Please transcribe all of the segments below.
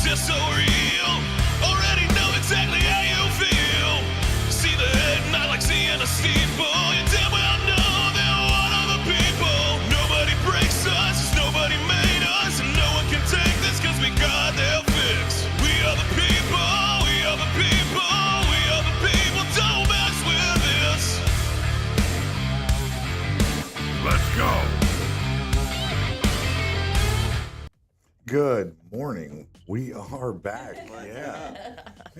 just so real. Already know exactly how you feel. See the head, not like seeing a steeple. You damn well know they're one of the people. Nobody breaks us, nobody made us, and no one can take this cause we got their fix. We are the people, we are the people, we are the people, don't mess with this. Let's go. Good morning. We are back. Yeah.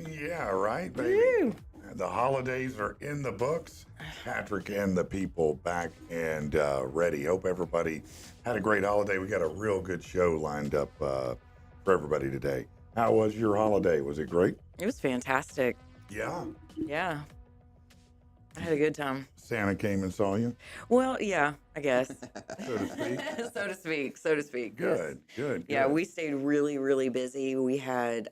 Yeah, right, baby. Woo. The holidays are in the books. Patrick and the people back and ready. Hope everybody had a great holiday. We got a real good show lined up for everybody today. How was your holiday? Was it great? It was fantastic. Yeah. Yeah. I had a good time. Santa came and saw you, Well, yeah, I guess. so to speak. So to speak. Good, good. Yeah, good. we stayed really, really busy. We had,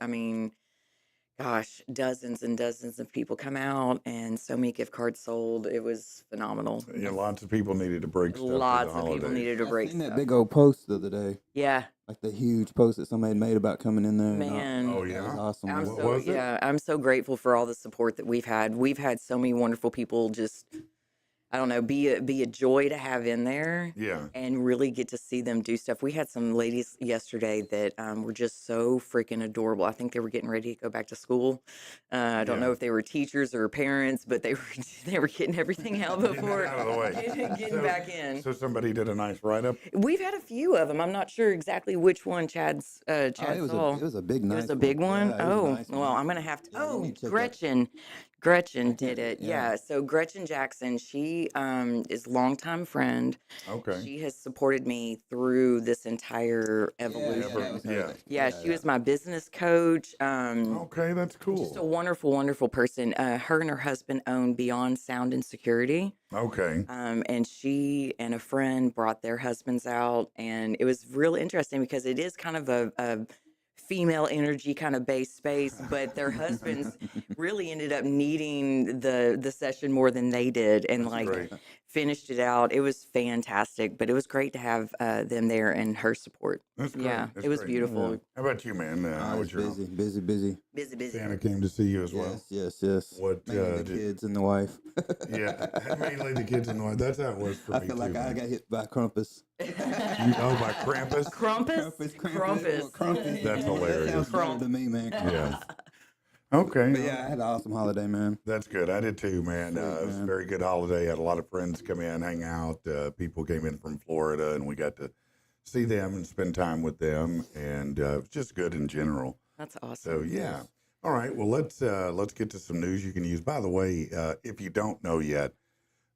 dozens and dozens of people come out and so many gift cards sold. It was phenomenal. Yeah, lots of people needed to break stuff. Lots for the of people holidays. needed to break I seen that stuff. big old post the other day, Yeah, like the huge post that somebody made about coming in there. man. Oh That yeah. was awesome. I'm What so was it? yeah, I'm so grateful for all the support that we've had. We've had so many wonderful people just, I don't know, be a joy to have in there. Yeah. And really get to see them do stuff. We had some ladies yesterday that were just so freaking adorable. I think they were getting ready to go back to school. I don't Yeah. know if they were teachers or parents, but they were getting everything out Getting before it out of the way. getting back in. So somebody did a nice write-up. We've had a few of them. I'm not sure exactly which one Chad it saw. was a big It nice was a big one. Yeah, it was a Oh, nice well, one. I'm gonna have to. Yeah, you Oh, need to check that. Gretchen did it. Yeah. Yeah. So Gretchen Jackson, she is longtime friend. Okay. She has supported me through this entire evolution. Yeah, she was my business coach. Okay, that's cool. Just a wonderful, wonderful person. Her and her husband own Beyond Sound and Security. Okay. And she and a friend brought their husbands out, and it was real interesting because it is kind of a female energy kind of based space, but their husbands really ended up needing the session more than they did, and like great. finished it out. It was fantastic, but it was great to have them there and her support. That's great. Yeah, That's it was great. beautiful. How about you, man? I How was was your busy. Busy. Santa came to see you as well? Yes. What, Mainly the did- kids and the wife. Yeah, mainly the kids and the wife. That's how it was for I me feel too. like I man. got hit by Krampus. You know by Krampus? Krampus. That's hilarious. That sounds better to me, man. Yeah. Okay. But yeah, I had an awesome holiday, man. That's good. I did too, man. Sweet, It was a man. very good holiday. Had a lot of friends come in, hang out. People came in from Florida, and we got to see them and spend time with them, and it was just good in general. That's awesome. So yeah. All right. Well, let's get to some news you can use. By the way, if you don't know yet,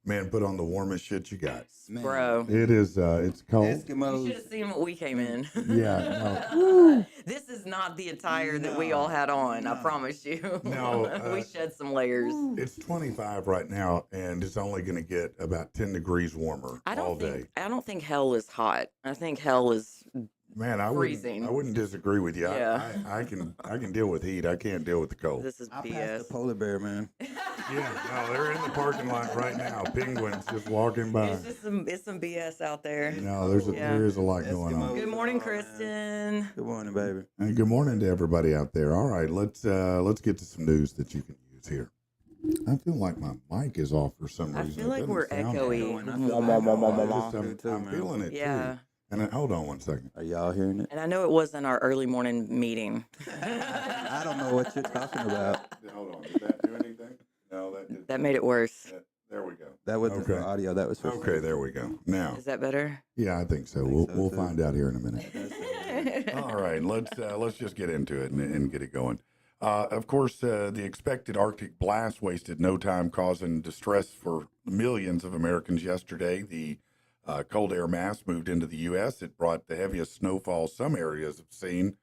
man, put on the warmest shit you got. Man. Bro. It is. It's cold. You should Eskimos. have seen what we came in. Yeah. This is not the attire that we all had on, I promise you. No, we shed some layers. No. It's 25 right now, and it's only going to get about 10 degrees warmer all day. I don't think hell is hot. I think hell is Man, I freezing. wouldn't disagree with you. Yeah. I can deal with heat. I can't deal with the cold. this is I passed BS. the polar bear, man. Yeah, no, they're in the parking lot right now. Penguins just walking by. It's just some BS out there. No, there is a lot going on. Good morning, Kristen. Good morning, baby. And good morning to everybody out there. All right, let's get to some news that you can use here. I feel like my mic is off for some I reason. feel like It we're doesn't sound echoey. right. I feel that. I'm feeling it Yeah. too. And hold on one second. Are y'all hearing it? And I know it wasn't our early morning meeting. I don't know what you're talking about. Hold on. Did that do anything? No, that did. That made it worse. There we go. That wasn't Okay. for audio. That was for Okay, there we go. Now, Is that better? yeah, I think so. think so, We'll too. find out here in a minute. All right, let's just get into it and get it going. Of course, the expected Arctic blast wasted no time, causing distress for millions of Americans yesterday. The cold air mass moved into the U.S. It brought the heaviest snowfall some areas have seen,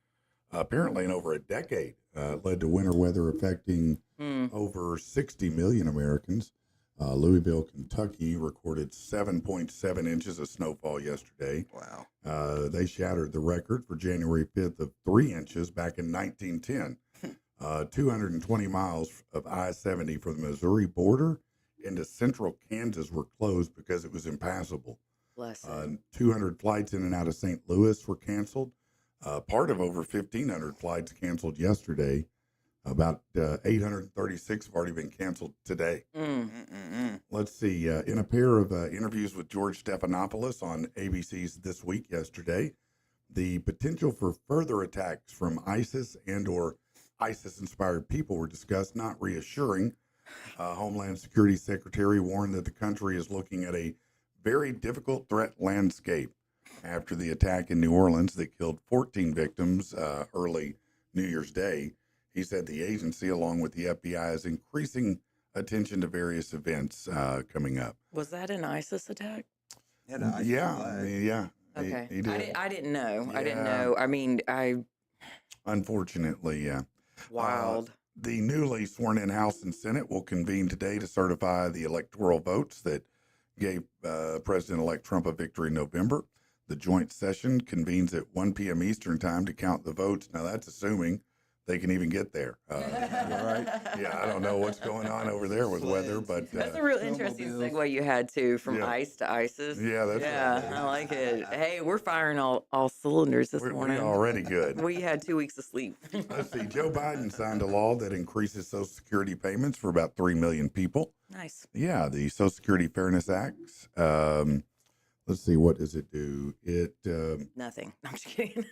apparently in over a decade. Led to winter weather affecting over 60 million Americans. Louisville, Kentucky recorded 7.7 inches of snowfall yesterday. Wow. They shattered the record for January 5th of 3 inches back in 1910. 220 miles of I-70 from the Missouri border into central Kansas were closed because it was impassable. Bless it. 200 flights in and out of St. Louis were canceled. Part of over 1,500 flights canceled yesterday. About 836 have already been canceled today. Let's see. In a pair of interviews with George Stephanopoulos on ABC's This Week yesterday, the potential for further attacks from ISIS and or ISIS-inspired people were discussed, not reassuring. Homeland Security Secretary warned that the country is looking at a very difficult threat landscape after the attack in New Orleans that killed 14 victims early New Year's Day. He said the agency, along with the FBI, is increasing attention to various events coming up. Was that an ISIS attack? Yeah. Okay. He did. I didn't know. I Yeah. didn't know. I mean, Unfortunately, yeah. wild. The newly sworn in House and Senate will convene today to certify the electoral votes that gave President-elect Trump a victory in November. The joint session convenes at 1 p.m. Eastern time to count the votes. Now, that's assuming they can even get there. Right. Yeah, I don't know what's going on over there with weather, but That's a real interesting snowmobiles. segue you had too, from Yeah. ICE to ISIS. yeah, that's I like it. Hey, we're firing all cylinders this we're morning. already good. We had 2 weeks of sleep. Let's see. Joe Biden signed a law that increases Social Security payments for about 3 million people. Nice. Yeah, the Social Security Fairness Act. Let's see, what does it do? It Nothing. I'm just kidding.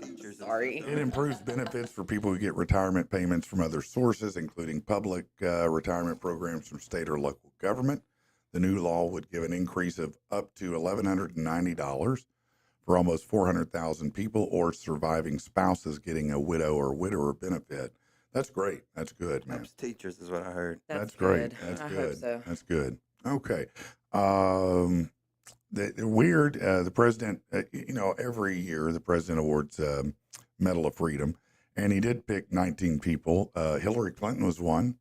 Teachers. Sorry. it improves benefits for people who get retirement payments from other sources, including public retirement programs from state or local government. The new law would give an increase of up to $1,190 for almost 400,000 people or surviving spouses getting a widow or widower benefit. That's great. That's good, man. Helps teachers is what I heard. That's great. good. That's I good. hope so. That's good. Okay. The weird, the president, every year the president awards Medal of Freedom, and he did pick 19 people. Hillary Clinton was one.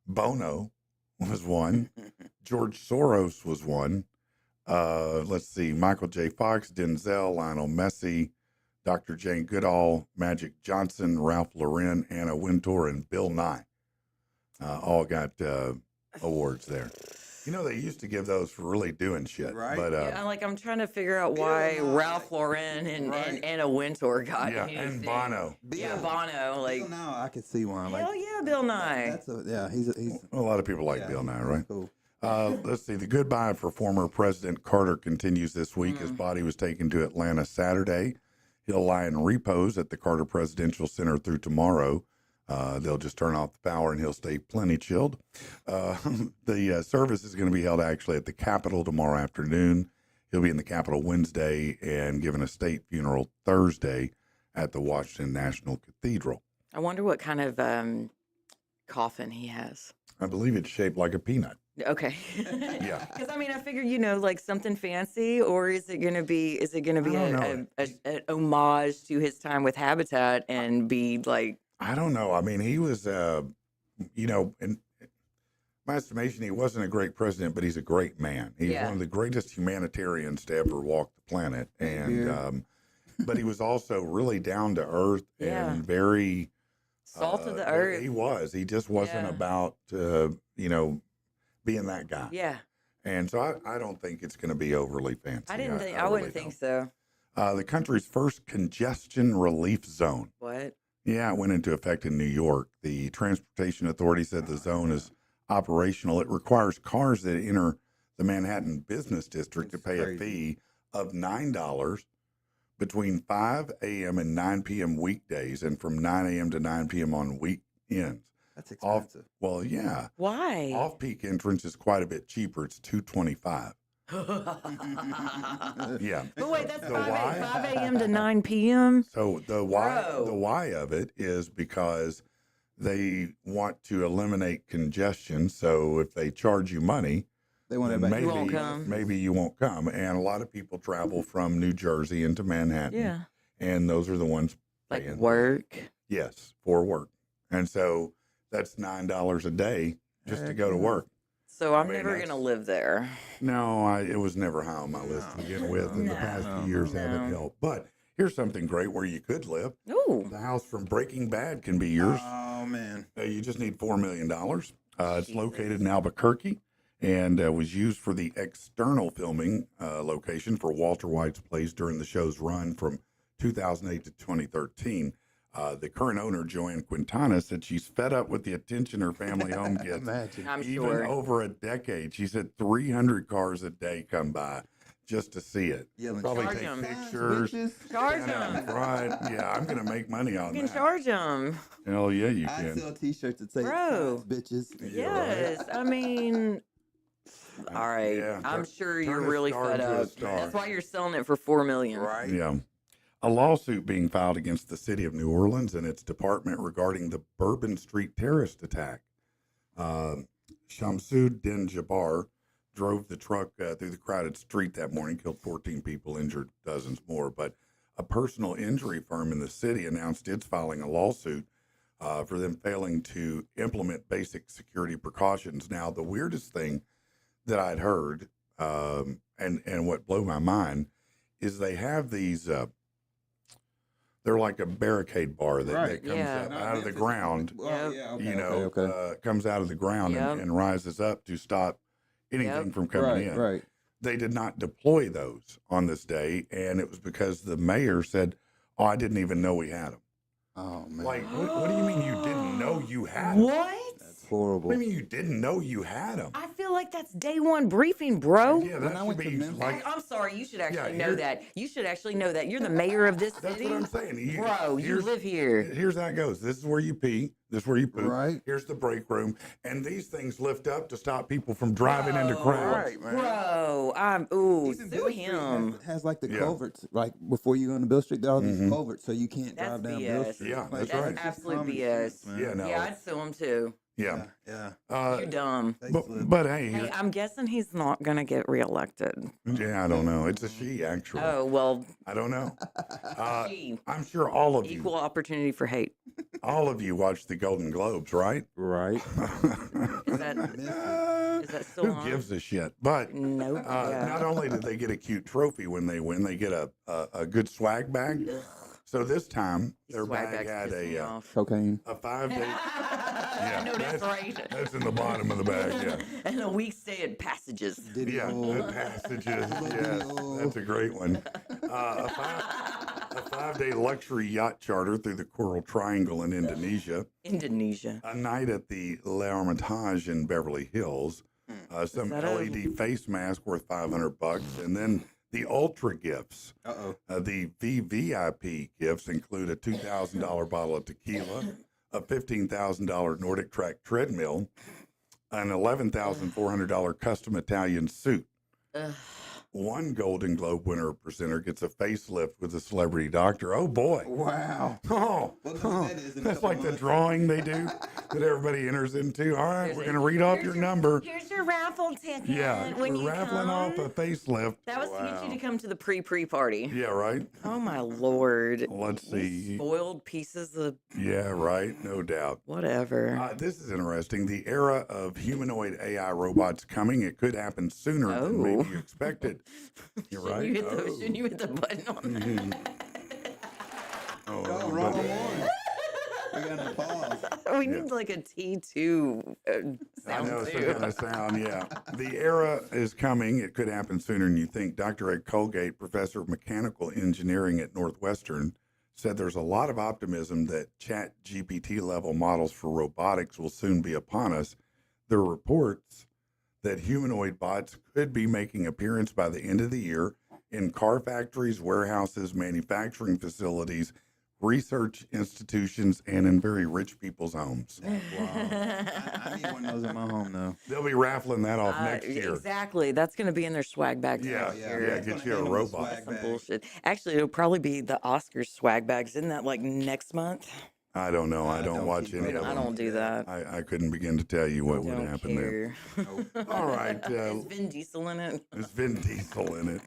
Bono was one. George Soros was one. Let's see, Michael J. Fox, Denzel, Lionel Messi, Dr. Jane Goodall, Magic Johnson, Ralph Lauren, Anna Wintour, and Bill Nye all got awards there. You know, they used to give those for really doing shit. Right. But, I'm trying to figure out why Bill Nye. Ralph Lauren and Anna Wintour got yeah, anything. and Bono. Yeah, Bono. Like, Bill Nye, I could see one. Like, hell yeah, Bill Nye. that's he's A lot of people like Bill Nye, right? Cool. Let's see. The goodbye for former President Carter continues this week. His body was taken to Atlanta Saturday. He'll lie in repose at the Carter Presidential Center through tomorrow. They'll just turn off the power and he'll stay plenty chilled. The service is going to be held actually at the Capitol tomorrow afternoon. He'll be in the Capitol Wednesday and given a state funeral Thursday at the Washington National Cathedral. I wonder what kind of coffin he has. I believe it's shaped like a peanut. Okay. Yeah. Because I figured, like something fancy, or is it gonna be? Is it gonna be I don't an homage to his time with Habitat and be like? I don't know. I mean, he was, in my estimation, he wasn't a great president, but he's a great man. He's Yeah. one of the greatest humanitarians to ever walk the planet. And, but he was also really down to earth Yeah. and very Salt of the very- earth. He was. He just wasn't Yeah. about, being that guy. Yeah. And so I don't think it's going to be overly fancy. I didn't think. I really wouldn't think so. don't. The country's first congestion relief zone. What? Yeah, it went into effect in New York. The Transportation Authority said the zone is operational. It requires cars that enter the Manhattan Business District to pay a fee of $9 between 5 a.m. and 9 p.m. weekdays and from 9 a.m. to 9 p.m. on weekends. That's Off, expensive. well, yeah. Why? Off-peak entrance is quite a bit cheaper. It's $225. Yeah. But wait, that's The 5 why? a.m. to 9 p.m. So the why of it is because they want to eliminate congestion. So if they charge you money, They want then everybody. You won't come. maybe you won't come. And a lot of people travel from New Jersey into Manhattan. Yeah. And those are the ones Like paying. work. Yes, for work. And so that's $9 a day just to go to work. So I'm mean, never that's- gonna live there. No, it was never high on my list to begin with, and the past few years haven't helped. But here's something great where you could live. Ooh. The house from Breaking Bad can be yours. Oh man. You just need $4 million. It's located in Albuquerque and was used for the external filming location for Walter White's plays during the show's run from 2008 to 2013. The current owner, Joanne Quintana, said she's fed up with the attention her family home gets. Imagine. I'm Even sure. over a decade. She said 300 cars a day come by just to see it. Yelling, Probably Charge take 'em. pictures. Charge stand out in them. front. Yeah, I'm going to make money on You can that. charge them. Hell yeah, you I can. sell T-shirts that say Bro. "Signs, bitches." Yeah, right. Yes. I mean, all right. Yeah, I'm sure turn you're a really star fed into a up. star. That's why you're selling it for $4 million. Right. Yeah. A lawsuit being filed against the city of New Orleans and its department regarding the Bourbon Street terrorist attack. Shamsud Din Jabbar drove the truck through the crowded street that morning, killed 14 people, injured dozens more. But a personal injury firm in the city announced it's filing a lawsuit for them failing to implement basic security precautions. Now, the weirdest thing that I'd heard, and what blew my mind, is they have these. They're like a barricade bar that Right. comes Yeah. up out of the ground. Well, yeah, okay, You know, okay. comes out of the ground Yep. and rises up to stop anything Yep. from coming Right, in. right. They did not deploy those on this day, and it was because the mayor said, "Oh, I didn't even know we had them." Oh man, Like, what do you mean you didn't know you had them? What? that's horrible. What do you mean you didn't know you had them? I feel like that's day one briefing, bro. Yeah, When that I should went to be Memphis- like. I'm sorry. You should actually Yeah, know here- that. You should actually know that. You're the mayor of this That's city. what I'm saying. Bro, you here's- live here. Here's how it goes. This is where you pee. This is where you poop. Right. Here's the break room. And these things lift up to stop people from driving into crowds. Right, man. Bro, ooh, Even sue Bill Street him. has like the Yeah. culverts, like before you go into Bill Street, there are all these Mhm. culverts, so you can't That's drive down BS. Bill Street. Yeah, Like, that's That's right. just absolute common BS. sense, man. Yeah, no. Yeah, I'd sue him too. Yeah. yeah. You're dumb. But hey, Hey, I'm guessing he's not gonna get reelected. yeah, I don't know. It's a she, actually. Oh well, I don't know. gee, I'm sure all of equal you, opportunity for hate. watch the Golden Globes, right? Right. Is that is that still Who on? gives a shit? But Nope. Yeah. not only did they get a cute trophy when they win, they get a good swag bag. So this time, These their swag bag bags had piss me a off. Cocaine. 5-day. I know that's right. That's in the bottom of the bag. Yeah. And a week stay at Passages. Yeah, good passages. Yes, that's a great one. A 5-day luxury yacht charter through the Coral Triangle in Indonesia. Indonesia. A night at the L'Hermitage in Beverly Hills. Some that a- LED face mask worth $500, and then the ultra gifts. The VVIP gifts include a $2,000 bottle of tequila, a $15,000 Nordic Track treadmill, an $11,400 custom Italian suit. Ugh. One Golden Globe winner presenter gets a facelift with a celebrity doctor. Oh boy! Wow. Oh, Well, no, that is in a that's couple like the months. drawing they do that everybody enters into. All right, we're gonna read off your number. Here's your raffle ticket. Yeah, when we're you raffling come. off a facelift. That was to get you to come to the pre party. Yeah, right. Oh my lord. Let's see. Spoiled pieces of Yeah, right. No doubt. whatever. This is interesting. The era of humanoid AI robots coming. It could happen sooner than maybe Oh. you expected. You're Shouldn't right. you hit the, shouldn't you hit the button on that? Oh, Oh, wrong one. We got to pause. We need like a T2 I sound know, some too. kind of sound, yeah. The era is coming. It could happen sooner than you think. Dr. Ed Colgate, professor of mechanical engineering at Northwestern, said there's a lot of optimism that Chat GPT level models for robotics will soon be upon us. There are reports that humanoid bots could be making appearance by the end of the year in car factories, warehouses, manufacturing facilities, research institutions, and in very rich people's homes. Wow. I need one of those in my home, though. They'll be raffling that off next year. Exactly. That's going to be in their swag bags Yeah, next yeah, year. yeah. Get you a robot. That's some bullshit. Actually, it'll probably be the Oscars swag bags. Isn't that like next month? I don't know. I don't watch any of I them. don't do that. I couldn't begin to tell you what would Don't happen there. care. All right. Is Vin Diesel in it? There's Vin Diesel in it.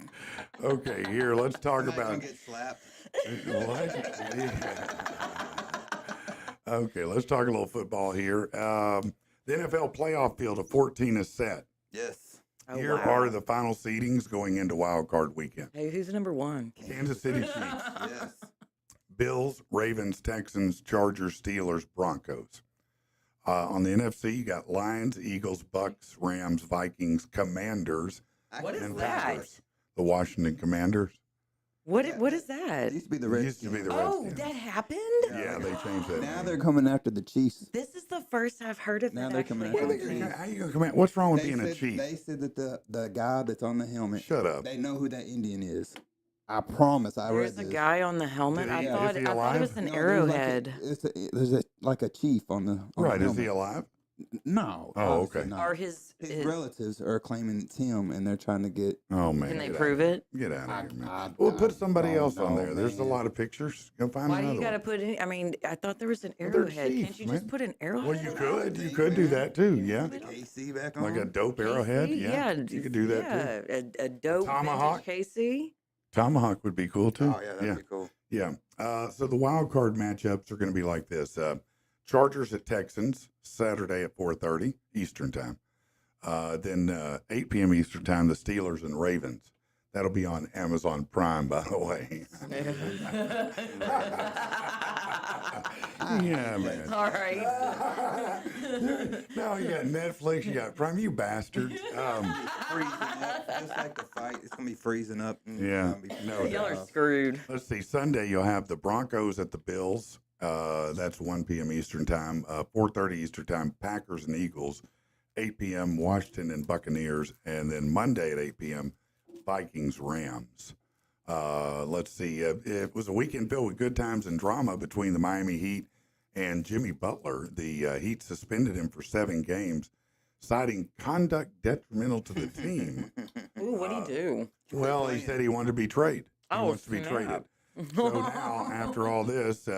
Okay, here, let's talk about. Get slapped. What? Yeah. Okay, let's talk a little football here. The NFL playoff field of 14 is set. Yes. Oh, Here wow. are the final seedings going into Wild Card Weekend. Hey, who's number one? Kansas City Chiefs, Yes. Bills, Ravens, Texans, Chargers, Steelers, Broncos. On the NFC, you got Lions, Eagles, Bucks, Rams, Vikings, Commanders, What is and that? Packers. The Washington Commanders. What is It that? used to be the It Redskins. used to be the Oh, Redskins. that happened? Yeah, they changed that. Now name. they're coming after the Chiefs. This is the first I've heard of Now it they're actually coming What are after they happening. gonna, how you gonna come out? What's wrong with They being a said, chief? they said that the guy that's on the helmet. Shut up. They know who that Indian is. I promise. I read There's a this. guy on the helmet. Did he- I is he thought it alive? was an No, arrowhead. There's like a chief on the Right? the Is he helmet. alive? No. Oh, obviously okay. not. Are his relatives are claiming it's him, and they're trying to get. Oh man. can they get prove out. it? Get out of here, man. I- Well, I put somebody don't else on know, there. There's a man. lot of pictures. Go find Why do another you got to one. put in? I mean, I thought there was an Well, they're arrowhead. Can't chiefs, you just man. put an arrowhead? Well, you on? could. You Thing, could do man. that too. Yeah. The KC back on. Like a dope KC? arrowhead. Yeah. You could do that too. Yeah, a dope Tomahawk? vintage KC. Tomahawk would be cool too. Oh yeah, that'd be cool. Yeah. So the wild card matchups are going to be like this: Chargers at Texans Saturday at 4:30 Eastern time. Then 8 p.m. Eastern time, the Steelers and Ravens. That'll be on Amazon Prime, by the way. Yeah, man. All right. No, you got Netflix, you got Prime, you bastards. Freezing up, just like the fight. It's gonna be freezing up. And Yeah, it's gonna be no Y'all are doubt. screwed. Let's see. Sunday, you'll have the Broncos at the Bills. That's 1 p.m. Eastern time. 4:30 Eastern time. Packers and Eagles. 8 p.m. Washington and Buccaneers, and then Monday at 8 p.m. Vikings Rams. Let's see. It was a weekend filled with good times and drama between the Miami Heat and Jimmy Butler. The Heat suspended him for 7 games, citing conduct detrimental to the team. Ooh, what'd he do? Well, he said he wanted to be traded. He Oh, wants to be snap. traded. So now, after all this,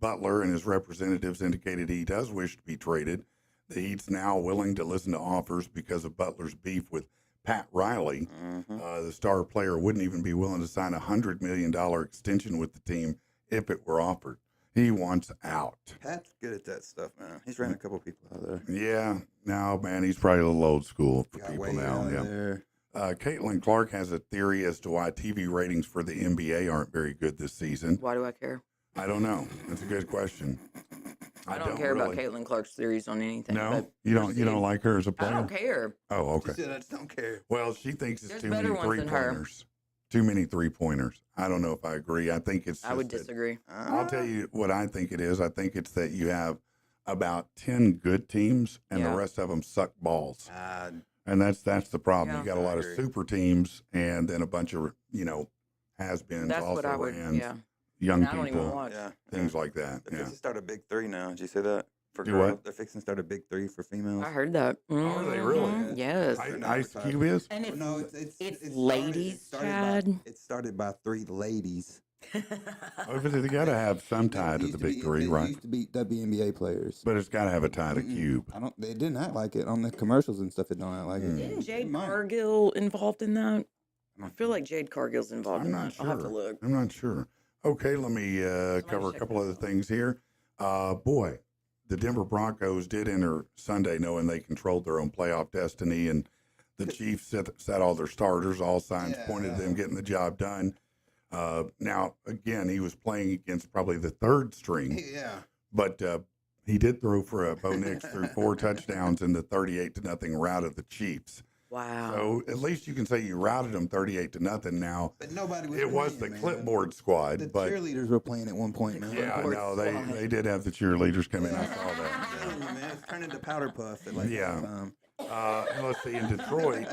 Butler and his representatives indicated he does wish to be traded. The Heat's now willing to listen to offers because of Butler's beef with Pat Riley. The star player wouldn't even be willing to sign a $100 million extension with the team if it were offered. He wants out. Pat's good at that stuff, man. He's ran a couple people out there. Yeah, now, man, he's probably a little old school for Got people way now. out Yeah. there. Caitlin Clark has a theory as to why TV ratings for the NBA aren't very good this season. Why do I care? I don't know. That's a good question. I don't care about really. Caitlin Clark's theories on anything. No, but you don't proceed. like her as a I player. don't care. Oh, She okay. said, I just don't care. Well, she thinks it's There's too many better ones than her. 3-pointers. Too many 3-pointers. I don't know if I agree. I think it's. I would just that- disagree. I'll tell you what I think it is. I think it's that you have about 10 good teams and Yeah. the rest of them suck balls. Uh, And that's the problem. Yeah. You got a lot of I agree. super teams and then a bunch of, has-beens, That's also what I would. rans, Yeah. young And I don't even people, watch. yeah. things like that. They're Yeah. fixing to start a big 3 now. Did you say that? For Do girls? what? They're fixing to start a big 3 for females. I heard that. Are they really? Mhm. Yes. Ice Cube is? And it's, No, it's started- ladies, it started Chad. By, it started by 3 ladies. Oh, but they got to have some tie to Used the be- big 3, they right? used to be WNBA players. But it's got to have a tie to Mm-mm. Cube. I don't. They didn't act like it on the commercials and stuff. It don't act like it. Isn't Jade It might. Cargill involved in that? I feel like Jade Cargill's involved I'm in not that. sure. I'll have to look. I'm not sure. Okay, let me cover a check couple that other out. things here. Boy, the Denver Broncos did enter Sunday knowing they controlled their own playoff destiny, and the Chiefs set all their starters. All signs pointed to them getting the job done. Now, again, he was playing against probably the third string, Yeah. but he did throw for a Bo Nix threw 4 touchdowns in the 38-0 rout of the Chiefs. Wow. So at least you can say you routed them 38-0. Now But nobody was. it was the playing, man. clipboard squad, The but cheerleaders were playing at one point, man. yeah, clipboard no, squad. they did have the cheerleaders come in. I saw I'm that. telling you, man, it's turning to powder puff at like Yeah. halftime. And let's see, in Detroit,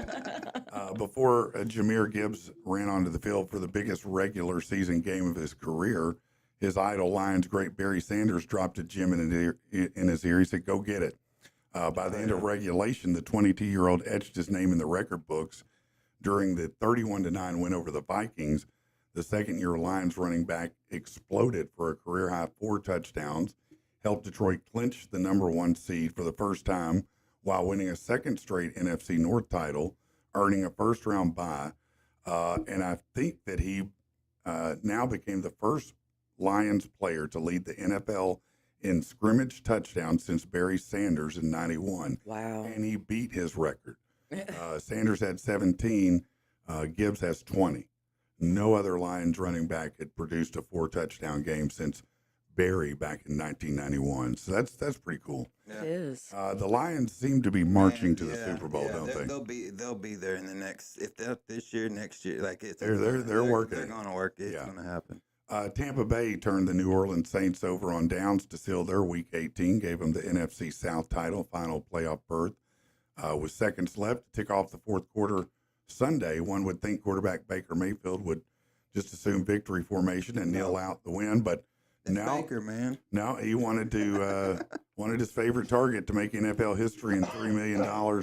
before Jameer Gibbs ran onto the field for the biggest regular season game of his career, his idol Lions great Barry Sanders dropped a gem in his ear. He said, "Go get it." By the end of regulation, the 22-year-old etched his name in the record books during the 31-9 win over the Vikings. The second-year Lions running back exploded for a career-high 4 touchdowns, helped Detroit clinch the number 1 seed for the first time while winning a second straight NFC North title, earning a first-round bye. And I think that he now became the first Lions player to lead the NFL in scrimmage touchdowns since Barry Sanders in 91. Wow. And he beat his record. Sanders had 17. Gibbs has 20. No other Lions running back had produced a 4-touchdown game since Barry back in 1991. So that's pretty cool. It is. The Lions seem to be marching Man, to the Super Bowl, don't they? They'll be there in the next, if not this year, next year. Like They're working. They're gonna work. It's Yeah. gonna happen. Tampa Bay turned the New Orleans Saints over on downs to seal their Week 18, gave them the NFC South title, final playoff berth. With seconds left to tick off the fourth quarter Sunday, one would think quarterback Baker Mayfield would just assume victory formation and kneel out the win, but It's Baker, man. no, he wanted to wanted his favorite target to make NFL history and $3 million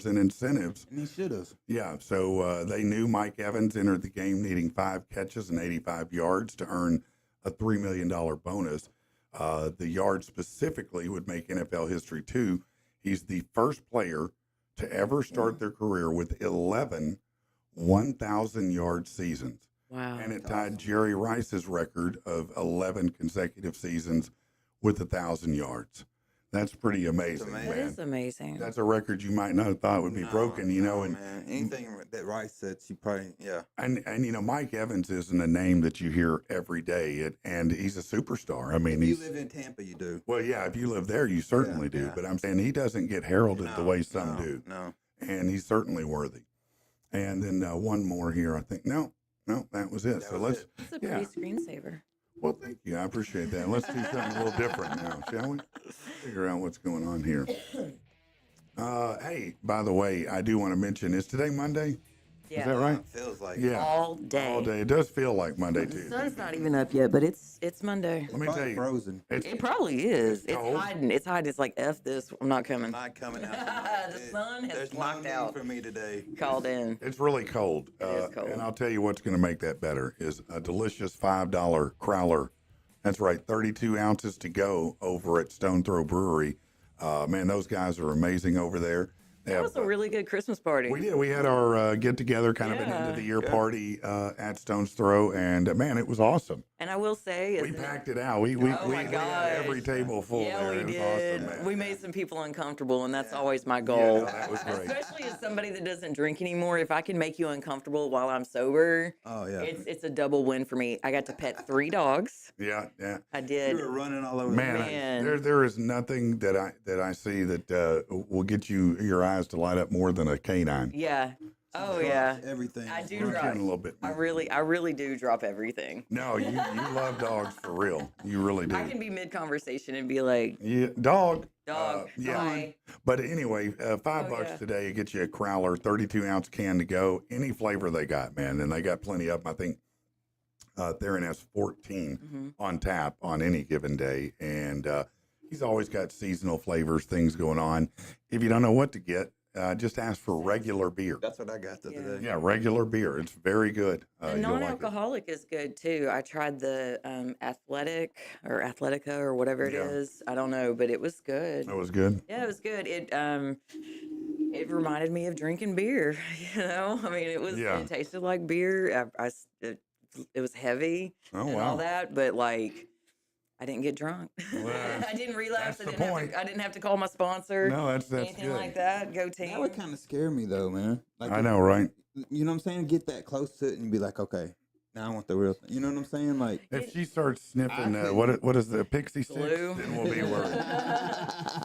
in incentives. And he should have. Yeah, so they knew Mike Evans entered the game needing 5 catches and 85 yards to earn a $3 million bonus. The yards specifically would make NFL history too. He's the first player to ever start their career with 11 1,000-yard seasons. Wow. And it tied Jerry Rice's record of 11 consecutive seasons with 1,000 yards. That's pretty amazing, amazing. That man. is amazing. That's a record you might not have thought would be broken, you know. And man. Anything that Rice said, she probably, yeah. And you know, Mike Evans isn't a name that you hear every day, and he's a superstar. I mean, If you he's live in Tampa, you do. well, yeah. If you live there, you certainly do. yeah. But I'm saying he doesn't get heralded the way some no, do, No. and he's certainly worthy. And then one more here, I think. No, that was it. That So was let's. it. It's a Yeah. pretty screensaver. Well, thank you. I appreciate that. Let's do something a little different now, shall we? Figure out what's going on here. Hey, by the way, I do want to mention, is today Monday? Yeah. Is that right? It feels like Yeah. All day. All day. It does feel like Monday, The too. sun's not even up yet, but it's Monday. Let me Probably tell you. frozen. It probably is. It's cold. hiding. It's hiding. It's like F this. I'm not coming. Not coming out tonight. The sun has There's blocked no need out. for me today. Called in. It's really cold. is cold. And I'll tell you what's going to make that better is a delicious $5 crowler. That's right, 32 ounces to go over at Stone Throw Brewery. Man, those guys are amazing over there. They That have, was a really good Christmas party. we did. We had our get together, kind of an Yeah. end of the year party at Stone's Throw, and man, it was awesome. And I will say, We isn't it- packed it out. We Oh my had gosh. every table full yeah, there. we It was did. awesome, man. We made some people uncomfortable, and that's always my Yeah, goal. no, that was great. Especially as somebody that doesn't drink anymore, if I can make you uncomfortable while I'm sober, Oh, yeah. it's a double win for me. I got to pet 3 dogs. Yeah. I You did. were running all over Man, the Man. there is nothing that I see that will get your eyes to light up more than a canine. Yeah. Oh place. yeah. Everything. I do We're drop. getting a little bit. I really do drop everything. No, you love dogs for real. You really do. I can be mid conversation and be like, Yeah, dog. dog, yeah. hi. But anyway, $5 yeah. today. It gets you a crowler, 32-ounce can to go. Any flavor they got, man, and they got plenty of them. I think Theron has 14 Mhm. on tap on any given day, and he's always got seasonal flavors, things going on. If you don't know what to get, just ask for regular beer. That's what I got the other day. Yeah, regular beer. It's very good. The You'll like it. non-alcoholic is good too. I tried the Athletic or Athletica or whatever it Yeah. is. I don't know, but it was good. That was good. Yeah, it was good. It reminded me of drinking beer. You know, I mean, Yeah. it tasted like beer. It was heavy Oh, and wow. all that, but like, I didn't get drunk. Well, I didn't relapse. that's the point. I didn't have to call my sponsor. No, that's anything good. like that. Go team. That would kind of scare me though, man. Like I know, right? You know what I'm saying? Get that close to it and be like, okay, now I want the real thing. You know what I'm saying? Like, If she starts sniffing, I what is the pixie sticks? Glue. Then we'll be worried.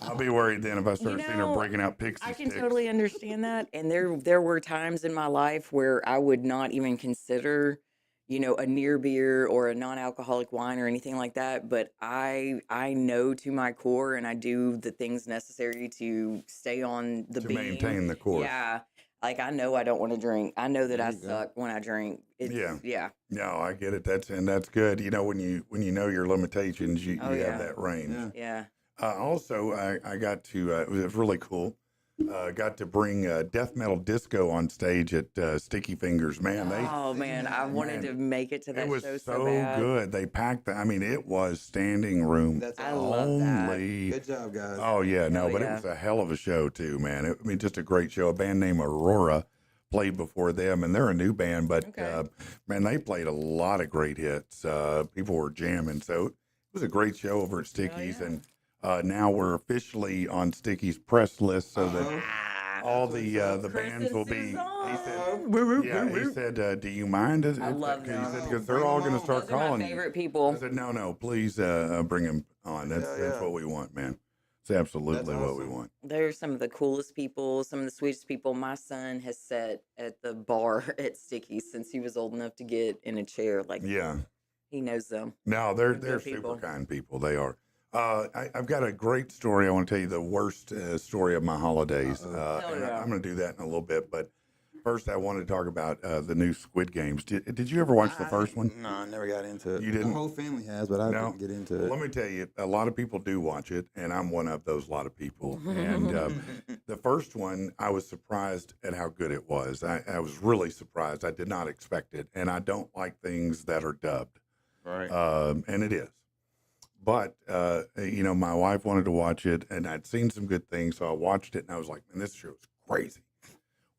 I'll be worried then if I start seeing her know, breaking out pixie I can sticks. totally understand that. And there were times in my life where I would not even consider, you know, a near beer or a non-alcoholic wine or anything like that. But I know to my core, and I do the things necessary to stay on the to beam. maintain the course. Yeah. Like I know I don't want to drink. I know that I There you go. suck when I drink. Yeah. Yeah. No, I get it. That's good. You know, when you know your limitations, you Oh, have yeah. that range. yeah. Yeah. Also, I got to it was really cool. Got to bring death metal disco on stage at Sticky Fingers. Man, Oh man, I wanted man, to make it to that it was show so bad. good. They packed. I mean, it was standing room That's I all. love that. only. Good job, guys. Oh yeah, no, Oh, but yeah. it was a hell of a show too, man. I mean, just a great show. A band named Aurora played before them, and they're a new band, but Okay. man, they played a lot of great hits. People were jamming, so it was a great show over at Sticky's, yeah. and now we're officially on Sticky's press list, so that Ah, all the Chris bands and will be. Suzanne. He said, "Do you mind?" I love them. Because they're all going to start Those are my calling you. favorite I people. said, "No, please bring him on. That's what we want, man. It's absolutely what we want." They're some of the coolest people, some of the sweetest people. My son has sat at the bar at Sticky's since he was old enough to get in a chair. Like, Yeah. he knows them. No, they're good super people. kind people. They are. I've got a great story. I want to tell you the worst story of my holidays. Hell yeah. I'm going to do that in a little bit. But first, I want to talk about the new Squid Games. Did you ever watch the first one? No, I never got into it. You didn't? The whole family has, but I No. didn't get into Well, it. let me tell you, a lot of people do watch it, and I'm one of those lot of people. And the first one, I was surprised at how good it was. I was really surprised. I did not expect it, and I don't like things that are dubbed. Right. And it is. But, my wife wanted to watch it, and I'd seen some good things, so I watched it, and I was like, man, this show's crazy.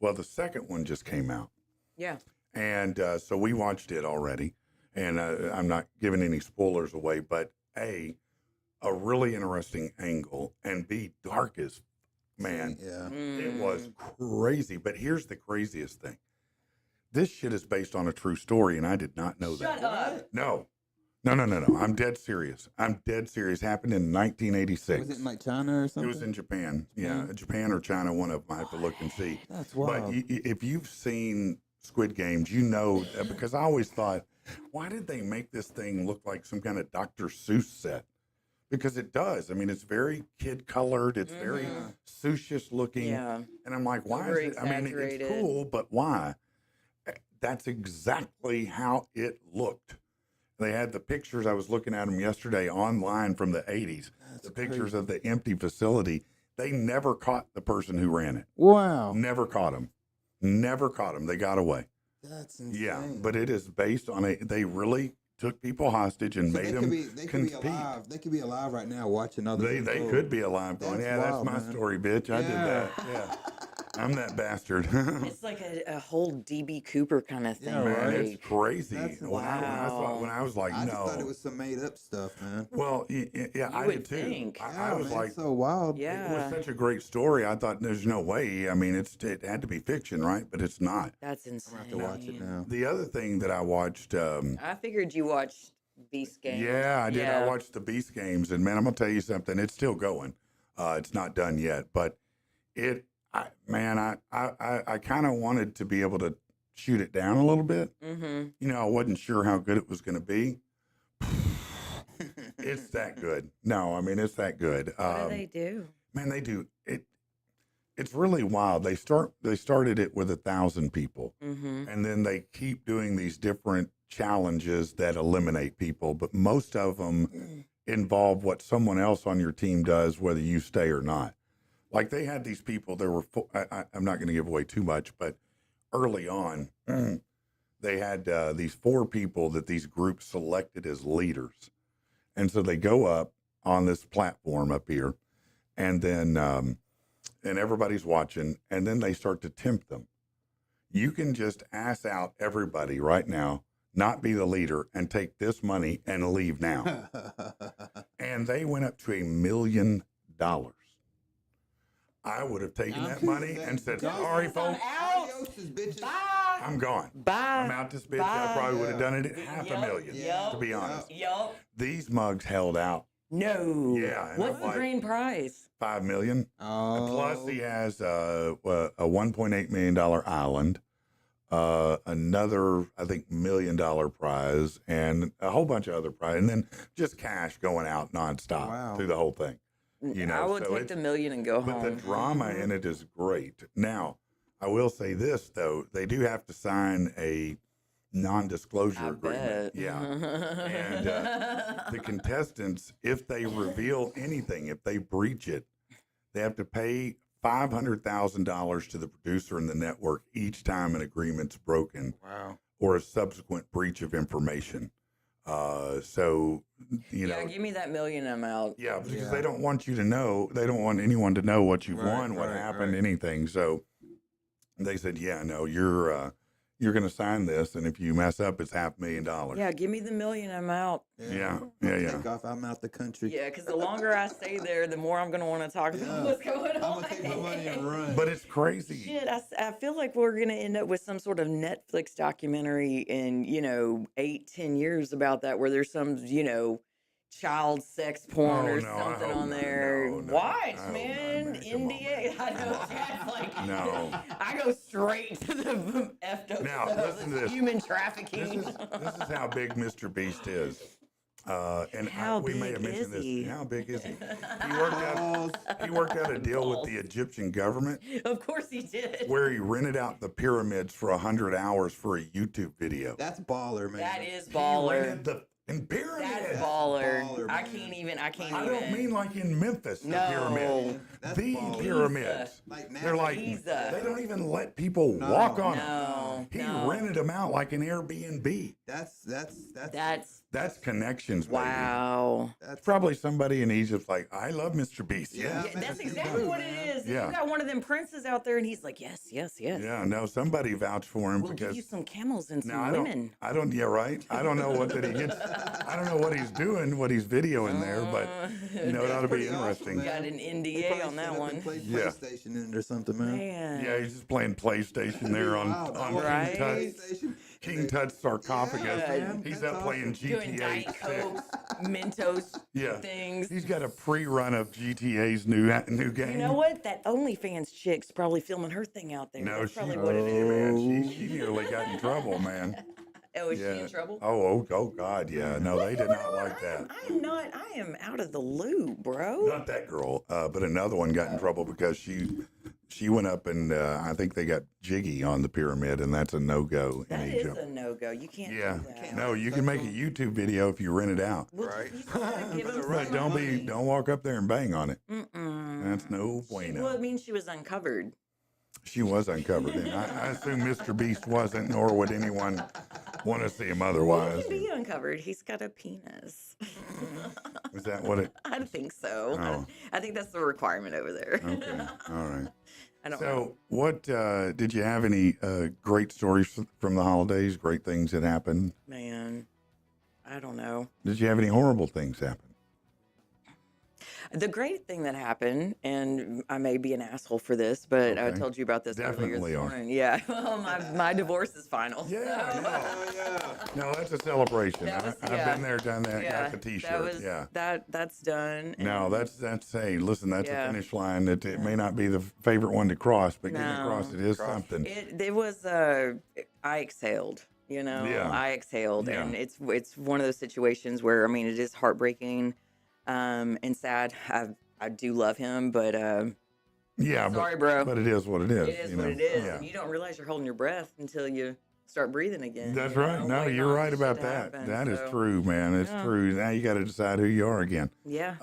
Well, the second one just came out, Yeah. and so we watched it already, and I'm not giving any spoilers away, but A, a really interesting angle, and B, dark as, man, Yeah. it was crazy. But here's the craziest thing. This shit is based on a true story, and I did not know that. Shut up. No. I'm dead serious. Happened in 1986. Was it in like China or It something? was in Japan. Yeah, Japan or China, one of them. I have to look and see. That's But wild. if you've seen Squid Games, you know, because I always thought, why did they make this thing look like some kind of Dr. Seuss set? Because it does. I mean, it's very kid colored. It's very Seussish looking. Yeah. And I'm like, why Over is it? I mean, it's exaggerated. cool, but why? That's exactly how it looked. They had the pictures. I was looking at them yesterday online from the 80s. That's the pictures crazy. of the empty facility. They never caught the person who ran it. Wow. Never caught him. Never caught him. They got away. That's insane. Yeah, but it is based on a. They really took people hostage and So made they them could be compete. alive. They could be alive right now watching other They people. could be alive going, That's yeah, that's wild, my man. story, bitch. I did Yeah. that. Yeah. I'm that bastard. It's like a whole DB Cooper kind of thing. Yeah, Man, right. it's crazy. That's When I was like, I no. just thought it was some made up stuff, man. Well, yeah, I would did too. think. I was man, like, it's so wild. it was Yeah. such a great story. I thought there's no way. I mean, it had to be fiction, right? But it's not. That's I'm insane. gonna have to watch it now. The other thing that I watched, I figured you watched Beast Games. yeah, I did. Yeah. I watched the Beast Games, and man, I'm gonna tell you something. It's still going. It's not done yet, but I kind of wanted to be able to shoot it down a little bit. Mm-hmm. You know, I wasn't sure how good it was going to be. It's that good. No, I mean, it's that good. What do they do? Man, they do it. It's really wild. They started it with 1,000 people, Mm-hmm. and then they keep doing these different challenges that eliminate people, but most of them involve what someone else on your team does, whether you stay or not. Like they had these people. There were. I'm not going to give away too much, but early on, they had these 4 people that these groups selected as leaders, and so they go up on this platform up here, and then and everybody's watching, and then they start to tempt them. You can just ass out everybody right now, not be the leader, and take this money and leave now. And they went up to $1 million. I would have taken that money and said, sorry, folks, Adioses, bitches. Bye. I'm gone. Bye. I'm out this bitch. I probably would have done it at Yup, $500,000, to be honest. Yup. These mugs held out No. Yeah, and What's I'm the like- grand prize? $5 million. Oh. Plus, he has a $1.8 million island, another, I think, $1 million prize, and a whole bunch of other prizes, and then just cash going out nonstop Wow. through the whole thing. You know, I would so take it's- the million and go But home. the drama in it is great. Now, I will say this, though. They do have to sign a non-disclosure I agreement. bet. Yeah. And the contestants, if they reveal anything, if they breach it, they have to pay $500,000 to the producer and the network each time an agreement's broken Wow. or a subsequent breach of information. So, you know. Yeah, give me that million, I'm out. Yeah, because Yeah. they don't want you to know. They don't want anyone to know what you've Right, won, what right, happened, right. anything. So they said, "Yeah, no, you're you're going to sign this, and if you mess up, it's $500,000. Yeah, give me the million, I'm out. Yeah. Take off. I'm out the country. Yeah, because the longer I stay there, the more I'm going to want to talk about what's going on. I'm gonna take my money and run. But it's crazy. Shit, I feel like we're going to end up with some sort of Netflix documentary in, 8-10 years about that, where there's some, child sex porn or no, I something hope on not. there. No, Watch, I hope not, man. man. Come on, NDA. I know. Chad's like, No. I go straight to the effed up Now, stuff. listen to this. Human trafficking. This is how big Mr. Beast is. And How we may big have mentioned is he? this. How big is he? He worked out a deal with the Egyptian government Of course he did. where he rented out the pyramids for 100 hours for a YouTube video. That's baller, man. That is He baller. rented the pyramids. That's baller. baller, I man. can't even. I don't mean like in Memphis, the No. pyramid. That's The baller. pyramids. Like They're like, Giza. they don't even let people walk on them. No. He no. rented them out like an Airbnb. That's That's connections, baby. Wow. It's probably somebody in Egypt like, I love Mr. Beast. Yeah. Yeah, man, that's he's exactly dope, what man. it is. Yeah. You got one of them princes out there, and he's like, yes, yes, yes. Yeah, no, somebody vouched for him We'll give because you some camels and some now women. yeah, right. I don't know what that he gets. I don't know what he's doing, what he's videoing there, but it ought to be pretty awesome, interesting. man. Got an They NDA probably on that set up one. and played Yeah. PlayStation in it or something, man. Man. Yeah, he's just playing PlayStation there on Right. King Tut's. King Tut's sarcophagus. Yeah, He's that's up playing Doing GTA Diet 6. Coke, Mentos Yeah. things. He's got a pre-run of GTA's new game. You know what? That OnlyFans chick's probably filming her thing out there. No, That's she, probably what it is. man, she nearly got in trouble, man. Oh, is she Yeah. in trouble? Oh, God, yeah. No, they did not like that. I am out of the loop, bro. Not that girl, but another one got in trouble because she went up and I think they got jiggy on the pyramid, and that's a no-go in That is Egypt. a no-go. You can't Yeah, do that. no, you can make a YouTube video if you rent it out, Well, Right. you gotta give them but some money. don't walk up there and bang on it. Mm-mm. That's no bueno. Well, it means she was uncovered. She was uncovered, and I assume Mr. Beast wasn't, nor would anyone want to see him Well, otherwise. he can be uncovered. He's got a penis. Is that what it? I think so. Oh. I think that's the requirement over there. Okay, all right. I don't know. So, what did you have any great stories from the holidays? Great things that happened? Man, I don't know. Did you have any horrible things happen? The great thing that happened, and I may be an asshole for this, but I Okay. told you about this earlier Definitely this are. morning. Yeah, well, my divorce is final. Yeah, Oh, yeah. no, that's a celebration. That was- I've yeah. been there, done that, Yeah, got the T-shirt. that was, Yeah. that's done. No, and- that's hey, listen, that's Yeah. a finish line that it may not be the favorite one to cross, but getting No. across it is something. It was I exhaled. Yeah. I exhaled, Yeah. and it's one of those situations where it is heartbreaking, and sad. I do love him, but Yeah, sorry, bro. but it is what it is. It is you what know? it is, Yeah. and you don't realize you're holding your breath until you start breathing again. That's you right. know, No, waiting you're on right shit about to that. happen, That is so, true, man. It's yeah. true. Now you got to decide who you are again. Yeah.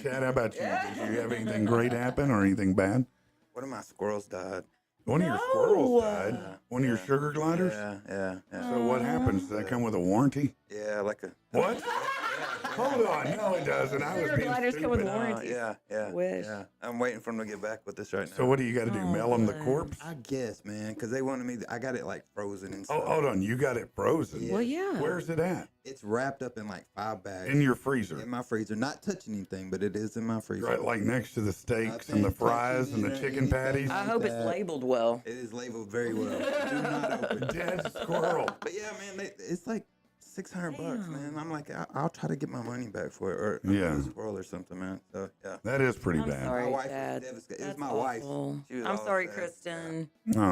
Chad, how about you? Yeah. Did you have anything great happen or anything bad? One of my squirrels died. One of your No. squirrels died. One of your sugar gliders. Yeah. So what happens? Does that come with a warranty? Yeah, like a. What? Hold on. No, it doesn't. I was Sugar being gliders come with stupid. warranties. Yeah. Wish. Yeah. I'm waiting for them to get back with us right now. So what do you got to do? Oh, Mail them the man. corpse? I guess, man, because they wanted me. I got it like frozen and Oh, stuff. hold on. You got it frozen. Yeah. Well, yeah. Where's it at? It's wrapped up in like 5 bags In your freezer. in my freezer. Not touching anything, but it is in my freezer. Right, like next to the steaks and the Nothing fries and the touching chicken anything. patties. I hope it's that. labeled well. It is labeled very well. Do not open. Dead squirrel. But yeah, man, it's like $600, Damn. man. I'm like, I'll try to get my money back for it, or Yeah. a squirrel or something, man. So yeah. That is pretty I'm bad. sorry, My wife was Dad. devastated. It was That's my wife. awful. She was I'm all sorry, sad. Kristen. Oh, yeah.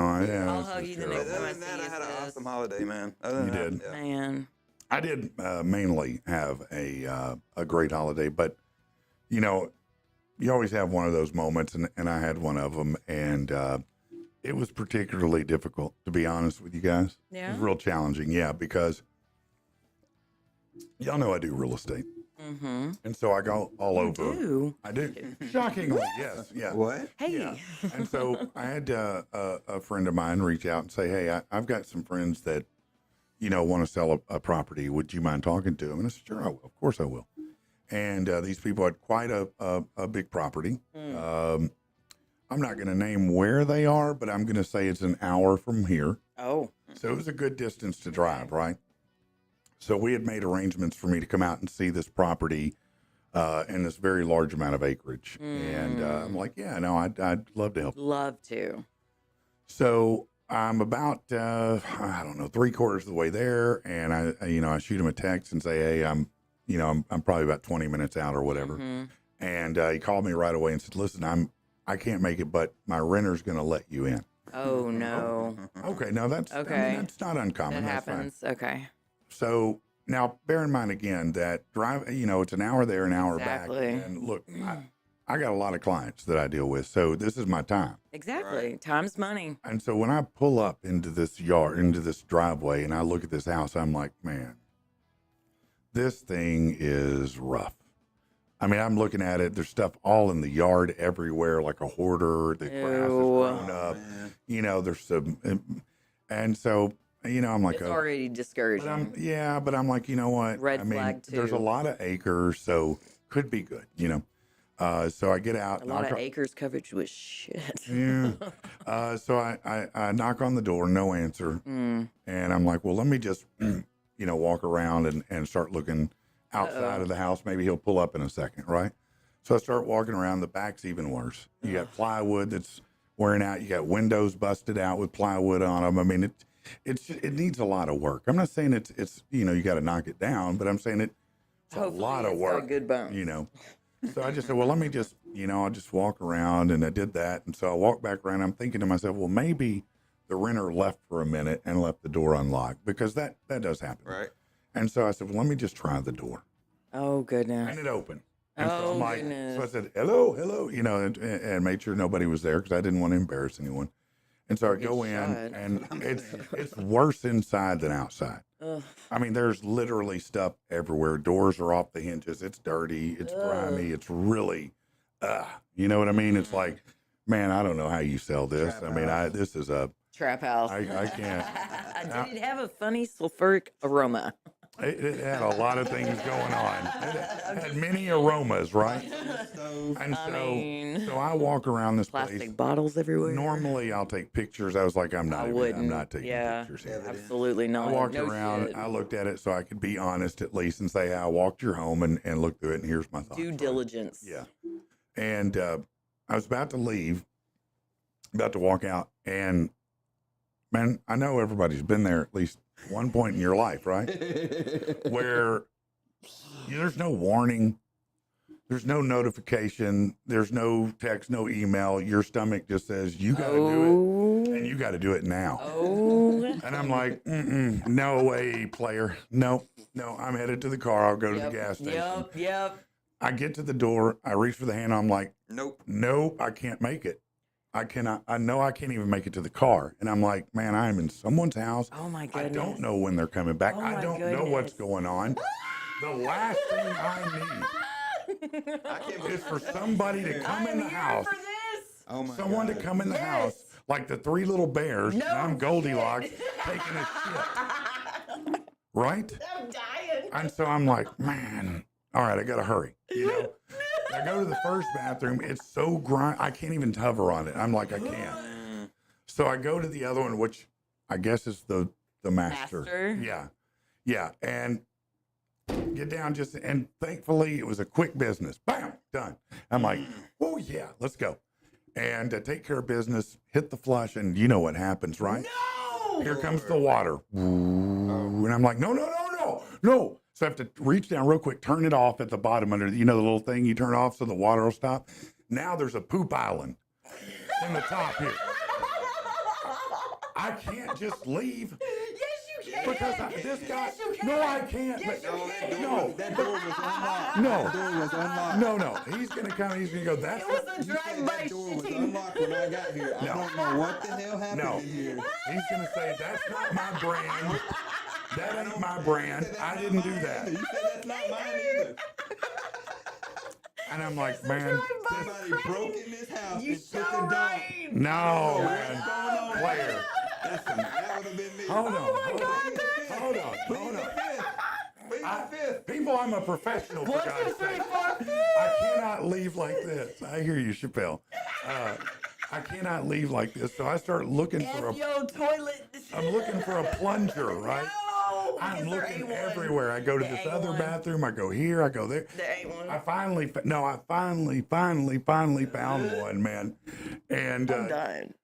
I'll that's hug just you the terrible. next But time other I than that, see I had an this. awesome holiday, man. Other You than did. that, yeah. Man. I did mainly have a great holiday, but you know, you always have one of those moments, and I had one of them, and it was particularly difficult, to be honest with you guys. It Yeah. was real challenging, yeah, because y'all know I do real estate, Mm-hmm. and so I go all over. Ooh. I do. Shockingly, yes, yeah. What? Hey. Yeah. And so I had a friend of mine reach out and say, hey, I've got some friends that, want to sell a property. Would you mind talking to them? And I said, sure, I will. Of course I will. And these people had quite a big property. I'm not going to name where they are, but I'm going to say it's an hour from here. Oh. So it was a good distance to drive, right? So we had made arrangements for me to come out and see this property in this very large amount of acreage. And I'm like, yeah, no, I'd love to help. Love to. So I'm about, I don't know, 3/4 of the way there. And I shoot him a text and say, hey, I'm probably about 20 minutes out or whatever. Mm-hmm. And he called me right away and said, listen, I can't make it, but my renter's going to let you in. Oh, no. Okay. No, that's, Okay. I mean, that's not uncommon. That That's fine. happens. Okay. So now bear in mind again that drive, it's an hour there, an hour Exactly. back. And look, I got a lot of clients that I deal with. So this is my time. Exactly. Time's money. And so when I pull up into this yard, into this driveway, and I look at this house, I'm like, man, this thing is rough. I mean, I'm looking at it. There's stuff all in the yard everywhere, like a hoarder. The grass is grown up. There's some, and so, I'm like, It's already discouraging. but I'm like, you know what? Red flag, too. There's a lot of acres, so could be good, So I get out. A lot of acres coverage was shit. Yeah. So I knock on the door, no answer. And I'm like, well, let me just, walk around and start looking outside of the house. Maybe he'll pull up in a second, right? So I start walking around. The back's even worse. You got plywood that's wearing out. You got windows busted out with plywood on them. I mean, it needs a lot of work. I'm not saying it's you got to knock it down, but I'm saying it's Hopefully a lot of it's got work. good bones. So I just said, well, let me just, I'll just walk around, and I did that. And so I walked back around. I'm thinking to myself, well, maybe the renter left for a minute and left the door unlocked, because that does happen. Right. And so I said, well, let me just try the door. Oh, goodness. And it opened. And so I'm like, goodness. so I said, hello, and made sure nobody was there because I didn't want to embarrass anyone. And so I go in, shot. and it's worse inside than outside. Ugh. I mean, there's literally stuff everywhere. Doors are off the hinges. It's dirty. It's grimy. It's really, you know what I mean? It's like, man, I don't know how you sell this. Trap I mean, this is a, Trap house. I can't. Did it have a funny sulfuric aroma? It had a lot of things going on. It had many aromas, right? And so I walk around this Plastic place. bottles everywhere. Normally, I'll take pictures. I was like, I'm not taking pictures here. Absolutely not. I walked No around. shit. I looked at it so I could be honest at least and say, I walked your home and looked through it, and here's my thoughts. Due right? diligence. Yeah. And I was about to leave, about to walk out, and man, I know everybody's been there at least one point in your life, right? Where there's no warning, there's no notification, there's no text, no email. Your stomach just says, you got to do it, and you got to do it now. Oh. And I'm like, no way, player. No, I'm headed to the car. I'll go to the gas station. Yep. I get to the door. I reach for the hand. I'm like, Nope. I can't make it. I cannot. I know I can't even make it to the car. And I'm like, man, I am in someone's house. Oh my I goodness. don't know when they're coming back. Oh I my don't know what's goodness. going on. The last thing I need is for somebody to come in the house. For this. Oh my Someone God. to come in the Yes. house like the three little bears. No and I'm Goldilocks shit. taking a shit. Right? I'm dying. And so I'm like, man, all right, I got to hurry. I go to the first bathroom. It's so grimy. I can't even hover on it. I'm like, I can't. So I go to the other one, which I guess is the master. Master? Yeah. And get down and thankfully it was a quick business. Bam, done. I'm like, oh yeah, let's go. And take care of business, hit the flush, and you know what happens, right? No. Here comes the water. And I'm like, no. So I have to reach down real quick, turn it off at the bottom under, the little thing you turn off so the water will stop. Now there's a poop island in the top here. I can't just leave. Yes, you can. Because this guy, Yes, you can. no, I can't. Yes, but, you can. no, That door was unlocked. No. That door was unlocked. no. He's gonna come. He's gonna go. That's It was what, a You said drive-by that door was shitting. unlocked when I got here. I No. don't know what the hell happened no. in here. He's gonna say that's not my brand. That ain't my brand. I didn't do that. You said that's not mine either. And I'm like, man, Somebody broke in this house You and so took a dump. right. no, What's man. going on? Player. That would have been me. Hold on. Plead the fifth. People, I'm a professional, for God's sake. I cannot leave like this. I hear you, Chappelle. I cannot leave like this. So I start looking for a. F your toilet I'm looking for a plunger, right? No, I'm because there looking ain't one. everywhere. I go to There this ain't other one. bathroom. I go here. I go there. There ain't one. I finally found one, man. And I'm dying.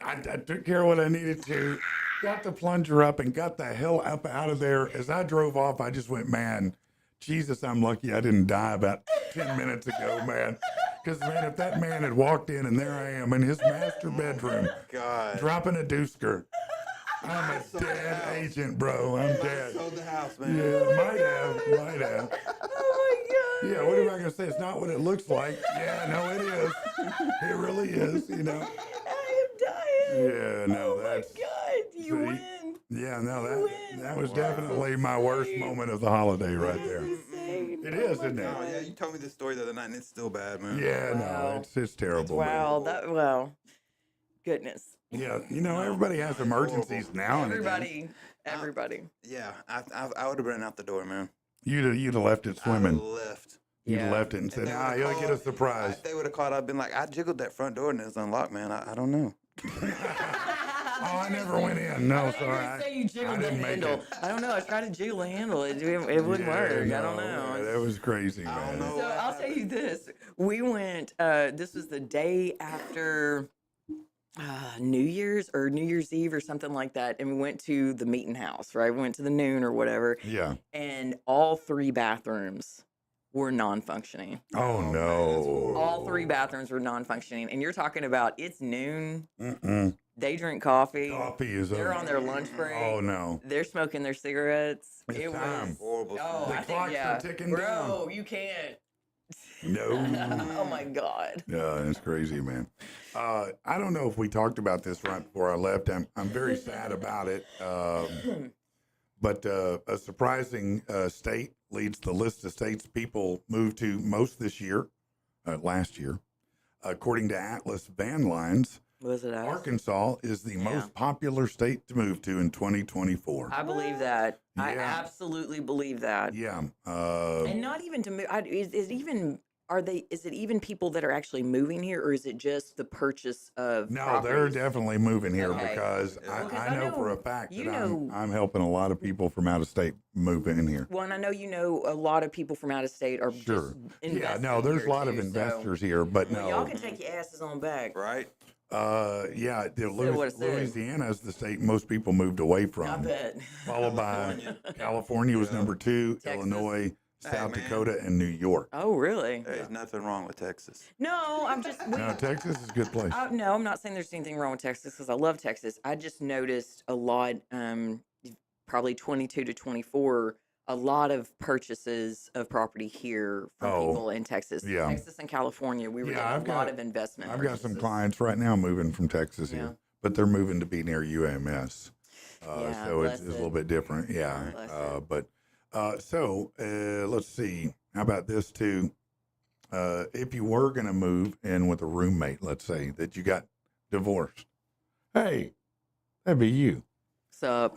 I took care of what I needed to, got the plunger up and got the hell up out of there. As I drove off, I just went, man, Jesus, I'm lucky I didn't die about 10 minutes ago, man. Because, man, if that man had walked in and there I am in his master bedroom, God. dropping a doosker, I'm a dead agent, bro. I'm dead. Sold the house, man. Yeah, might have. Oh my God. Yeah, what am I going to say? It's not what it looks like. Yeah, no, it is. It really is, you know. I am dying. Yeah, no, Oh that's. my God. You see, win. Yeah, no, You that win. was definitely my worst moment of the holiday right there. Insane. It Oh is, my isn't it? Oh, God. yeah, you told me this story the other night, and it's still bad, man. Yeah, no, Wow. it's terrible. man. Wow. Goodness. Yeah, you know, everybody has emergencies now and again. Everybody. Yeah, I would have been out the door, man. You'd have left it I would swimming. have left. You'd have Yeah. left it and If said, they "Ah, would've you'll get a called- surprise." If they would have called, I'd been like, I jiggled that front door and it was unlocked, man. I don't know. Oh, I never went in. No, sorry. I say you I jiggled the didn't make handle. it. I don't know. I tried to jiggle the handle. It wouldn't Yeah, work. I no, don't know. yeah, that was crazy, I man. don't know. So I'll tell you this. We went, this was the day after New Year's or New Year's Eve or something like that. And we went to the meeting house, right? We went to the noon or whatever. Yeah. And all 3 bathrooms were non-functioning. Oh man, no. All 3 bathrooms were non-functioning. And you're talking about it's noon. Mm-mm. They drink coffee. Coffee is They're over. on their lunch break. Oh no. They're smoking their cigarettes. It's It time. was Horrible. Oh, The I think, clocks are yeah. ticking Bro, down. you can't. No. Oh my God. Yeah, it's crazy, man. I don't know if we talked about this right before I left. I'm very sad about it. But a surprising state leads the list of states people moved to most this year, last year. According to Atlas Van Lines, Was it us? Arkansas is the most popular state to move to in 2024. I believe that. I Yeah. absolutely believe that. Yeah. And not even to move. Is it even people that are actually moving here, or is it just the purchase of? No, properties? they're definitely moving here Okay. because Well, 'cause I I know for a know- fact you that know- I'm helping a lot of people from out of state move in here. Well, and I know a lot of people from out of state are Sure. just Yeah, investing no, there's a here lot of too, so- investors here, but Well, no. y'all can take your asses on back. Right? Yeah, what it says. Louisiana is the state most people moved away I from, bet. followed by California was number 2, Texas. Illinois, Hey, South man. Dakota, and New York. Oh, really? There's nothing wrong with Texas. No, I'm just. No, Texas is a good place. No, I'm not saying there's anything wrong with Texas because I love Texas. I just noticed a lot, probably 22 to 24, a lot of purchases of property here from Oh, people in Texas. yeah. Texas and California, we were Yeah, getting I've a lot got- of investment. I've got some purchases. clients right now moving from Texas Yeah. here, but they're moving to be near UMS. Yeah, So it's bless a little it. bit different. Yeah. Bless it. But let's see. How about this too? If you were going to move in with a roommate, let's say that you got divorced. Hey, that'd be you. Sup?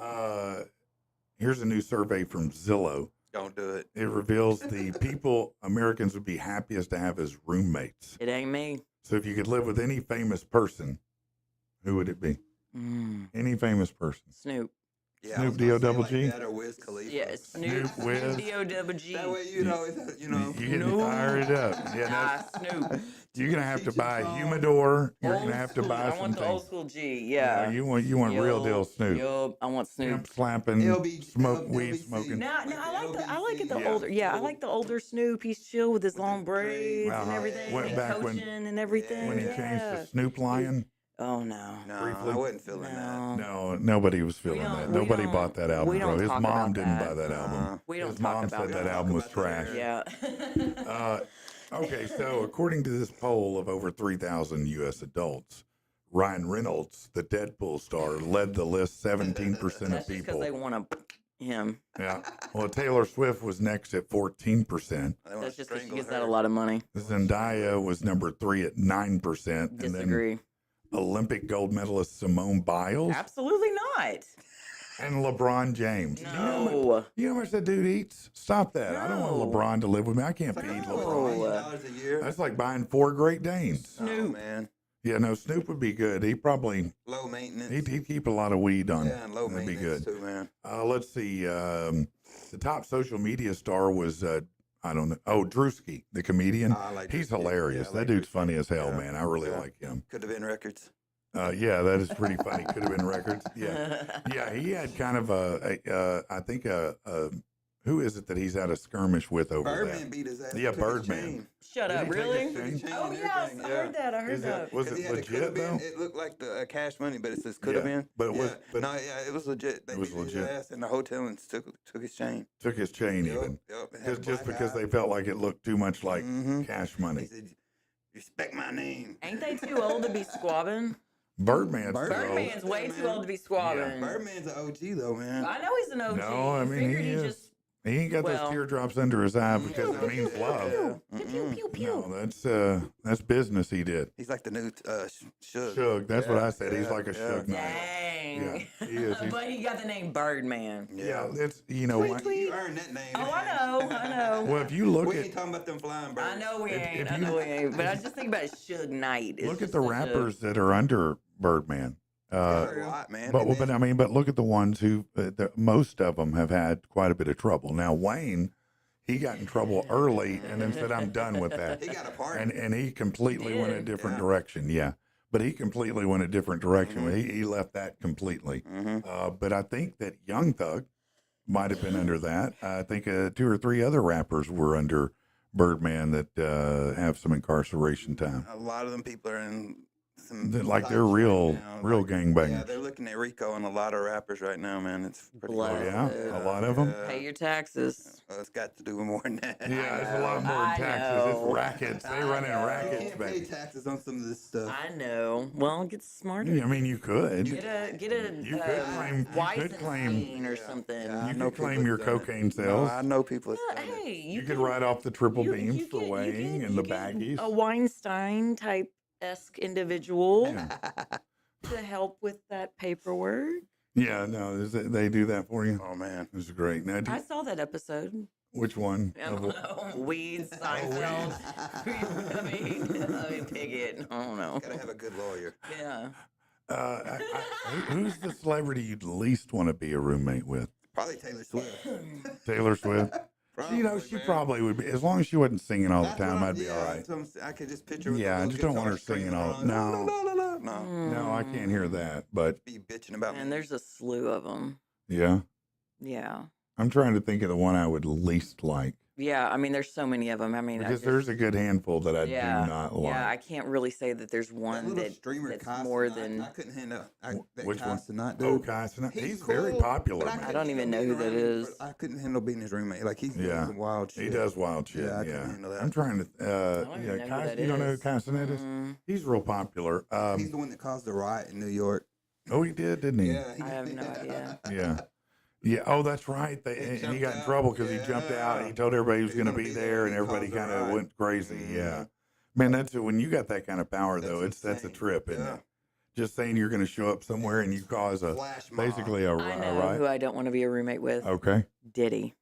Here's a new survey from Zillow. Don't do it. It reveals the people Americans would be happiest to have as roommates. It ain't me. So if you could live with any famous person, who would it be? Any famous person. Snoop. Yeah, Snoop I was gonna say, D.O.double-G? Like that or Wiz Khalifa. Yeah, Snoop. Snoop, Wiz. D.O.double-G. That way you'd always have, you know. You get me No. fired up. Yeah, Nah, Snoop. you're gonna have to Cheech buy a and Chong. humidor. You're Old gonna have to school. buy I some want the old things. school G. Yeah, Yeah. you want real deal Snoop. Yup. I want Snoop. Pimp slapping, LB smoke weed LBC. smoking. No, I like it the Yeah. older. Yeah, I like the older Snoop. He's chill with his long braids and Uh-huh. everything. Went and back when- coaching and everything. When he yeah. changed to Snoop Lion, Oh no. No, Briefly. I wasn't feeling that. no, nobody was feeling don't- that. we Nobody don't- bought that album, we bro. don't His talk mom about didn't that. buy that album. We don't His talk mom about said that that. album was Talk about trash. that Yeah. Okay, so according to this poll of over 3,000 U.S. adults, Ryan Reynolds, the Deadpool star, led the list 17% That's of just because people. they want him. Yeah. Well, Taylor Swift was next at 14%. They wanna That's just because she strangle gets her. that a lot of money. Zendaya was number 3 at 9%. And then Disagree. Olympic gold medalist Simone Biles Absolutely not. and LeBron James. No. You know how much that dude eats? Stop that. I don't No. want LeBron to live with me. I can't feed No. LeBron. $1 million a year. That's like buying 4 Great Danes. Oh, Snoop. man. Yeah, no, Snoop would be good. He probably Low maintenance. he'd keep a lot of weed on. Yeah, and low That'd be maintenance good. too, man. Let's see. The top social media star was I don't know. Oh, Drewski, the comedian. I like He's Drewski. hilarious. Yeah, I that like dude's Drewski. funny as hell, Yeah. man. I really Yeah. like him. Could have been records. Yeah, that is pretty funny. Could have been records. Yeah, yeah. He had kind of I think who is it that he's had a skirmish with over Birdman that? beat his ass. Yeah, took his Birdman. chain. Shut Did up, he take really? his chain? Chain Oh, and yeah, everything, I heard that. I heard Is that. it was Because it he had the legit coulda been. though? It looked like the cash money, but it says could have Yeah, been. but it was- Yeah. but- no, yeah, it was legit. They It was beat his legit. ass in the hotel and took his chain. Took his chain Yup, even yup, it had a just black because eye. they felt like it looked too much like Mhm. cash He money. said, "Respect my name." Ain't they too old to be squabbing? Birdman's Birdman. too old. Birdman's way too old to be squabbing. Birdman's an OG though, man. I know he's an OG. No, I mean, Figured he he is. just He ain't got Well- those teardrops under his eye because it means love. Yeah. pew pew pew. No, that's business he did. He's like the new Suge. Shug, that's what I said. He's yeah, like a yeah. Shug Knight. Dang. Yeah, he is. He's- But he got the name Birdman. Yeah, it's what- You earned that name. Oh, man. I know, I know. Well, if you look We at ain't talking about them flying birds. I know we If- ain't. if I you- know we ain't. But I just think about Suge Knight. It's look at just the such a- rappers that are under Birdman. A lot, man. But And but then- I mean, but look at the ones who most of them have had quite a bit of trouble. Now Wayne, he got in trouble early and then said, "I'm done with that." he got a part. And he completely went a Did. different Yeah. direction. Yeah, but he completely went a different direction. Mhm. He left that completely. Mhm. But I think that Young Thug might have been under that. I think 2 or 3 other rappers were under Birdman that have some incarceration time. A lot of them people are in some Like fights they're right real, now. real Like, Yeah, gangbangers. they're looking at Rico and a lot of rappers right now, man. It's pretty Bless Oh, wild. yeah? A lot of 'em? Pay your taxes. Well, it's got to do with more than that. Yeah, it's a lot more I than taxes. know. It's rackets. They run in I know. You rackets, can't pay baby. taxes on some of this stuff. I know. Well, get smarter. I mean, you could. Get a You could claim- you could claim- Weizenstein or something. Yeah, I You know could claim people your that's done it. cocaine No, sales. I know people. Yeah, That's done it. hey, You could write off the triple beams for get- weighing and the baggies. A Weinstein type esque individual Yeah. to help with that paperwork. Yeah, no, they do that for you. Oh man. This is great. Now, I saw that episode. which one? I don't know. Weeds, Seinfeld. I mean, Piggott. I don't know. Gotta have a good lawyer. Yeah. Who's the celebrity you'd least want to be a roommate with? Probably Taylor Swift. Taylor Swift. You know, she man. probably would be. As long as she wasn't singing all the That's what time, I'm- I'd be yeah, all right. that's what I'm saying. I could just picture. With Yeah, I the just little don't want her guitar singing screaming all- along, no. no. No, I can't hear that. But Be bitching about And me. there's a slew of them. yeah, Yeah. I'm trying to think of the one I would least like Yeah. I mean, there's so many of them. I mean, because there's a good handful that I yeah, do not like. yeah. I can't really say that there's that one little that streamer that's Kai more Cenat, than. I couldn't handle that Which one? Kai Cenat, dude. Oh, Kai Cenat. He's very cool, popular, but man. I don't couldn't even handle know who being that around him, is. but I couldn't handle being his roommate. Like he's doing Yeah. some wild shit. He does wild shit. Yeah, I Yeah, couldn't handle that. I'm trying to. I don't even know who Kai, that you don't know who is. Kai Cenat is? Mm, He's real popular. He's the one that caused the riot in New York. Oh, he did, didn't he? Yeah, I have no idea. Yeah. Yeah. Oh, that's right. He And he jumped got in out. trouble because he jumped out. Yeah. He told everybody he was He was going to gonna be be there, there, and he everybody caused a kind of riot. went crazy. Mhm. Yeah. Man, that's when you got that kind of power, though. That's That's a insane. trip, isn't Yeah. it? Just saying you're going to show up somewhere and you cause a Flash mob. basically a I know riot. who I don't want to be a roommate with. Okay. Diddy.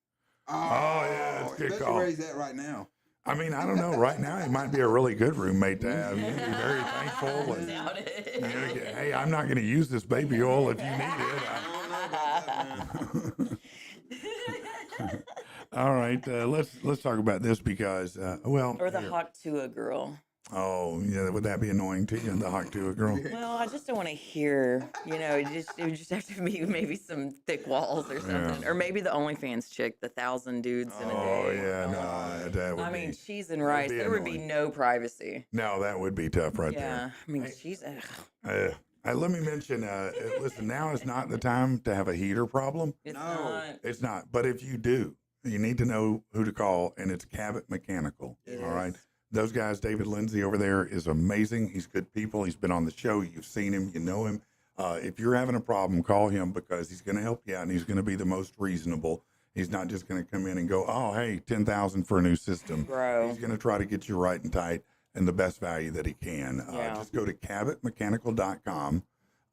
Oh, yeah, it's a good especially call. where he's at right now. I mean, I don't know. Right now, he might be a really good roommate to have. You'd be very thankful. And, Doubt it. you're gonna get, hey, I'm not going to use this baby oil if you need it. I don't know about that, man. All right, let's talk about this because Or the here. Hawk-Tua girl. Oh, yeah, would that be annoying to you, the Hawk-Tua girl? Well, I just don't want to hear, it would just have to be maybe some thick walls or something. Yeah. Or maybe the OnlyFans chick, the 1,000 dudes in a day. Oh, yeah, no, that would I mean, be. cheese and rice. be There would be annoying. no privacy. No, that would be tough right Yeah. I mean, Hey. she's. Ugh. there. Let me mention, listen, now is not the time to have a heater problem. It's No. not. It's not. But if you do, you need to know who to call, and it's Cabot Mechanical. All right. Those guys, David Lindsay over there is amazing. He's good people. He's been on the show. You've seen him. You know him. If you're having a problem, call him because he's going to help you out, and he's going to be the most reasonable. He's not just going to come in and go, oh, hey, 10,000 for a new system. Bro. He's going to try to get you right and tight and the best value that he can. Yeah. Just go to cabotmechanical.com.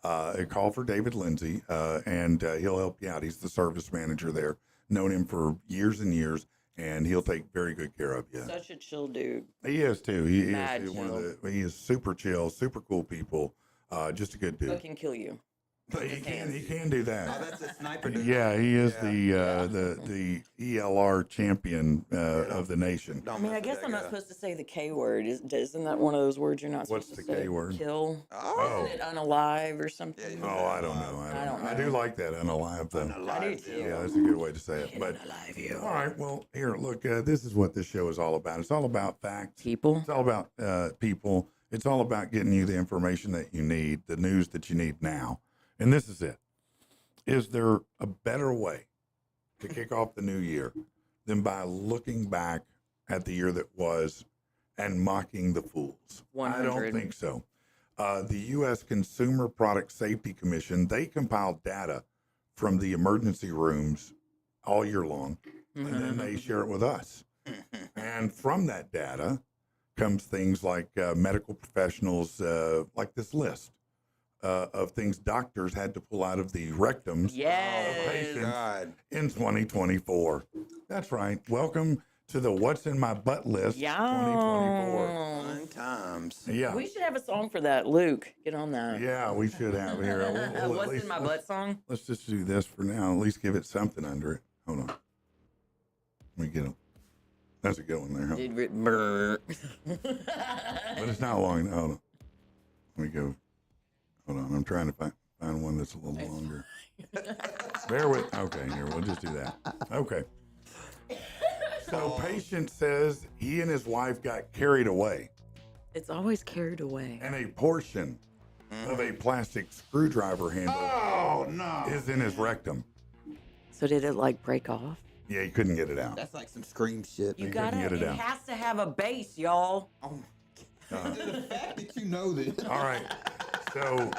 Call for David Lindsay, and he'll help you out. He's the service manager there. Known him for years and years. and he'll take very good care of you. Such a chill dude. He is too. He Mad is one chill. of the. He is super chill, super cool people. Just a good dude. But can kill you. He can do Oh, that. that's a sniper dude. Yeah, he is Yeah. the ELR champion of the nation. I mean, I guess I'm not supposed to say the K word. Isn't that one of those words you're not What's supposed the to say? K word? Kill. Oh. Isn't it unalive or something? Yeah, Oh, I don't know. I don't I do know. like that unalive though. I do too. Yeah, that's a good way to say it. But Unalive you. all right, well, here, look. This is what this show is all about. It's all about facts. People. It's all about people. It's all about getting you the information that you need, the news that you need now. And this is it. Is there a better way to kick off the new year than by looking back at the year that was and mocking the fools? 100. I don't think so. The U.S. Consumer Product Safety Commission, they compile data from the emergency rooms all year long, and then they share it with us. And from that data comes things like medical professionals, like this list of things doctors had to pull out of the rectums of Yes. patients God. in 2024. That's right. Welcome to the What's in My Butt list 2024. Yeah. Fun times. Yeah. We should have a song for that. Luke, get on that. Yeah, we should have here. We'll at What's least- in my butt song? Let's just do this for now. At least give it something under it. Hold on. Let me get it. That's a good one there. Huh? Brr. But it's not long. Hold on. Let me go. Hold on. I'm trying to find one that's a little longer. Bear with. Okay, here. We'll just do that. Okay. So, patient says he and his wife got carried away, It's always carried away. and a portion of a plastic screwdriver handle Oh no. is in his rectum. So did it like break off? Yeah, he couldn't get it out. That's like some scream shit. You man. gotta. get it It out. has to have a base, y'all. Oh my God. The fact that you know this. All right. So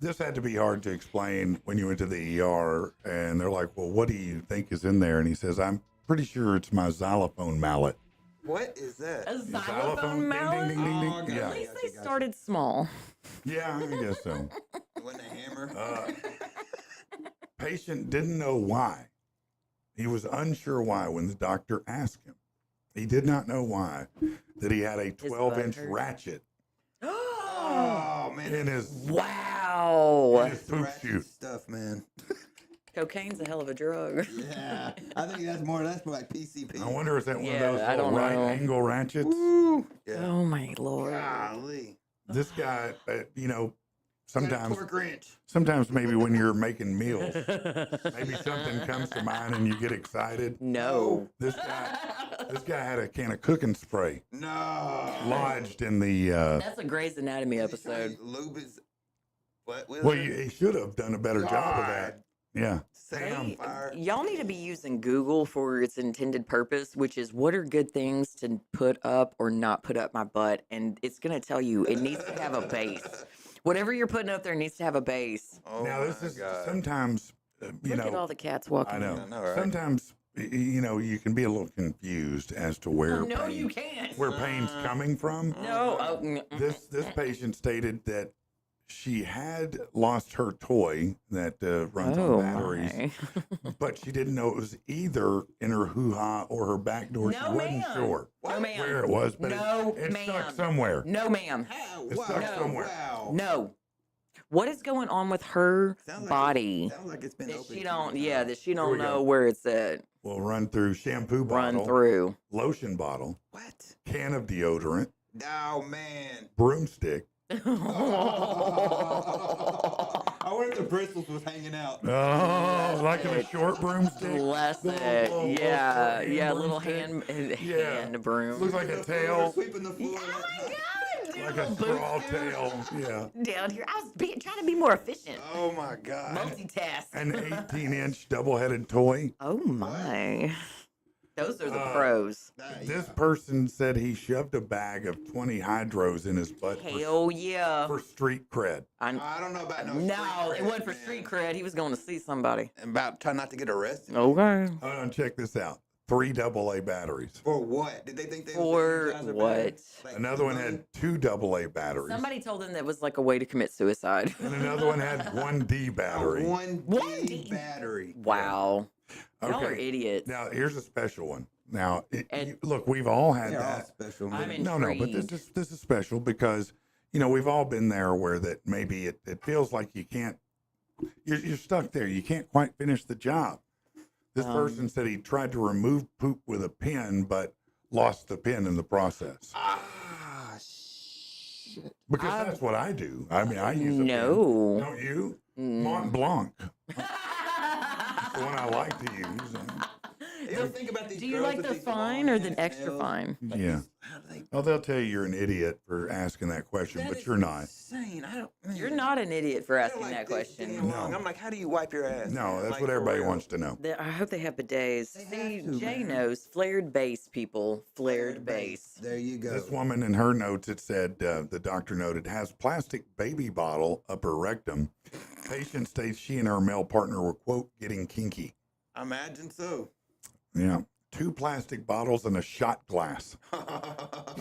this had to be hard to explain when you went to the ER, and they're like, "Well, what do you think is in there?" And he says, "I'm pretty sure it's my xylophone mallet." What is that? A Xylophone, xylophone ding, mallet. ding, ding, ding, Oh, ding. God. At least they started small. Yeah, I guess so. It wasn't a hammer. Patient didn't know why. He was unsure why when the doctor asked him. He did not know why that he had a 12-inch hurt. ratchet Oh man. in his Wow. poop Ratchet chute. stuff, man. Cocaine's a hell of a drug. Yeah. I think that's more like PCP. I wonder if that one of Yeah, those I little don't right know. angle ratchets. Ooh. Yeah. Oh my lord. Golly. This guy, sometimes Torque wrench. Sometimes maybe when you're making meals, maybe something comes to mind and you get excited. No. This guy had a can of cooking spray No. lodged in the. That's a Grey's Anatomy episode. Lube is. What? Well, he should have done a better job of that. Yeah. Set on Hey, fire. y'all need to be using Google for its intended purpose, which is what are good things to put up or not put up my butt. And it's going to tell you it needs to have a base. Whatever you're putting up there needs to have a base. Oh Now this my is God. sometimes, Look at all the cats walking. I know. I know, right? Sometimes, you can be a little confused as to where Oh, no, you pain, can't. where pain's coming from. No. Oh, This patient stated that she had lost her toy that runs on batteries, my. but she didn't know it was either in her hoo-ha or her back door. No, she wasn't ma'am. sure No, ma'am. where it was, but No, it stuck ma'am. somewhere. No, ma'am. How? It's Wow. stuck somewhere. Wow. No. What is going on with her Sounds like body? Sounds like it's been That open she too don't, many yeah, times. that she we don't go. know where it's at. We'll run through shampoo Run bottle, through. lotion bottle, What? can of deodorant, Oh man. broomstick. I wonder if the bristles was hanging out. Oh, like in a short broomstick. Bless Little- it. little Yeah, hand yeah, little broomstick. hand Yeah. hand broom. Looks like a tail, Sweeping the floor. Oh my God! like a straw tail. Yeah. Down here, I was trying to be more efficient. Oh my God. Multitask. An 18-inch double-headed toy. Oh my! Those are the pros. This person said he shoved a bag of 20 hydros in his butt Hell yeah! for street cred. I don't know about no. No, street it cred, wasn't for man. street cred. He was going to see somebody. And about trying not to get arrested. Okay. Hold on, check this out. 3 AA batteries. For what? Did they think they For was what? Another one had 2 AA batteries. Somebody told them that was like a way to commit suicide. And another one had 1 D battery. One One D D. battery. Wow. Y'all are Okay. idiots. Now, here's a special one. Now, And- look, we've all had They're all that. special. I'm man. No, but this is special because, we've all been there where that maybe it feels like you can't, you're stuck there. You can't quite finish the job. This person said he tried to remove poop with a pen, but lost the pen in the process. Ah, shit. Because that's what I do. I mean, I use a No. pen. Don't you? Mont Blanc. That's the one I like to use. You ever think about these Do you girls like with the these fine or the long-ass extra nails? fine? Like Yeah. these- how do they- Oh, they'll tell you you're an idiot for asking that question, That but is you're not. Insane. I don't. You're man. not an idiot for They're asking like that this question. damn long. No. I'm like, how do you wipe your ass? No, man? that's Like, what for everybody real. wants to know. I hope they have bidets. They have See, to, Jay man. knows. Flared base, people. Flared base. There you go. This woman in her notes, it said, the doctor noted, has plastic baby bottle up her rectum. Patient states she and her male partner were, quote, getting kinky. I imagine so. Yeah. 2 plastic bottles and a shot glass. Are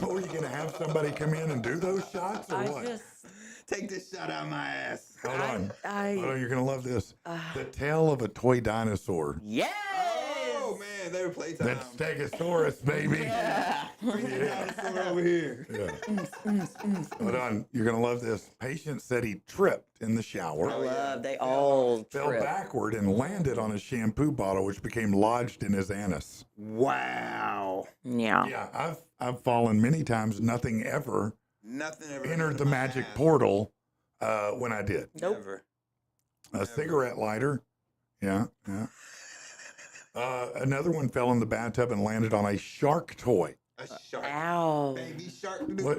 you going to have somebody come in and do those shots or I what? just, Take this shot out of my ass. Hold on. Hold I, on, you're going to love this. The tail of a toy dinosaur. yes! Oh man, they were playtime. That's Stegosaurus, baby. Yeah. Bring the dinosaur over here. Yeah. Hold on. You're going to love this. Patient said he tripped in the shower. I love, they all Fell trip. backward and landed on a shampoo bottle, which became lodged in his anus. Wow. Yeah. Yeah, I've fallen many times. Nothing ever Nothing ever entered the my magic ass. portal when I did. Nope. Never. A cigarette lighter. Yeah, yeah. Another one fell in the bathtub and landed on a shark toy. A shark. Ow. Baby shark. What?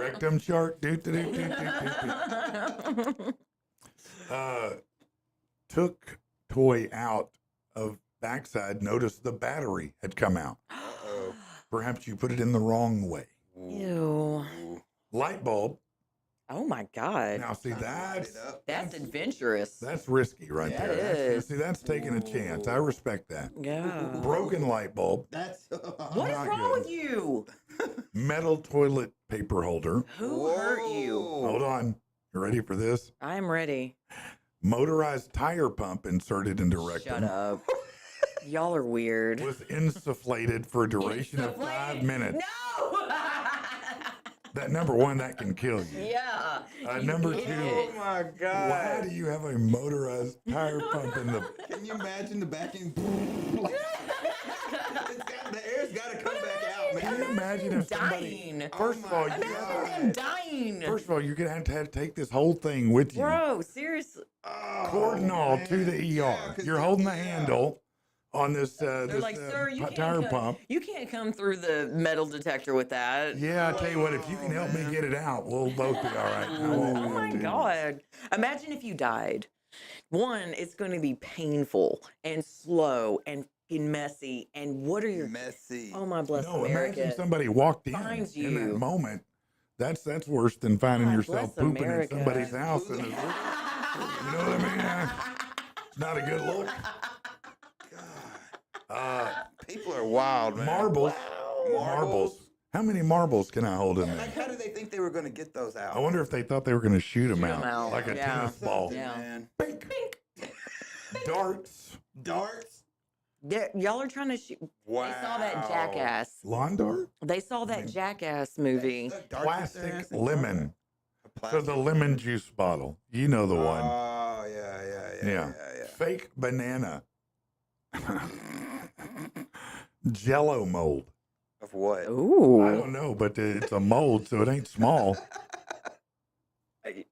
Rectum shark. Took toy out of backside, noticed the battery had come out. Uh-oh. Perhaps you put it in the wrong way. Ew. Light bulb. Oh my God. Now see that's That's adventurous. that's risky right That there. is. See, that's taking a chance. I respect that. Yeah. Broken light bulb, That's What is Not wrong good. with you? metal toilet paper holder. Who hurt you? Hold on. You ready for this? I'm ready. Motorized tire pump inserted into rectum. Shut up. Y'all are weird. Was insufflated for a duration of 5 minutes. No! That number one, that can kill you. Yeah. Number idiot. two, Oh my why God. do you have a motorized tire pump in the? Can you imagine the backing? The air's got to come back out, Can you man. imagine if somebody? Dying. First of all, you, Imagine them dying. first of all, you're gonna have to take this whole thing with you, Bro, seriously. cord and all, to the ER. Yeah, 'cause You're holding the yeah. handle on this They're this like, sir, you tire can't pump. you can't come through the metal detector with that. Yeah, I tell you what, if you can help me get it out, we'll both be all right. I won't Oh my have to. God. Imagine if you died. One, it's going to be painful and slow and fucking messy. And what are your Messy. Oh my blessed No, America. imagine somebody walked in finds in you. that moment. That's worse than finding God yourself bless pooping America. in somebody's house. And you know what I mean? It's not a good look. People are wild, man. Marbles. Wow. Marbles. How many marbles can I hold in there? Like, how did they think they were going to get those out? I wonder if they thought they were going to shoot them Shoot 'em out, out, like a yeah. tennis ball. Yeah. Man. Bink. Darts. Darts? Y'all are trying to shoot. Wow. They saw that jackass. Lawn dart. They saw that jackass movie. Darts with their Plastic ass? lemon. A So plastic- the lemon juice bottle. You know the one. Oh, yeah. Yeah. Fake banana. Jello mold. Of what? I Ooh. don't know, but it's a mold, so it ain't small.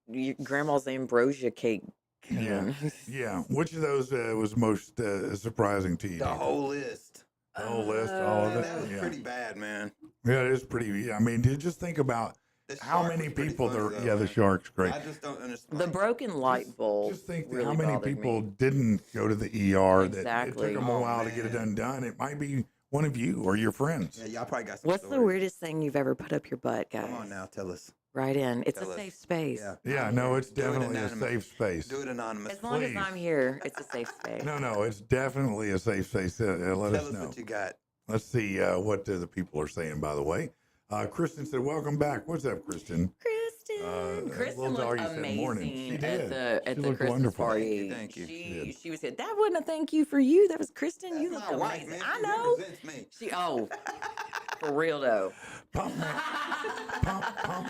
Your grandma's ambrosia cake. Yeah. Yeah. Which of those was most surprising to you? The whole list. The whole list, all of Man, it. that was Yeah. pretty bad, man. Yeah, it is pretty. Yeah, I mean, just think about The how shark many was pretty people funny, there. though, Yeah, the man. shark's great. I just don't understand. The broken light bulb. Just think really how many bothered people me. didn't go to the ER. That it Exactly. took them a Oh, while to get it man. undone. It might be one of you or your friends. Yeah, y'all probably got some What's the stories. weirdest thing you've ever put up your butt, guys? Come on now, tell us. Right in. It's Tell a us. safe space. Yeah. Yeah, no, it's Do it definitely a anonymous. safe space. Do it anonymous. As long as Please. I'm here, it's a safe space. No, it's definitely a safe space. Let Tell us us know. what you got. Let's see what the people are saying, by the way. Kristen said, welcome back. What's up, Kristen? Kristen. Kristen little looked doggy said morning. She amazing did. at She the looked Christmas wonderful. party. Thank you. She was said that wasn't a thank you for you. That was Kristen. You That's looked my wife, amazing. man. I She know. represents me. For real though. Pump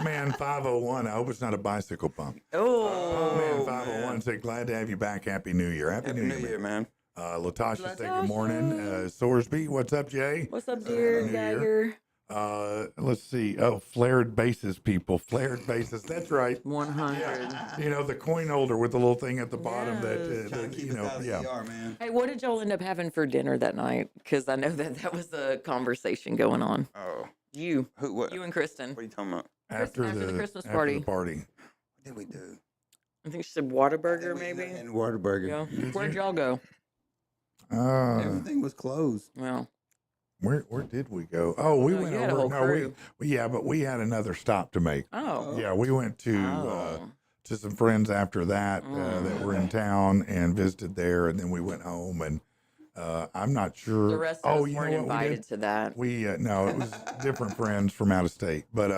Man 501. I hope it's not a bicycle pump. Oh, Pump Man Oh, 501 man. said, glad to have you back. Happy New Year. Happy Happy New New Year, Year, man. man. Latasha said, good morning. Sorsby, what's up, Jay? what's up, dear New Year. Geiger? Let's see. Oh, flared bases, people. Flared bases. That's right. 100. You know, the coin holder with the little thing at the bottom Yes. that, Trying to keep you us know, out of the yeah. ER, man. Hey, what did y'all end up having for dinner that night? Because I know that was a conversation going on. Oh, You what? and Kristen. What are you talking about? After the Christmas after party. the party. What did we do? I think she said Whataburger, maybe. And Whataburger. Yeah. Did Where'd you? y'all go? Everything was closed. Well, Where did we go? Oh, we no, went you had a over. whole No, crew. yeah, but we had another stop to make. oh. Yeah, we went to Oh. to some friends after that that were in town and visited there, and then we went home. And I'm not sure. The rest of us you know weren't what we invited did? to that. We no, it was different friends from out of state, but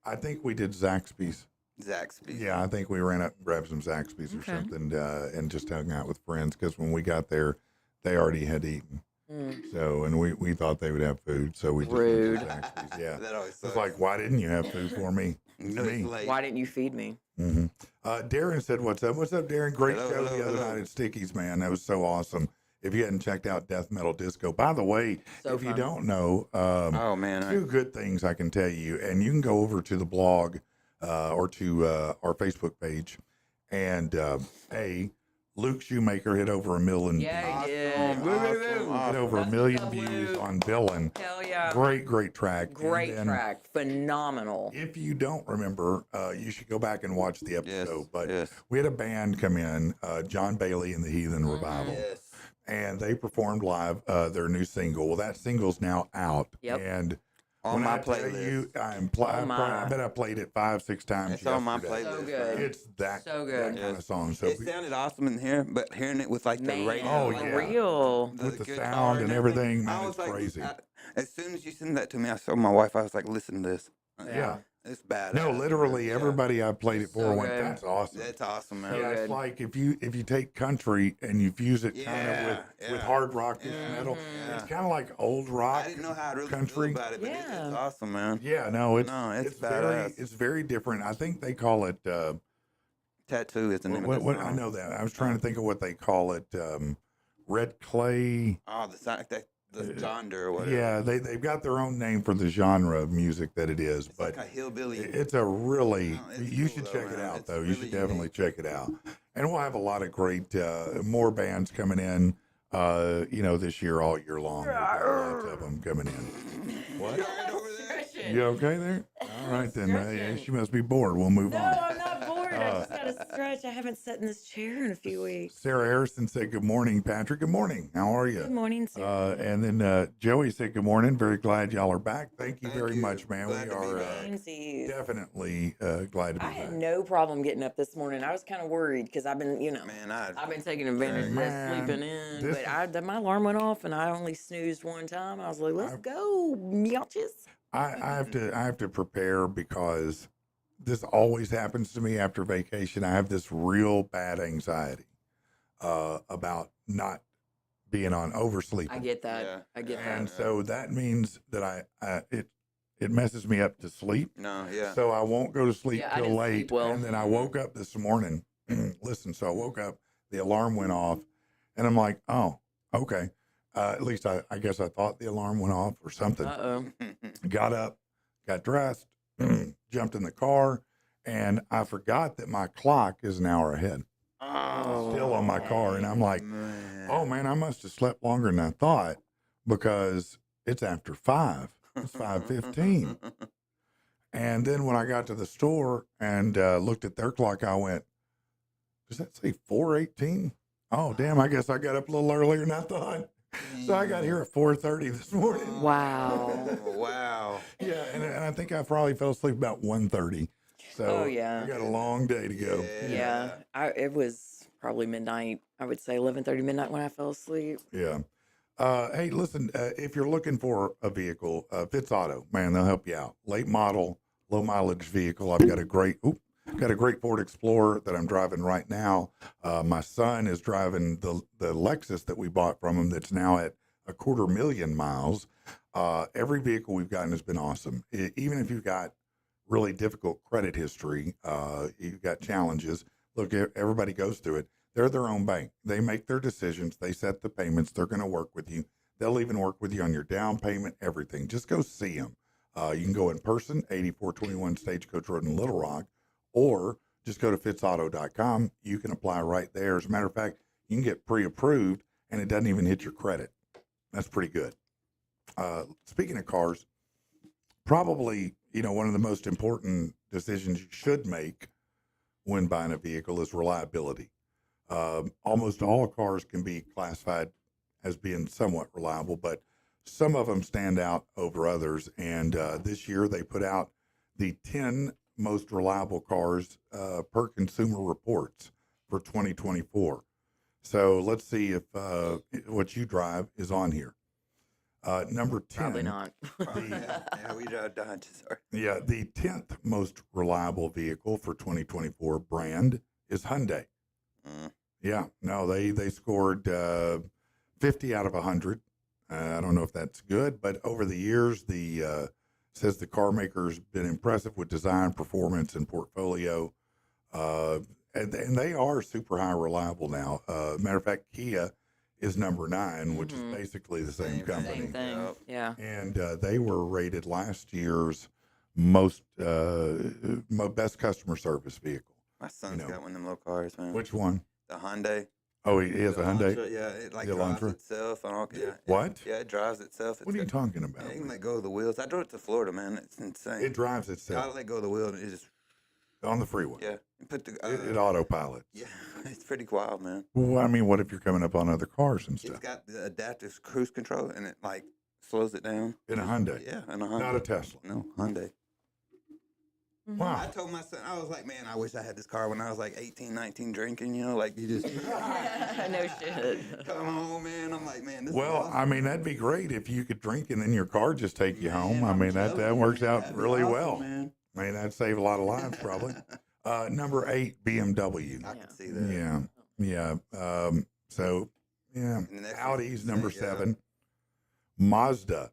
I think we did Zaxby's. Zaxby's. Yeah, I think we ran up and grabbed some Zaxby's or Okay. something, and just hung out with friends because when we got there, they already had eaten. So, and we thought they would have food, so we just Rude. went to Zaxby's. Yeah, That always it's sucks. like, why didn't you have food for me? No, me. it's late. Why didn't you feed me? hmm Darren said, "What's up? What's up, Darren? Great Hello, show the hello, other hello. night at Sticky's, man. That was so awesome. If you hadn't checked out Death Metal Disco, by the way, So if you fun. don't know, Oh, man. two good things I can tell you, and you can go over to the blog or to our Facebook page, and Luke Shoemaker hit over 1 million. Yeah, he did. Awesome, Woo, woo, awesome, woo. Hit over That's 1 million what's up, views Luke. on Villain. Hell yeah. Great track. And Great then, track. Phenomenal. If you don't remember, you should go back and watch the episode. Yes, But yes. we had a band come in, John Bailey and the Heathen Revival, Yes. and they performed live their new single. Well, that single's now out. Yep. And On when my I tell playlist. you, I bet I played it 5-6 times. It's on my yesterday. playlist. So good. It's that, So that good. kind of song. So It sounded awesome in here, but hearing it with like the Man, radio, Oh, like, for yeah. real. with the guitar sound and everything, man, I it's was like, crazy. as soon as you sent that to me, I showed my wife. I was like, "Listen to this." Yeah. It's bad. No, literally, Yeah. everybody I played it for So went, good. "That's awesome." That's awesome, man. Yeah, good. it's like if you take country and you fuse it kind Yeah, of with yeah. hard rock and Yeah, metal, yeah. it's kind of like old rock. I didn't know how to really country. feel about it, but Yeah. it's awesome, man. Yeah, no, it's it's very badass. different. I think they call it Tattoo is the name of what the I song. know that. I was trying to think of what they call it. Red clay. Oh, the genre or whatever. Yeah, they've got their own name for the genre of music that it is, It's but like a hillbilly. it's a really No, it's you cool should though, check it man. out It's though. You really should definitely unique. check it out. And we'll have a lot of great more bands coming in this year all year long. We've got lots of them coming in. What? You okay there? All right then. Yeah, she must be bored. We'll move No, on. I'm not bored. I just got to stretch. I haven't sat in this chair in a few weeks. Sarah Harrison said, "Good morning, Patrick. Good morning. How are you?" Good morning, Sarah. And then Joey said, "Good morning. Very glad y'all are back. Thank you Thank very you. much, man. Glad We to be are back. Twinsies. definitely glad to be I had back." no problem getting up this morning. I was kind of worried because I've been, Man, I've been taking advantage of Man, sleeping in. this But my alarm went off and I only snoozed one time. I was like, let's go, meowches. I have to prepare because this always happens to me after vacation. I have this real bad anxiety about not being on oversleeping. I get that. Yeah. I get And that. so that means that it messes me up to sleep. No, yeah. So I won't go to sleep Yeah, I till didn't late. sleep well. And then I woke up this morning. Listen, so I woke up, the alarm went off, and I'm like, oh, okay. At least I guess I thought the alarm went off or something. Uh-oh. Got up, got dressed, jumped in the car, and I forgot that my clock is an hour ahead. Oh, Still on my car. And I'm like, Man. oh man, I must have slept longer than I thought because it's after 5. It's 5:15. And then when I got to the store and looked at their clock, I went, does that say 4:18? Oh, damn, I guess I got up a little earlier than I thought. So I got here at 4:30 this morning. Wow. Wow. Yeah, and I think I probably fell asleep about 1:30. So Oh, yeah. I got a long day to go. Yeah. It was probably midnight. I would say 11:30 midnight when I fell asleep. Yeah. Hey, listen, if you're looking for a vehicle, Fitz Auto, man, they'll help you out. Late model, low mileage vehicle. I've got a great Ford Explorer that I'm driving right now. My son is driving the Lexus that we bought from him that's now at 250,000 miles. Every vehicle we've gotten has been awesome. Even if you've got really difficult credit history, you've got challenges. Look, everybody goes through it. They're their own bank. They make their decisions. They set the payments. They're going to work with you. They'll even work with you on your down payment, everything. Just go see them. You can go in person, 8421 Stagecoach Road in Little Rock, or just go to fitzauto.com. You can apply right there. As a matter of fact, you can get pre-approved, and it doesn't even hit your credit. That's pretty good. Speaking of cars, probably, one of the most important decisions you should make when buying a vehicle is reliability. Almost all cars can be classified as being somewhat reliable, but some of them stand out over others. And this year they put out the 10 most reliable cars per Consumer Reports for 2024. So let's see if what you drive is on here. Number 10. Probably not. Yeah, we drive Dodges. Yeah, the 10th most reliable vehicle for 2024 brand is Hyundai. Yeah, no, they scored 50 out of 100. I don't know if that's good, but over the years, says the car maker's been impressive with design, performance, and portfolio. And they are super high reliable now. Matter of fact, Kia is number 9, which is basically the same company. Same thing. Yeah. And they were rated last year's best customer service vehicle. My son's got one of them little cars, man. Which one? The Hyundai. Oh, he has a Hyundai? Elantra, yeah, it like The drives Elantra? itself. And all, yeah, What? Yeah, it drives itself. What are you talking about? Yeah, you can let go of the wheels. I drove it to Florida, man. It's insane. It drives I itself let go of the wheel and it just, on the freeway. yeah. You put the, It autopilots. yeah, it's pretty wild, man. Well, I mean, what if you're coming up on other cars and It's stuff? got the adaptive cruise control and it like slows it down. In a Hyundai? Yeah, in a Hyundai. Not a Tesla. No, Hyundai. I Wow. told my son, I was like, man, I wish I had this car when I was like 18, 19 drinking, like you just No shit. come home, man. I'm like, man, this Well, is awesome. I mean, that'd be great if you could drink and then your car just take you home. I I'm mean, telling that you, works out that'd be really awesome, well. man. I mean, that'd save a lot of lives probably. Number 8, BMW. I can see that. Yeah. Yeah. So, yeah. And the next Audi's one's number yeah. 7. Mazda,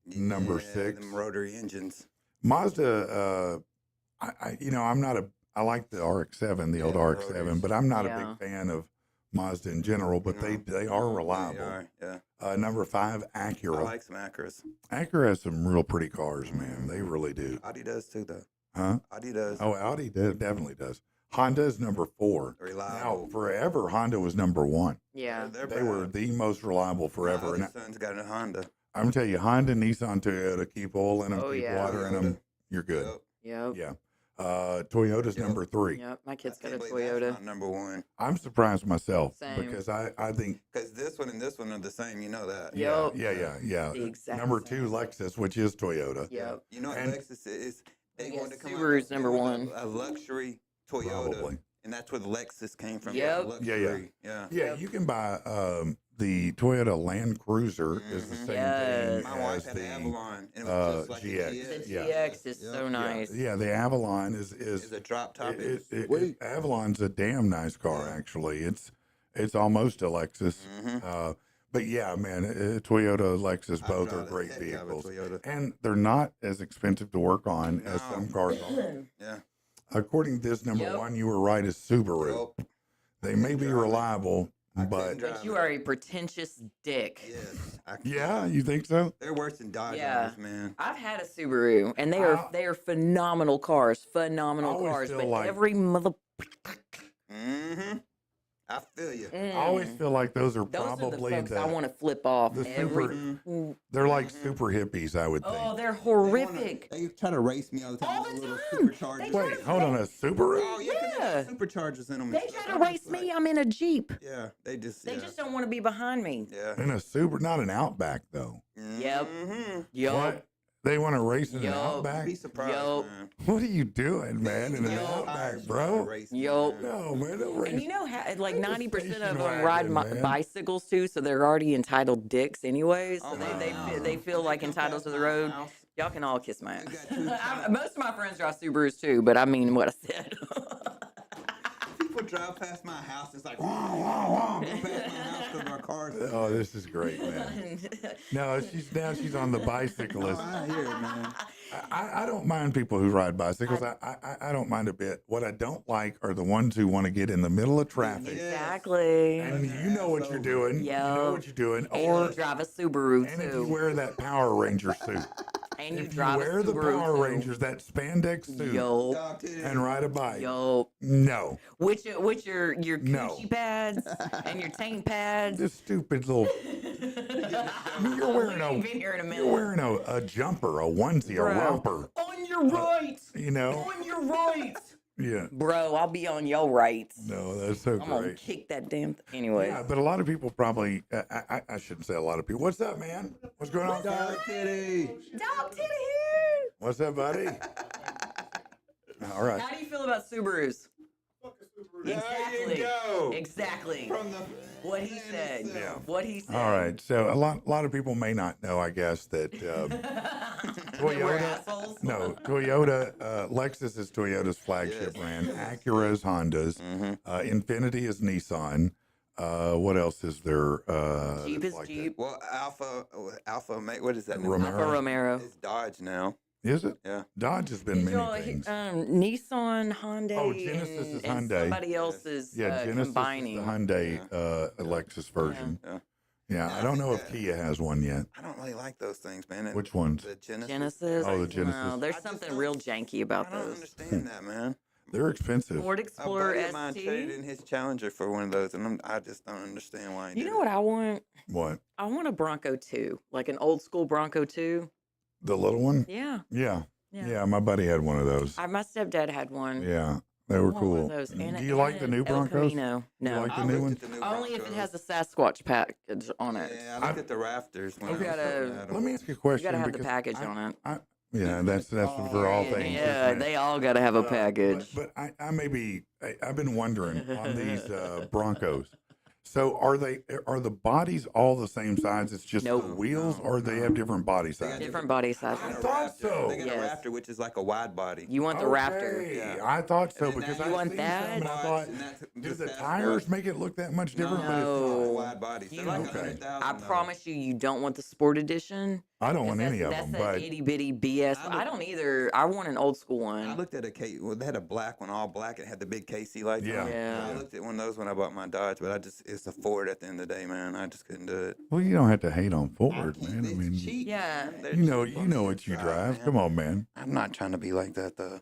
number Yeah, 6. Them rotary engines. Mazda, I like the RX-7, the old Yeah, RX-7, rotors. but I'm not a Yeah. big fan of Mazda in general, but they are reliable. They are, yeah. Number 5, Acura. I like some Acuras. Acura has some real pretty cars, man. They really do. Audi does too, though. Huh? Audi does. Oh, Audi definitely does. Honda is number 4. Now, Reliable. forever, Honda was number 1. Yeah. They're They were the most reliable forever. My And other son's got a Honda. I'm telling you, Honda, Nissan, Toyota, keep oil in them, Oh, keep yeah. water in them. You're good. Yep. Yep. Yeah. Toyota's Yep. number 3. Yep. My kid's I got a can't believe that's Toyota. not number 1. I'm surprised myself Same. because I think Because this one and this one are the same. You know that. Yep. yeah. The exact Number same. 2, Lexus, which is Toyota. Yep. You know what And- Lexus is? They Yeah, wanted to come Subaru's out they number wanted 1. A luxury Toyota. Probably. And that's where the Lexus came from. Yep. Luxury. Yeah, Yep. you can buy the Toyota Land Cruiser is the Mhm. same Yes. thing My wife as had the an Avalon. And it was just like GX. a GX. The Yeah. GX is Yep. so nice. Yeah, the Avalon is It's a drop top. Avalon's a damn nice car actually. It's almost a Lexus. Mhm. But yeah, man, Toyota, Lexus, I both drive are the great heck out of a vehicles, Toyota. and they're not as expensive to work on as No. some cars are. Yeah. According to this number Yep. 1, you were right, is Subaru. Yep. They may be drive it. reliable, I but couldn't drive But you it. are a pretentious dick. Yes. yeah, you think so? They're worse than Dodge Yeah. owners, man. I've had a Subaru, and I- they are phenomenal cars. I Phenomenal always cars. feel But like- every mother. Mm-hmm. I feel you. I always feel like those are Those are the probably folks I want to flip off. the every. super. They're like super hippies, I would think. Oh, they're horrific. They try to race me all the time. All with the little time. superchargers. They try Wait, to- hold on, a Subaru? Oh yeah, 'cause Yeah. they got superchargers in them. They try to race me. I'm in a Jeep. Yeah, they just. They yeah. just don't want to be behind me. Yeah. In a Subaru, not an Outback though. Yep. Yup. What? They want to race in an Yup. Outback? Be surprised, Yo. man. What are you doing, man? In an Yo. Outback, bro? Yo. No, man, don't race. And you know how, like, Just 90% of station them ride wagon, man. bicycles too, so they're already entitled dicks anyways. So Oh, they feel like entitled to the road. Y'all can all kiss my ass. got two Most of my friends drive Subarus too, but I mean what I said. People drive past my house. It's like, wah, wah, wah, go past my house because our cars. Oh, this is great, man. No, she's on the bicyclist. Oh, I hear it, man. I don't mind people who ride bicycles. I don't mind a bit. What I don't like are the ones who want to get in the middle of traffic. Exactly. And you know what you're doing. You know what you're doing. And Or you drive a Subaru and if you too. wear that Power Ranger suit. And you If you drive wear a the Subaru Power too. Rangers, that spandex suit, Yo. Dog titties. and ride a bike. Yo. No. With your coochie No. pads and your taint pads. This stupid little. You're wearing We ain't been here in a minute. You're wearing a jumper, a onesie, Bro. a romper. On your right. You know. On your right. Yeah. Bro, I'll be on your right. No, that's so I'm gonna great. kick that damn thing. Anyways. Yeah, but a lot of people probably. I shouldn't say a lot of people. What's up, man? What's going on? Dog titty. Dog titty here. What's up, buddy? All right. How do you feel about Subarus? There Exactly. you go. Exactly. From the What he said. Yeah. What he said. All right. So a lot of people may not know, I guess, that We're Toyota. assholes. No, Toyota. Lexus is Toyota's flagship Yes. brand. Acura is Honda's. Infiniti is Nissan. What else is there? Jeep that's is like Jeep. well, Alpha, what is that? name? Romero. Alfa Romero. It's Dodge now. that? Is it? Yeah. Dodge has been Did y'all, many things. Nissan, Hyundai, Oh, Genesis is and Hyundai. somebody else is Yeah, Genesis combining. is the Hyundai Lexus version. Yeah. Yeah, Yeah, I I don't think know if that- Kia has one yet. I don't really like those things, man. Which ones? The Genesis. Genesis. Oh, the Genesis. No, there's I just something don't- real janky about I don't those. understand that, man. They're expensive. Ford A Explorer buddy of mine ST. traded in his Challenger for one of those, and I just don't understand why he You did know what it. I want? What? I want a Bronco 2, like an old school Bronco 2. The little one? Yeah. Yeah. Yeah. Yeah, my buddy had one of those. My stepdad had one. Yeah, they were I want one cool. of those. And Do you like the and new El Broncos? Camino. You No. like the I new looked one? at the new Only if it Broncos. has a Sasquatch package on it. Yeah, I looked at the rafters. When You I was gotta- looking at 'em. Let me ask you a You question. gotta have the because package I- on it. Yeah, that's for all things. Yeah, isn't it? they all gotta have a package. But I may be. I've been wondering on these Broncos. So are the bodies all the same size? It's just Nope. the wheels, or they have different body got sizes? Different body They sizes. got a thought Raptor. so. They got Yes. a Raptor, which is like a wide body. You want the Raptor? Okay, Yeah. I thought so And then because now I you want seen that? some and I thought, And that's do just the that tires Squatch. make it look that much different? But No. it's Wide bodies. They're You- like Okay. 100,000. I promise you don't want the sport edition. not. I don't want any of That's them. that But itty bitty BS. I I don't either. I want an old school I one. looked at a case. Well, they had a black one, all black. It had the big KC lights. Yeah. on it. Yeah. I looked at one of those when I bought my Dodge, but it's a Ford at the end of the day, man. I just couldn't do it. well, you don't have to hate on Ford, man. I It's mean, cheap, Yeah. man. They're you know cheap on the what you inside, drive. man. Come on, man. I'm not trying to be like that though.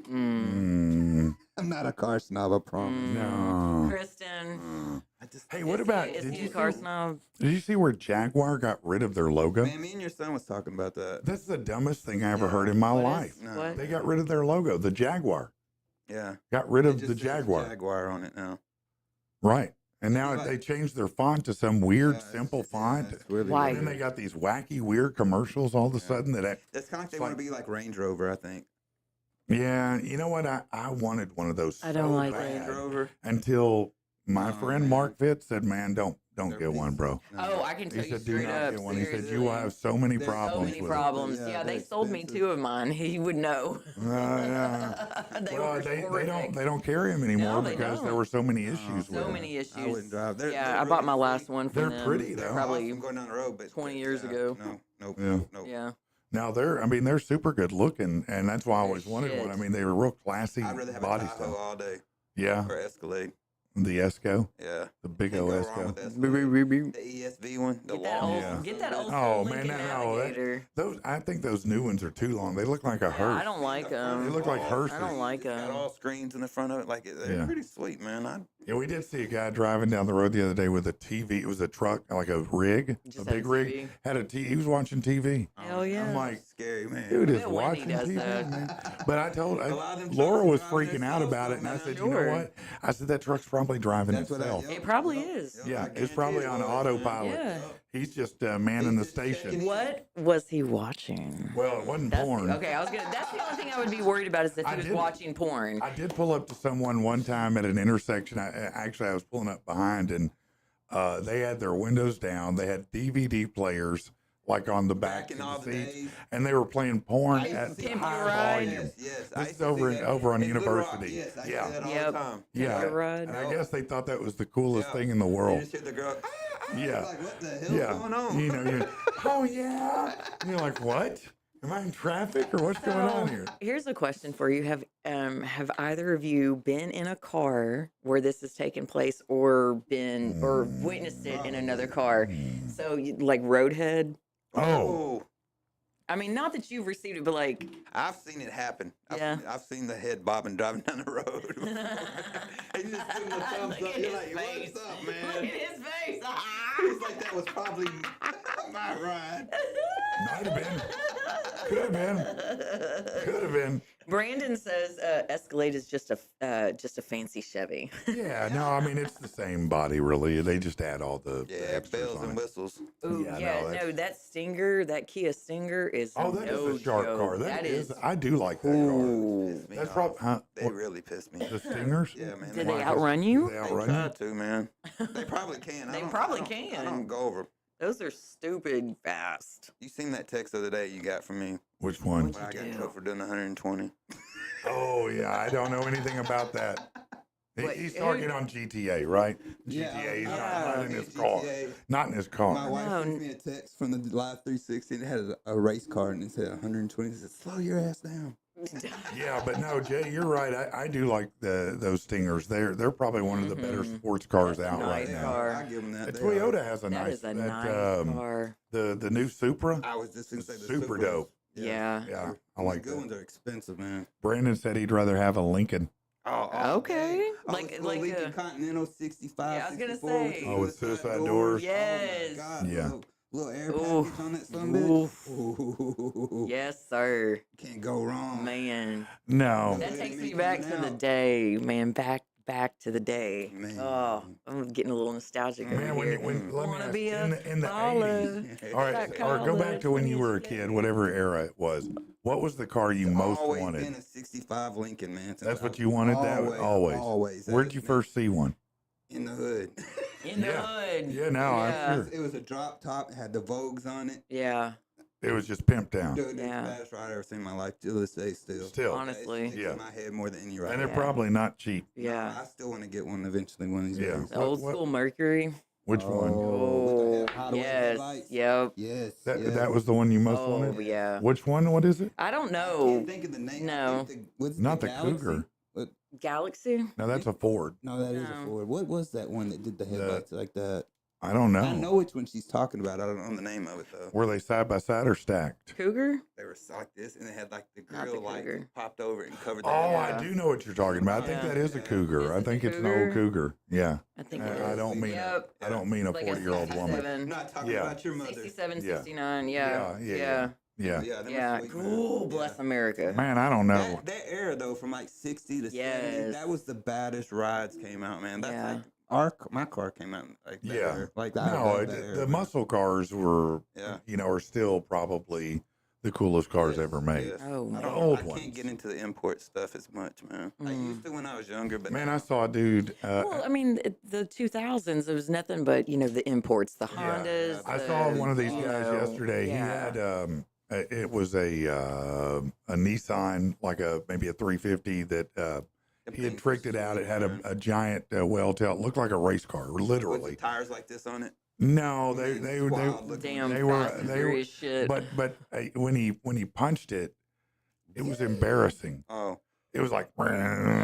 Mm. I'm not a car snob, I promise. No. Kristen, I just Hey, what about? is Did he you a car see? snob? Did you see where Jaguar got rid of their logo? man, me and your son was talking about that. That's the dumbest thing I ever heard in my What life. is- No. what? They got rid of their logo, the Jaguar. Yeah. Got rid It of just the says Jaguar. Jaguar on it now. Right. And now Like- they changed their font to some weird, Yeah, it's- simple yeah, font. it's really Why? And then they got these wacky, weird commercials all of a sudden that, It's kind of like they It's want like- to be like Range Rover, I think. yeah, you know what? I wanted one of those I don't so like bad Range Rover. until my Oh, friend man. Mark Fitz said, man, don't They're get one, pieces. bro. No. Oh, I can tell He you said, do straight not up. get one. He said, you seriously. will have so many There's so problems So many with problems. Yeah, Yeah, they they're sold me expensive. 2 of mine. He would know. it. Yeah. They Well, were they horrific. don't carry them anymore No, they because there don't. were so many issues So with them. many issues. I wouldn't drive. They're Yeah, I bought my really last sweet. one from They're them. pretty, though. Probably Awesome going down the road, but 20 years ago. Nope. Yeah. Nope. Yeah. Now they're super good looking, and that's why I always wanted one. I Shit. mean, they were real classy I'd rather have body a Tahoe style. all day Yeah, or Escalade. the Esco, Yeah. the big Can't O go wrong Esco. with Escalade. The ESV one, the Get that long old, Yeah. get that old Oh, school man, Lincoln no, that- Navigator. Those I think those new ones are too long. They look like a Yeah, hearse. I don't like They them. look like hearses. I don't like It's got them. all screens in the front of it. Like they're Yeah. pretty sweet, man. Yeah, we did see a guy driving down the road the other day with a TV. It was a truck, like a rig, Just a had a big rig. TV? Had a TV. He was watching TV. Hell yeah. I'm like, Scary, man. dude is bet Wendy watching does TV, that. man. But I told A lot of them Laura was trucks are driving freaking out themselves, about it, and I man. said, you Sure. know what? I said that truck's probably driving That's what itself. It probably is. Yeah, I it's guarantee probably it on was, autopilot. Yeah. He's just manning the He's just station. checking What was he watching? Well, it wasn't That's porn. okay. That's the only thing I would be worried about is if I he was did- watching porn. I did pull up to someone one time at an intersection. I was pulling up behind, and they had their windows down. They had DVD players like on the back Back in of all the the seats, days. and they were playing porn I used at to see Pimp high Your Ride. volume. Yes. This is over on in Little Rock, University. Yes, I Yeah. see that all Yep. the time. Yeah, Your Ride. and I guess they thought that was the coolest Yeah. thing in the You world. just hear the girl. Yeah. Like, what the hell's Yeah, going on? you know, oh yeah, and you're like, what? Am I in traffic or what's going on here? Here's a question for you: Have either of you been in a car where this has taken place, or been or witnessed it in another car? So, like roadhead. Oh, I mean, not that you've received it, but like, I've seen it happen. Yeah. I've seen the head bobbing driving down the road. He just giving the thumbs Look up. at You're his like, face. what's up, Look at man? his face. He's like, that was probably my ride. might have been, could have been, could have been. Brandon says Escalade is just a fancy Chevy. Yeah, no, I mean it's the same body really. They just add all the Yeah, extras bells on and it. whistles. Ooh, Yeah, yeah, no, no, that Stinger, that Kia Stinger is Oh, that is no a sharp joke. car. That is. I do like that car. Ooh. Piss me That's off. probably They really pissed me. the Stingers. Yeah, man. Did Why, they 'cause outrun you? They They outrun tried you. to, man. They probably can. They I probably don't- can. I don't go over. Those are stupid fast. You seen that text the other day you got from me? Which one? What'd When I got do? towed for doing 120. Oh yeah, I don't know anything about that. What, He's who- talking on GTA, right? Yeah, GTA. He's yeah. not in his car. GTA. Not in his My car. wife No. sent me a text from the Live 360 and it had a race car and it said 120. It said, slow your ass down. Yeah, but no, Jay, you're right. I do like those Stingers. They're probably one of the better sports cars That's a out right nice now. car. I give them that. The They are- Toyota has a That nice. is a that, nice car. The new Supra. I was just going to say the Super Supras. dope. Yeah. Yeah, I The like good that. ones are expensive, man. Brandon said he'd rather have a Lincoln. Oh, Okay. Like Like- like like a Continental 65. Yeah, I was gonna 64 say. Oh, with suicide doors. Yes. Oh my God. Yeah. Little air Oof. package on that son of Oof. a bitch. Ooh. Yes, sir. Can't go wrong. Man. No. That Good takes to me be back coming to the out. day, man. Back to the day. Man. Oh, I'm getting a little nostalgic over Man, here. let me Wanna ask be you, a in the baller. 80s, all right, or go back to when you were a kid, whatever era it was. What was the car you most always wanted? been a 65 Lincoln, man. since That's I what was- you wanted? That was always. Always. That Where'd was you me. first see one? In the hood. In the Yeah. hood. Yeah, no, I'm yeah. sure. It was a drop top. It had the Vogues on it. Yeah, It was just pimped down. Dude, it's Yeah. the baddest ride I've ever seen in my life to this day still. Still. honestly. It's Yeah. in my head more than any ride. And they're Yeah. probably not cheap. Yeah. I still want to get one eventually one of these Yeah. days. The old What- school Mercury. Which one? Oh, with the hideaway yes. headlights. Yep. Yes. That, yes. that was the one you most Oh, wanted? yeah. Which one? What is it? I don't I know. can't think of the name. I No. think what's Not the Galaxy? Cougar. What? Galaxy? No, that's a Ford. No, that is No. a Ford. What was that one that did the headlights like that? I don't know. I know which one she's talking about. I don't know the name of it though. Were they side by side or stacked? Cougar? They were like this, and they had like the Not the grill light Cougar. that popped over it and covered. The Oh, headlights. I do know what you're talking about. I think Yeah. that is a Cougar. Is I it think the it's an old Cougar? Cougar. Yeah. I think I, it I is. don't mean Yep. I don't mean a Like a 40-year-old woman. 67. I'm not talking Yeah. about your mother. 67, Yeah. 69. Yeah, Yeah. yeah, Yeah. Yeah. Yeah, them Yeah. are sweet, man. Cool. Bless Yeah. America. Man, I don't know. That era though, from like 60 to 70, Yes. that was the baddest rides came out, man. That's Yeah. like my car came out like that Yeah. era. Like No, love that era, the man. muscle cars were, Yeah. are still probably the coolest cars Yes, ever made. yes. Oh, I man. don't. old I ones. can't get into the import stuff as much, man. I Mm. used to when I was younger, but Man, now, I saw a dude. Well, I mean, the 2000s, it was nothing but, the imports, the Yeah. Hondas. I the, saw one of these you guys know, yesterday. Yeah. He had it was a Nissan, like maybe a 350 that them he had things tricked were it out. It sweet, had man. a giant well tail. It looked like a race car, With literally. the tires like this on it. No, Man, they it's wild looking. Damn they were- fast and they were- furious shit. but when he punched it, it was embarrassing. Oh, It was like,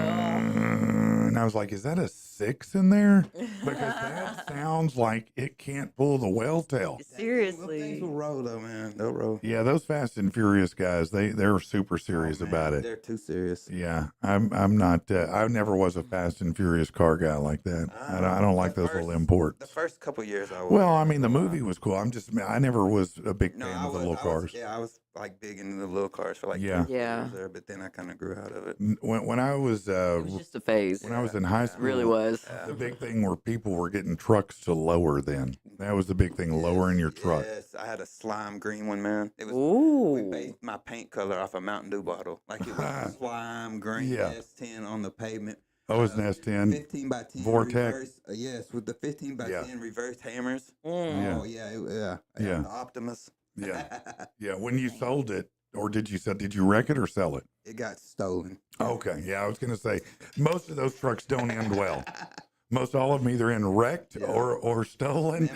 and I was like, is that a 6 in there? Because that sounds like it can't pull the well tail. Things Seriously. will roll though, man. They'll roll. Yeah, those Fast and Furious guys, they're super serious Oh, man, about it. They're too serious. Yeah, I'm not. I never was a Fast and Furious car guy like that. I don't like those little The imports. first couple years I was. Well, I mean, the movie was cool. I never was a big No, fan I of the was, little cars. I was like big into the little cars for like Yeah. 3 Yeah. years there, but then I kind of grew out of it. When I was It was just a phase. when I was in high It school, really was. the big thing were people were getting trucks to lower. Then that was the big thing, lowering your truck. Yes, I had a slime green one, man. It was. We Ooh. based my paint color off a Mountain Dew bottle, like it was slime green Yeah. S10 on the pavement. Oh, it's an S10. 15 by 10 Vortex. reverse, yes, with the 15 by Yeah. 10 reversed hammers. Mm. Yeah. Oh yeah. Yeah. The Optimus. Yeah, yeah. When you sold it, or did you wreck it or sell it? It got stolen. Okay, yeah. I was gonna say most of those trucks don't end well. Most all of them either end wrecked Yeah. or stolen.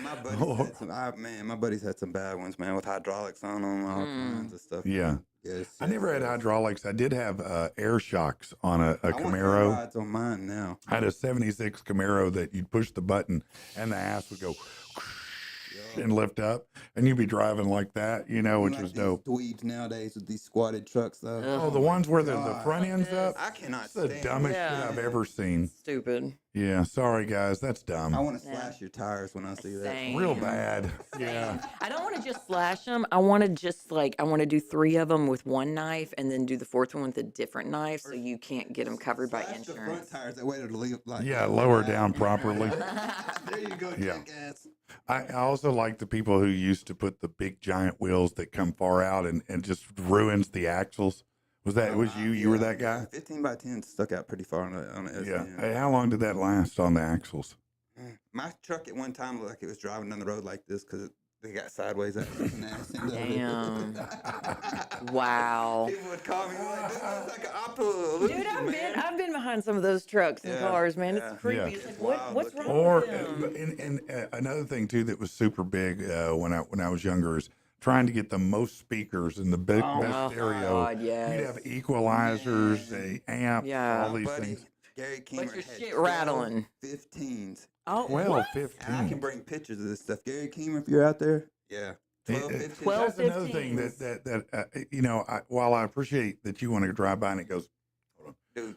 Man, my buddies had some bad ones, man, with hydraulics on them, all kinds of stuff. Yeah. Yes, I never had hydraulics. I did have air shocks on a I want air Camaro. rods on mine now. I had a 76 Camaro that you'd push the button and the ass would go and lift up, and you'd be driving like that, which Like was these dope. dweebs nowadays with these squatted trucks, though. Oh, the ones where the God. front end's up? I cannot That's the stand dumbest Yeah. shit I've ever seen. Stupid. Yeah, sorry guys, that's I dumb. want to slash your tires when I see that. Same. Real bad. Yeah. I don't want to just slash them. I want to do 3 of them with one knife and then do the 4th one with a different knife so you can't get them covered by Slash the front insurance. tires that way to leave like Yeah, lower down properly. There you go, Yeah. jackass. I also like the people who used to put the big giant wheels that come far out and just ruins the axles. Was you? You were that guy? 15 by 10 stuck out pretty far on the Yeah. SN. Hey, how long did that last on the axles? My truck at one time looked like it was driving down the road like this because they got sideways. Damn. Wow. People would call me like, "This looks like an Opel." Dude, I've been behind some of those trucks and Yeah, cars, man. yeah. It's creepy. Yeah. It's like, It's wild what's looking. wrong Or with them? another thing too that was super big when I was younger is trying to get the most speakers and the best Oh, stereo. God, yes. You'd have equalizers, amps, Yeah. all these Buddy, things. Gary Keemer Bunch of had shit rattling. 15s. Oh, 12, what? And I 15. can bring pictures of this stuff. Gary Keemer, if you're out there, yeah. 12, 15. 12, That's another 15s. thing that while I appreciate that you want to drive by and it goes, Dude.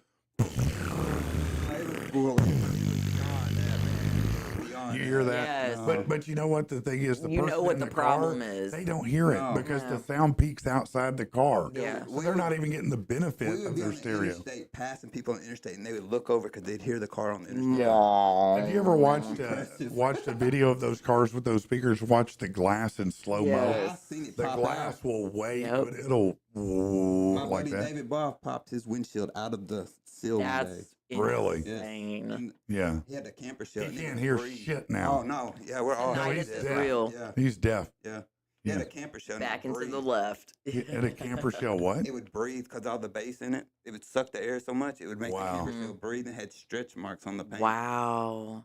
Beyond that, man. Beyond you hear that? Yes. But you know what the thing is? The You know person what in the car, problem is. They don't hear it No. because No. the sound peaks outside the car. Yeah. So they're not even getting the benefit We would of be on their the stereo. interstate, passing people on the interstate, and they would look over because they'd hear the car on the interstate. Have you ever watched a video of those cars with those speakers? Watch the glass in slow mo. Yes. I've seen it The pop glass out. will wait, Yep. but it'll My like buddy that. David Boff popped his windshield out of the sill one day. That's Really? insane. And Yeah, he had a camper shell. he and it can't would hear breathe. shit now. Oh no! Yeah, we're all. No, he's this is deaf. real. Yeah, He's deaf. yeah. He had Yeah. a camper shell. and Back it would into the breathe. left. At a camper shell, what? It would breathe because all the bass in it. It would suck the air so much it would make Wow. the camper shell breathe and had stretch marks on the paint. Wow.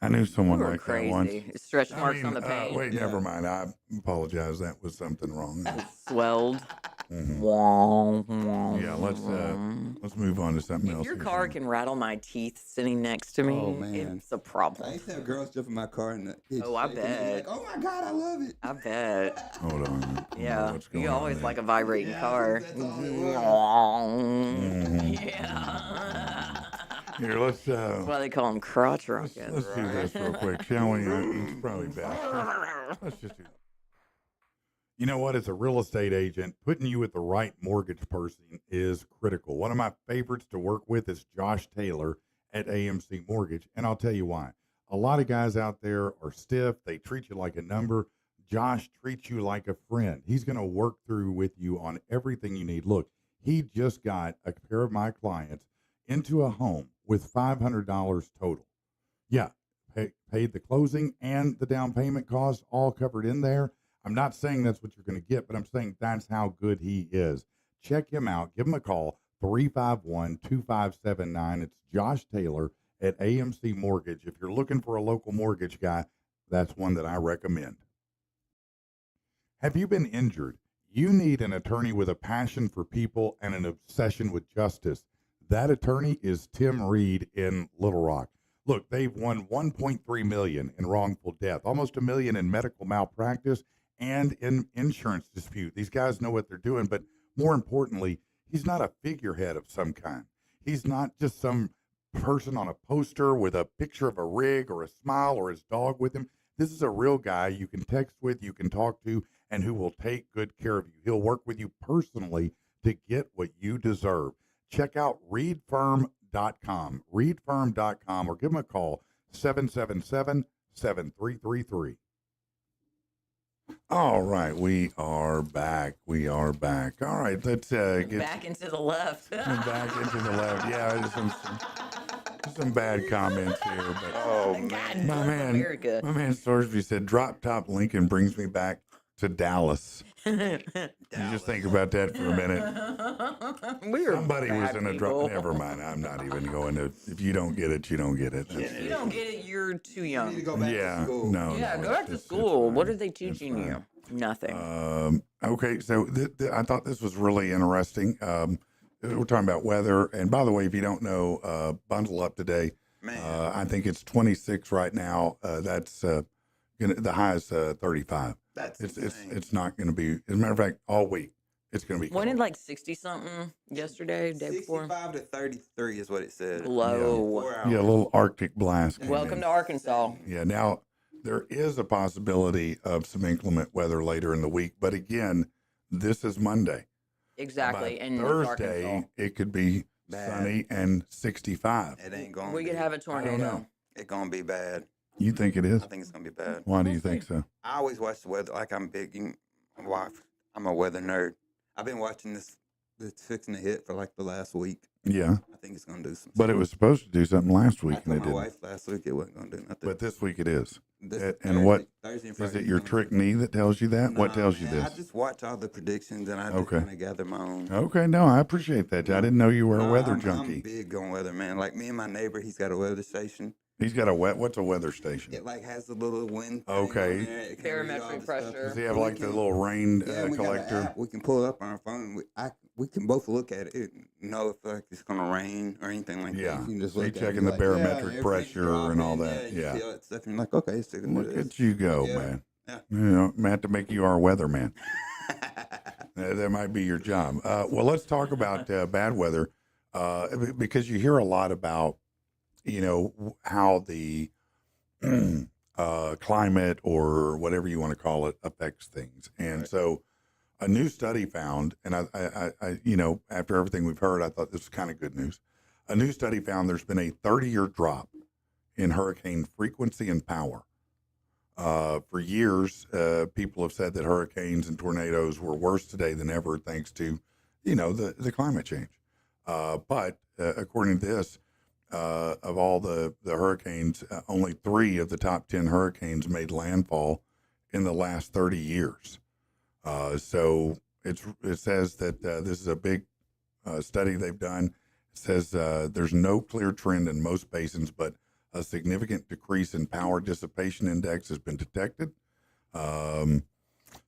I knew someone You were like crazy. that once. Stretch I marks mean, on the paint. wait, Yeah. never mind. I apologize. That was something wrong. Swelled. Mhm. Yeah, Let's move on to something If else. your here, car Shannon. can rattle my teeth sitting next to me, Oh, man. it's a I problem. used to have girls jump in my car and they'd Oh, I shake and they'd be bet. like, "Oh my god, I love it." I bet. Hold on. I don't know Yeah. what's going You on always there. like a vibrating Yeah, car. that's all it was. Mhm. Yeah. Here, let's That's why they call them crotch let's rockets. do this real quick, shall we? It's probably best. Let's just do this. You know what? As a real estate agent, putting you with the right mortgage person is critical. One of my favorites to work with is Josh Taylor at AMC Mortgage, and I'll tell you why. A lot of guys out there are stiff. They treat you like a number. Josh treats you like a friend. He's going to work through with you on everything you need. Look, he just got a pair of my clients into a home with $500 total. Yeah, paid the closing and the down payment costs all covered in there. I'm not saying that's what you're going to get, but I'm saying that's how good he is. Check him out. Give him a call, 351-2579. It's Josh Taylor at AMC Mortgage. If you're looking for a local mortgage guy, that's one that I recommend. Have you been injured? You need an attorney with a passion for people and an obsession with justice. That attorney is Tim Reed in Little Rock. Look, they've won $1.3 million in wrongful death, almost $1 million in medical malpractice and in insurance dispute. These guys know what they're doing, but more importantly, he's not a figurehead of some kind. He's not just some person on a poster with a picture of a rig or a smile or his dog with him. This is a real guy you can text with, you can talk to, and who will take good care of you. He'll work with you personally to get what you deserve. Check out reedfirm.com, reedfirm.com, or give them a call, 777-7333. All right, we are back. All right, let's get Back into the left. back into the left. Yeah, there's some bad comments here, but God bless America. my man Sorsby said, "Drop top Lincoln brings me back to Dallas." You just think about that for a minute. Somebody was in a drop. Never mind. I'm not even going to. If you don't get it, you don't get it. If you don't get it, you're too You young. need to go back to school. No. Yeah, no, go back to it's school. fine. What are they It's teaching fine. you? Nothing. Okay, so I thought this was really interesting. We're talking about weather, and by the way, if you don't know, bundle up today. Man. I think it's 26 right now. That's the high is 35. That's It's insane. not going to be. As a matter of fact, all week it's going to be. Wasn't it cold. like 60 something yesterday, day before? 65 to 33 is what it said. Low. 4 hours. Yeah, a little Arctic blast. came Welcome in. to Arkansas. Yeah, now there is a possibility of some inclement weather later in the week, but again, this is Monday. Exactly. By And Thursday, Arkansas. it could be Bad. sunny and 65. It ain't going to We be. could have a I don't tornado. know. It's going to be bad. You think it is? I think it's going to be bad. Why do you think so? I always watch the weather. Like I'm big. My wife, I'm a weather nerd. I've been watching this fixing to hit for like the last week. Yeah, I think it's going to do some but it was supposed to do something last week I and told it my didn't. wife last week it wasn't going to do nothing. But this week it is. This and what- Thursday and Is Friday it your gonna trick be- knee that tells you that? What Nah, tells you man, this? I just watch all the predictions and I just Okay. kind of gather my own. Okay, no, I appreciate that. I didn't know you were a No, weather I'm junkie. big on weather, man. Like me and my neighbor, he's got a weather station. He's got what's a weather station? It like has the little wind. thing Okay. on there. It can read Barometric all the stuff. pressure. Does he have We like the can- little rain Yeah, we got an collector? app. We can pull it up on our phone. We can both look at it and know if like it's gonna rain or anything like Yeah. that. You can just So you look at it checking and the be like, barometric everything's pressure and all dropping. that. You Yeah. feel that stuff and you're like, okay, it's gonna Look do this. at you go, Yeah. man. Yeah. You know, I have to make you our weatherman. That might be your job. Well, let's talk about bad weather because you hear a lot about, how the climate or whatever you want to call it affects things. And Right. so a new study found, and I, after everything we've heard, I thought this was kind of good news. A new study found there's been a 30-year drop in hurricane frequency and power. For years, people have said that hurricanes and tornadoes were worse today than ever, thanks to, the climate change. But according to this, of all the hurricanes, only 3 of the top 10 hurricanes made landfall in the last 30 years. So it says that this is a big study they've done. It says there's no clear trend in most basins, but a significant decrease in power dissipation index has been detected.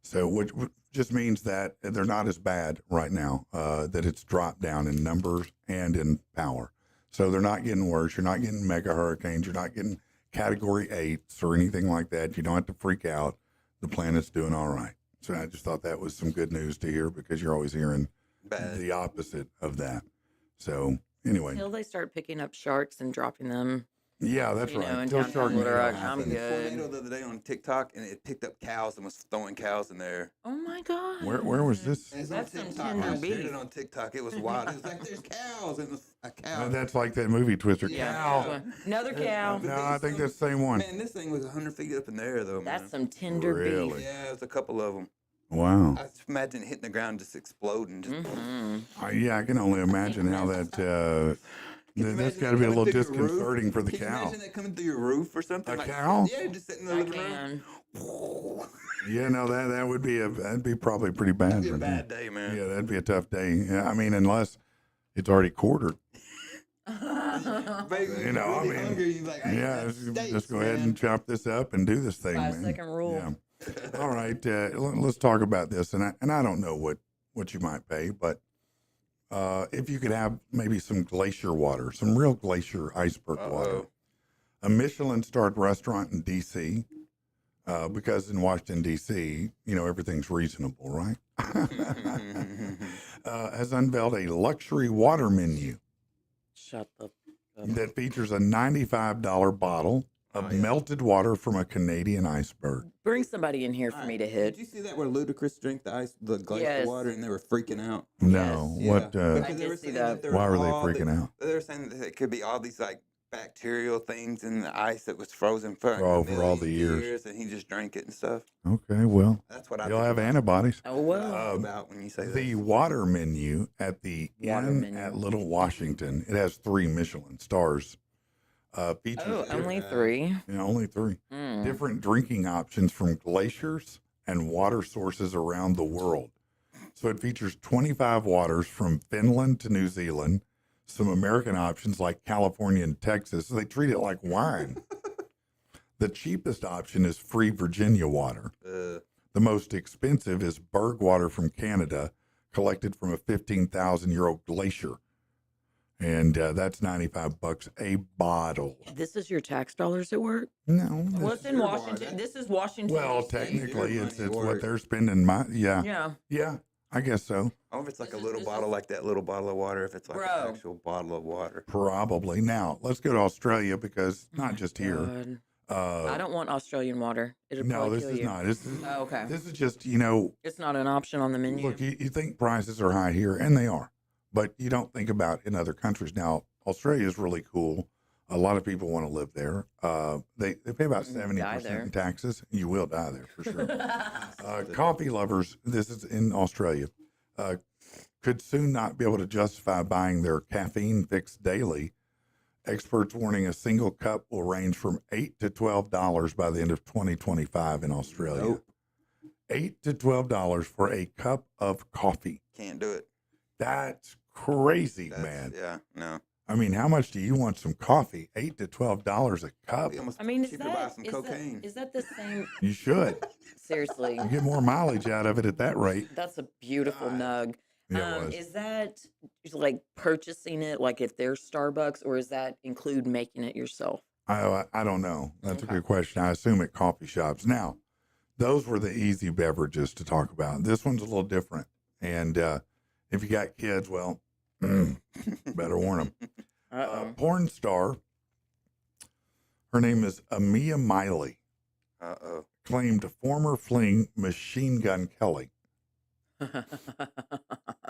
So which just means that they're not as bad right now, that it's dropped down in numbers and in power. So they're not getting worse. You're not getting mega hurricanes. You're not getting category 8s or anything like that. You don't have to freak out. The planet's doing all right. So I just thought that was some good news to hear because you're always hearing Bad. the opposite of that. So anyway, Until they start picking up sharks and dropping them. yeah, that's You know, right. in Still downtown Sharknado Little Rock, happens. I'm I seen a good. tornado the other day on TikTok and it picked up cows and was throwing cows in there. Oh my God. Where was this? And it's That's on some TikTok. tender I shared beef. it on TikTok. It was wild. It was like there's cows and it was a cow. That's like that movie Twister. Yeah. Cow. Another cow. No, I think that's the same one. Man, this thing was 100 feet up in the air though, man. That's some tender Really? beef. Yeah, there's a couple of them. Wow. I just imagine hitting the ground, just exploding. Just Mhm. Yeah, I can only imagine how that. That's got to be a little disconcerting for the Can you cow. imagine that coming through your roof or something? A cow? Yeah, just sitting in the I living room. can. Yeah, no, that would be that'd be probably pretty bad. That'd be a for them. bad day, man. Yeah, that'd be a tough day. Yeah, I mean, unless it's already quartered. Baby, You know, I really mean, hungry, you're like, I Yeah, got let's steaks, just go ahead man. and chop this up and do this thing, 5 man. second rule. Yeah. All right, let's talk about this. And I don't know what you might pay, but if you could have maybe some glacier water, some real glacier iceberg water. A Michelin-starred restaurant in D.C., because in Washington, D.C., everything's reasonable, right? Has unveiled a luxury water menu Shut the. that features a $95 bottle of melted water from a Canadian iceberg. Bring somebody in here for me to Did hit. you see that where Ludacris drank the glacier Yes. water and they were freaking out? No, Yes. what? Because I they did were see saying that. there Why were they all freaking out? They were saying that it could be all these like bacterial things in the ice that was frozen for For all the millions of years. and he just drank it and stuff. Okay, well, That's what I you'll think have about. antibodies. Oh well. About when you say The that. water menu at the Water Inn menu. at Little Washington, it has 3 Michelin stars. Features Oh, only 3. only 3 Mm. different drinking options from glaciers and water sources around the world. So it features 25 waters from Finland to New Zealand, some American options like California and Texas. So they treat it like wine. The cheapest option is free Virginia water. The most expensive is Berg water from Canada, collected from a 15,000-year-old glacier. And that's $95 a bottle. This is your tax dollars at work? No. Well, it's in your Washington. bar. This is Washington. Well, DC. technically, Your it's money what work. they're spending. Yeah. Yeah, I guess so. I wonder if it's like a This is- little this bottle, is- like that little bottle of water, if it's like Bro. an actual bottle of water. Probably. Now, let's go to Australia because Oh not just here. God. Uh, I don't want Australian water. It'll no, probably this kill is you. not. This is, Oh, okay. this is just, It's not an option on the menu. look, you think prices are high here, and they are, but you don't think about in other countries. Now, Australia is really cool. A lot of people want to live there. They pay about Die 70% there. in taxes. You will die there for sure. Coffee lovers, this is in Australia, could soon not be able to justify buying their caffeine fix daily. Experts warning a single cup will range from $8 to $12 by the end of 2025 in Australia. Nope. $8 to $12 for a cup of coffee. Can't do it. That's crazy, That's, man. Yeah, no. I mean, how much do you want some coffee? $8 to $12 a cup. Be almost I mean, is cheaper to buy that, some is, cocaine. that, is that the same? You should. Seriously, You get more mileage out of it at that rate. that's a beautiful nug. Yeah, it was. Is that like purchasing it, like if there's Starbucks, or is that include making it yourself? I don't know. That's Okay. a good question. I assume at coffee shops. Now, those were the easy beverages to talk about. This one's a little different. And if you got kids, well, better warn them. Porn star, her name is Amia Miley, Uh-oh. claimed former fling Machine Gun Kelly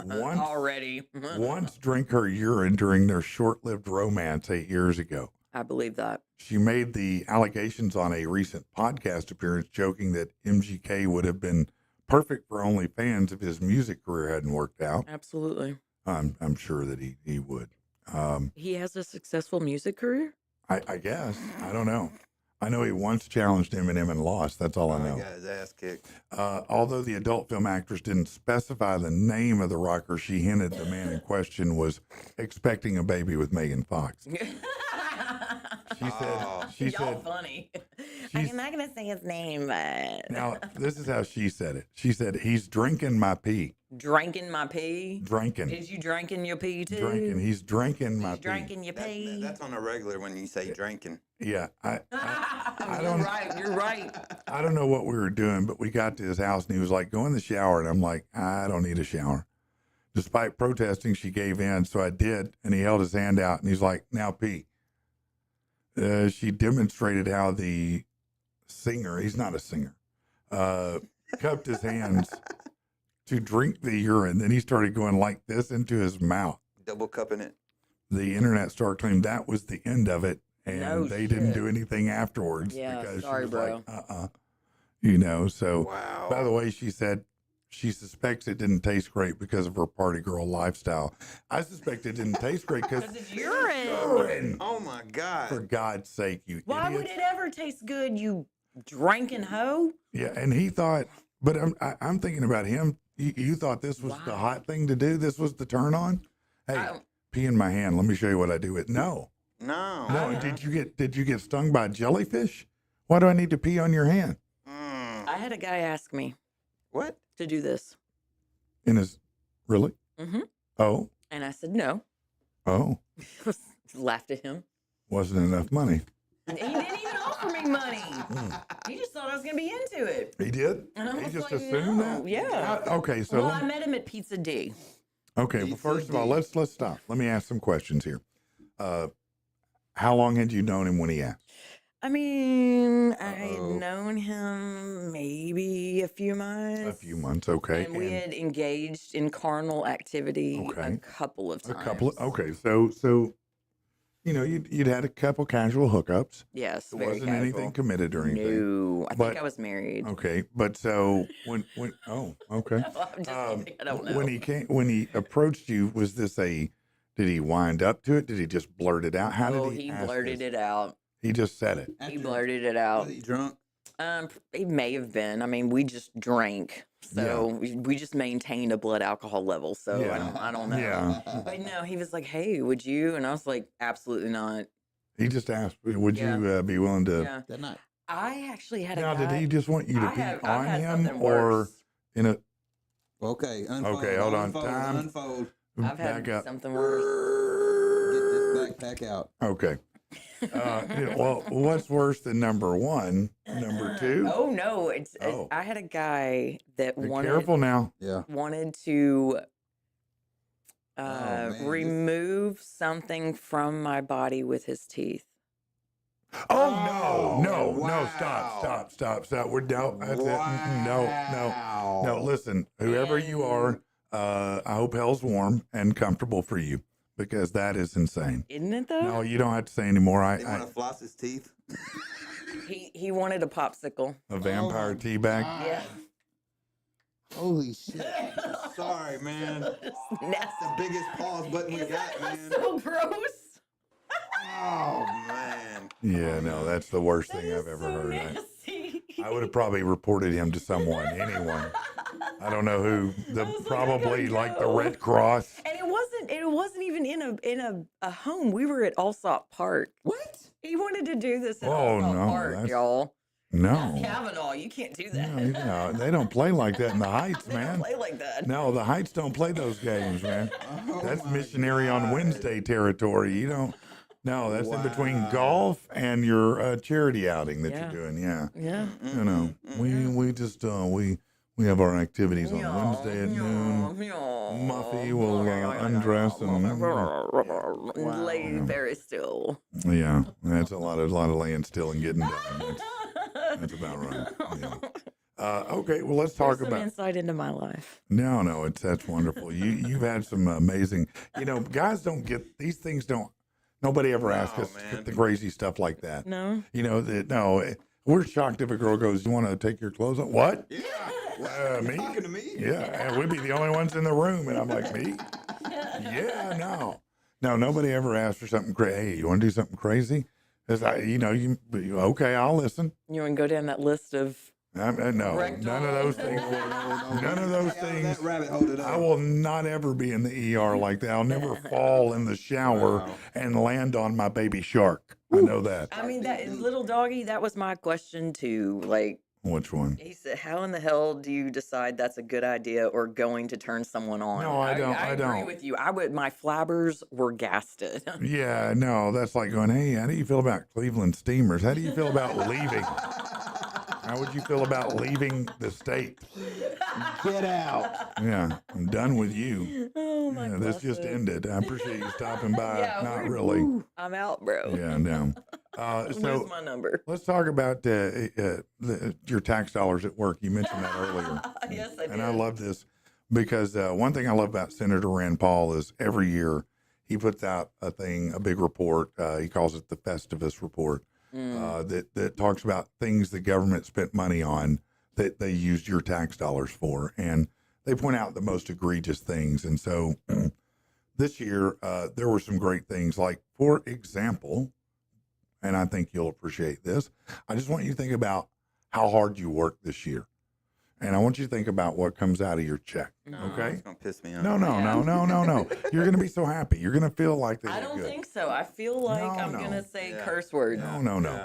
once, Already. once drank her urine during their short-lived romance 8 years ago. I believe that. She made the allegations on a recent podcast appearance, joking that MGK would have been perfect for OnlyFans if his music career hadn't worked out. Absolutely. I'm sure that he would. He has a successful music career? I guess. I don't know. I know he once challenged Eminem and lost. That's all I He know. got his ass kicked. Although the adult film actress didn't specify the name of the rocker, she hinted the man in question was expecting a baby with Megan Fox. She Y'all said, funny. she's- I'm not going to say his name, but. now, this is how she said it. She said, he's drinking my pee. Drinking my pee? Drinking. Is you drinking your pee too? Drinking. He's drinking my He's pee. drinking your pee? That's on a regular when you say drinking. Yeah. I You're don't- right. You're right. I don't know what we were doing, but we got to his house and he was like, go in the shower. And I'm like, I don't need a shower. Despite protesting, she gave in. So I did. And he held his hand out and he's like, now pee. She demonstrated how the singer, he's not a singer, cupped his hands to drink the urine. Then he started going like this into his mouth. Double cupping it. The internet star claimed that was the end of it. And No they didn't shit. do anything afterwards Yeah, because sorry, she was bro. like, so Wow. by the way, she said she suspects it didn't taste great because of her party girl lifestyle. I suspect it didn't taste great because Because it's urine. urine. Oh my God. For God's sake, you Why would idiots. it ever taste good, you drinking hoe? Yeah, and he thought, but I'm thinking about him. You thought this was the Wow. hot thing to do? This was the turn on? Hey, I- pee in my hand. Let me show you what I do with. No. No. No, did you get stung by a jellyfish? Why do I need to pee on your hand? I had a guy ask me What? to do this. In his really? Mm-hmm. Oh, And I said, no. Oh, Laughed at him. wasn't enough money. And he didn't even offer me money. He just thought I was going to be into it. He did? And I He was just like, assumed no. that? Yeah. Okay, so Well, I met him at Pizza D. okay. Well, first of all, let's stop. Let me ask some questions here. How long had you known him when he asked? I mean, I had known him maybe a few months. A few months, okay. And we had engaged in carnal activity a Okay. couple of times. Okay. So you know, you'd had a couple casual hookups. Yes, It very wasn't casual. anything committed or anything. No, I But- think I was married. Okay, but so when oh, okay. I'm just kidding. I don't know. When he approached you, was this did he wind up to it? Did he just blurt it out? How Oh, did he ask blurted this? it out. He just said it. He blurted it out. Was he drunk? He may have been. I mean, we just drank, so we just maintained a blood alcohol level. So Yeah. I don't know. Yeah. But no, he was like, "Hey, would you?" And I was like, "Absolutely not." He just asked, "Would you be willing to?" Yeah. That night. I actually had a Now, guy. did he just want you to I be have- I've on had him, something or worse. in a? Okay. Unfold, Okay, hold on. Unfold, Time. Unfold. I've had Back up. something worse. Get this backpack out. Okay. Well, what's worse than number one? Number two? Oh no! Oh. I had a guy that Be wanted careful now. Yeah. to man, this- remove something from my body with his teeth. Oh, no! wow. Stop! We're down. That's it. No. Listen, whoever you are, I hope hell's warm and comfortable for you, because that is insane. Isn't it though? No, you don't have to say anymore. They want to floss his teeth. He wanted a popsicle. A vampire tea bag. Yeah. Holy shit. Sorry, man. That's Nasty. the biggest pause button we got, man. So gross. Oh, man. Yeah, no, that's the worst thing That I've is ever so heard. nasty. I would have probably reported him to anyone. I don't know who. I was like, I Probably gotta like the go. Red Cross. And it wasn't even in a home. We were at Allsop Park. What? He wanted to do this at Oh, Allsop no, Park, that's- y'all. No. Kavanaugh, you can't do that. No, they don't play like that in the Heights, They don't man. play like that. No, the Heights don't play those games, man. Oh, That's my missionary on God. Wednesday territory. You don't. No, that's in between Wow. golf and your charity outing that Yeah. you're doing. Yeah, Yeah. you know, we just we have our activities on Wednesday at noon. Muffy will undress and lay very still. yeah, that's a lot of laying still and getting done. That's about right. Yeah. Okay, well let's talk Some about. insight into my life. No, that's wonderful. You've had some amazing. You know, guys don't get these things. Nobody ever asks us man. the crazy stuff like that. No. You know we're shocked if a girl goes, "You want to take your clothes off?" What? Yeah. Me? Talking to me? Yeah, and we'd be the only ones in the room, and I'm like, me? Yeah, no, nobody ever asks for something crazy. Hey, you want to do something crazy? It's like, okay, I'll listen. You want to go down that list of No, none of those things. None of those things. That rabbit hole it up. I will not ever be in the ER like that. I'll never fall in the shower Wow. and land on my baby shark. I know that. I mean, that little doggy, that was my question too. Like, Which one? he said, how in the hell do you decide that's a good idea or going to turn someone on? No, I don't. I I agree don't. with you. My flabbers were gasted. Yeah, no, that's like going, hey, how do you feel about Cleveland Steamers? How do you feel about leaving? How would you feel about leaving the state? Get out. Yeah, I'm done with you. Oh my god. This just ended. I appreciate you stopping by. Not we're- really. ooh, I'm out, bro. Yeah, no. Here's So my number. let's talk about your tax dollars at work. You mentioned that earlier. Yes, I did. And I love this because one thing I love about Senator Rand Paul is every year he puts out a big report. He calls it the Festivus report. That talks about things the government spent money on that they used your tax dollars for. And they point out the most egregious things. And so this year, there were some great things. Like, for example, and I think you'll appreciate this, I just want you to think about how hard you worked this year. And I want you to think about what comes out of your check. Okay? It's going to piss me off. No. You're going to be so happy. You're going to feel like they I did don't good. think so. I feel like No, I'm no. gonna say Yeah. curse words. No.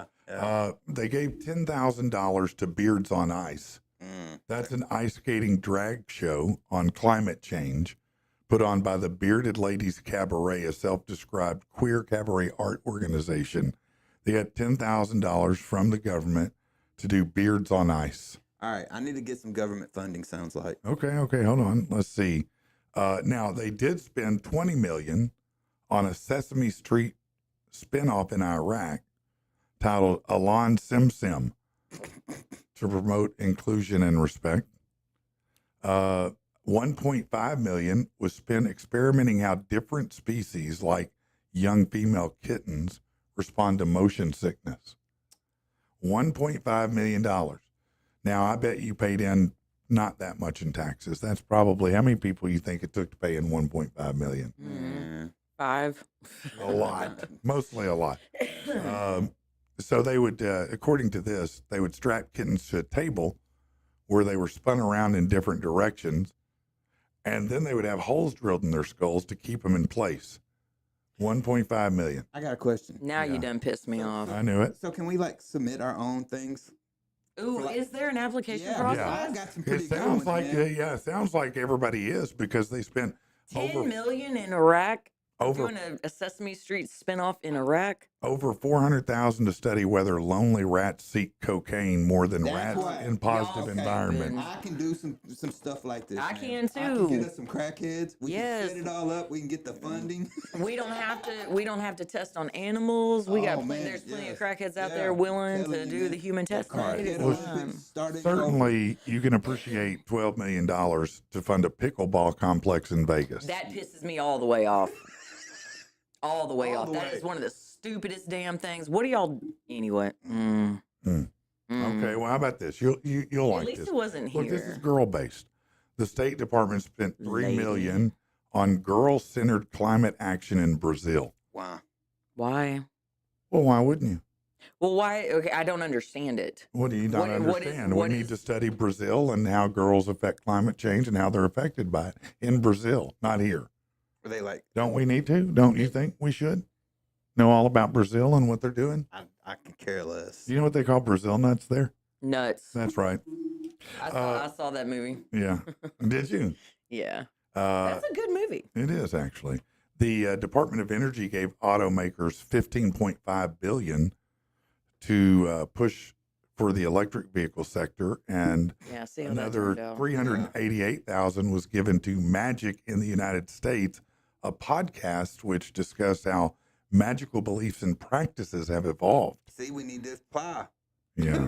They gave $10,000 to Beards on Ice. Mm. That's an ice skating drag show on climate change, put on by the Bearded Ladies Cabaret, a self-described queer cabaret art organization. They had $10,000 from the government to do Beards on Ice. All right, I need to get some government funding. Sounds like. Okay, hold on. Let's see. Now they did spend $20 million on a Sesame Street spinoff in Iraq titled Alon Sim Sim to promote inclusion and respect. 1.5 million was spent experimenting how different species like young female kittens respond to motion sickness. $1.5 million. Now, I bet you paid in not that much in taxes. That's probably how many people you think it took to pay in 1.5 million? Mm. 5. A lot, mostly a lot. So they would, according to this, they would strap kittens to a table where they were spun around in different directions, and then they would have holes drilled in their skulls to keep them in place. 1.5 million. I got a question. Now you Yeah. done pissed me off. I knew it. So can we like submit our own things? Ooh, like- is there an application Yeah, process? I got some pretty It good sounds ones, like, man. it sounds like everybody is because they spent 10 million in Iraq? over Doing a Sesame Street spinoff in Iraq? over 400,000 to study whether lonely rats seek cocaine more than That's rats why. in positive Y'all environments. stupid. I can do some stuff like this. I man. can I too. can get us some crackheads. We Yes. can set it all up. We can get the funding. We don't have to test on animals. We got Oh, man, there's plenty yes. of crackheads out Yeah, there willing telling to you, do man. the human testing. All right. It is Well, fun. Certainly, you can appreciate $12 million to fund a pickleball complex in Vegas. That pisses me all the way off. All the way All off. the That way. is one of the stupidest damn things. What do y'all anyway? Mm. Mm. Okay, well, how about this? You'll At like least this. it wasn't Look, here. this is girl based. The State Department spent $3 Lady. million on girl centered climate action in Brazil. Wow. Why? Well, why wouldn't you? Well, why? Okay, I don't understand it. What do you not What is- understand? what We need is- to study Brazil and how girls affect climate change and how they're affected by it in Brazil, not here. Were they like? Don't we need to? Don't you think we should know all about Brazil and what they're doing? I can care less. You know what they call Brazil nuts there? Nuts. That's right. I saw that movie. Yeah. Did you? Yeah. Uh, That's a good movie. It is actually. The Department of Energy gave automakers $15.5 billion to push for the electric vehicle sector, and Yeah, see how that another turned out. $388,000 was given to Magic in the United States, a podcast which discussed how magical beliefs and practices have evolved. See, we need to apply. Yeah.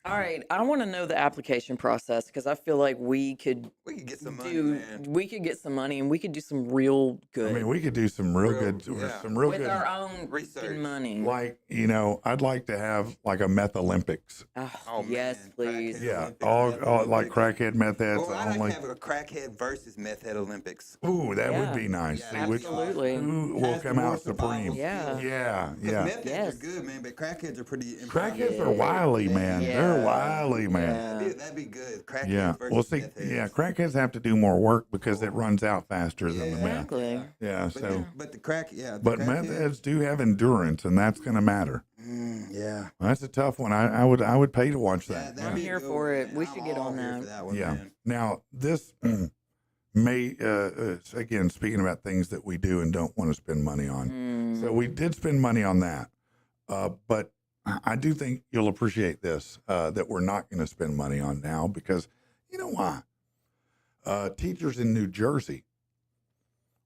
All right, I want to know the application process because I feel like we could We can get some money, do man. we could get some money and we could do some real I good mean, we could do some real Real- good, yeah. some real with good. our own research. freaking money. Like, I'd like to have like a meth Olympics. Oh, yes, man, please. crackhead Yeah, Olympics, all meth like Olympics. crackhead meth heads Or I'd like only. to have a crackhead versus meth head Olympics. Ooh, that Yeah. would be nice. Yeah, See which absolutely. who will Has the come more out supreme. survival Yeah. skills. Yeah, 'Cause yeah. meth heads Yes. are good, man, but crackheads are pretty. Crackheads are Yeah. wily, man. They're Yeah. wily, man. That'd be good. Crackheads Yeah. versus Well, see, meth heads. yeah, crackheads have to do more work because it runs out faster than the meth. Exactly. Yeah. But, So, but the crack, yeah. The but meth crackhead- heads do have endurance, and that's going to matter. Yeah. That's a tough one. I would pay to watch that. that'd I'm be a here good for one, it. man. We I'm should get all on here that. for that one, Yeah. man. Now, this may, again, speaking about things that we do and don't want to spend money on. Mm. So we did spend money on that. But I do think you'll appreciate this, that we're not going to spend money on now because you know why? Teachers in New Jersey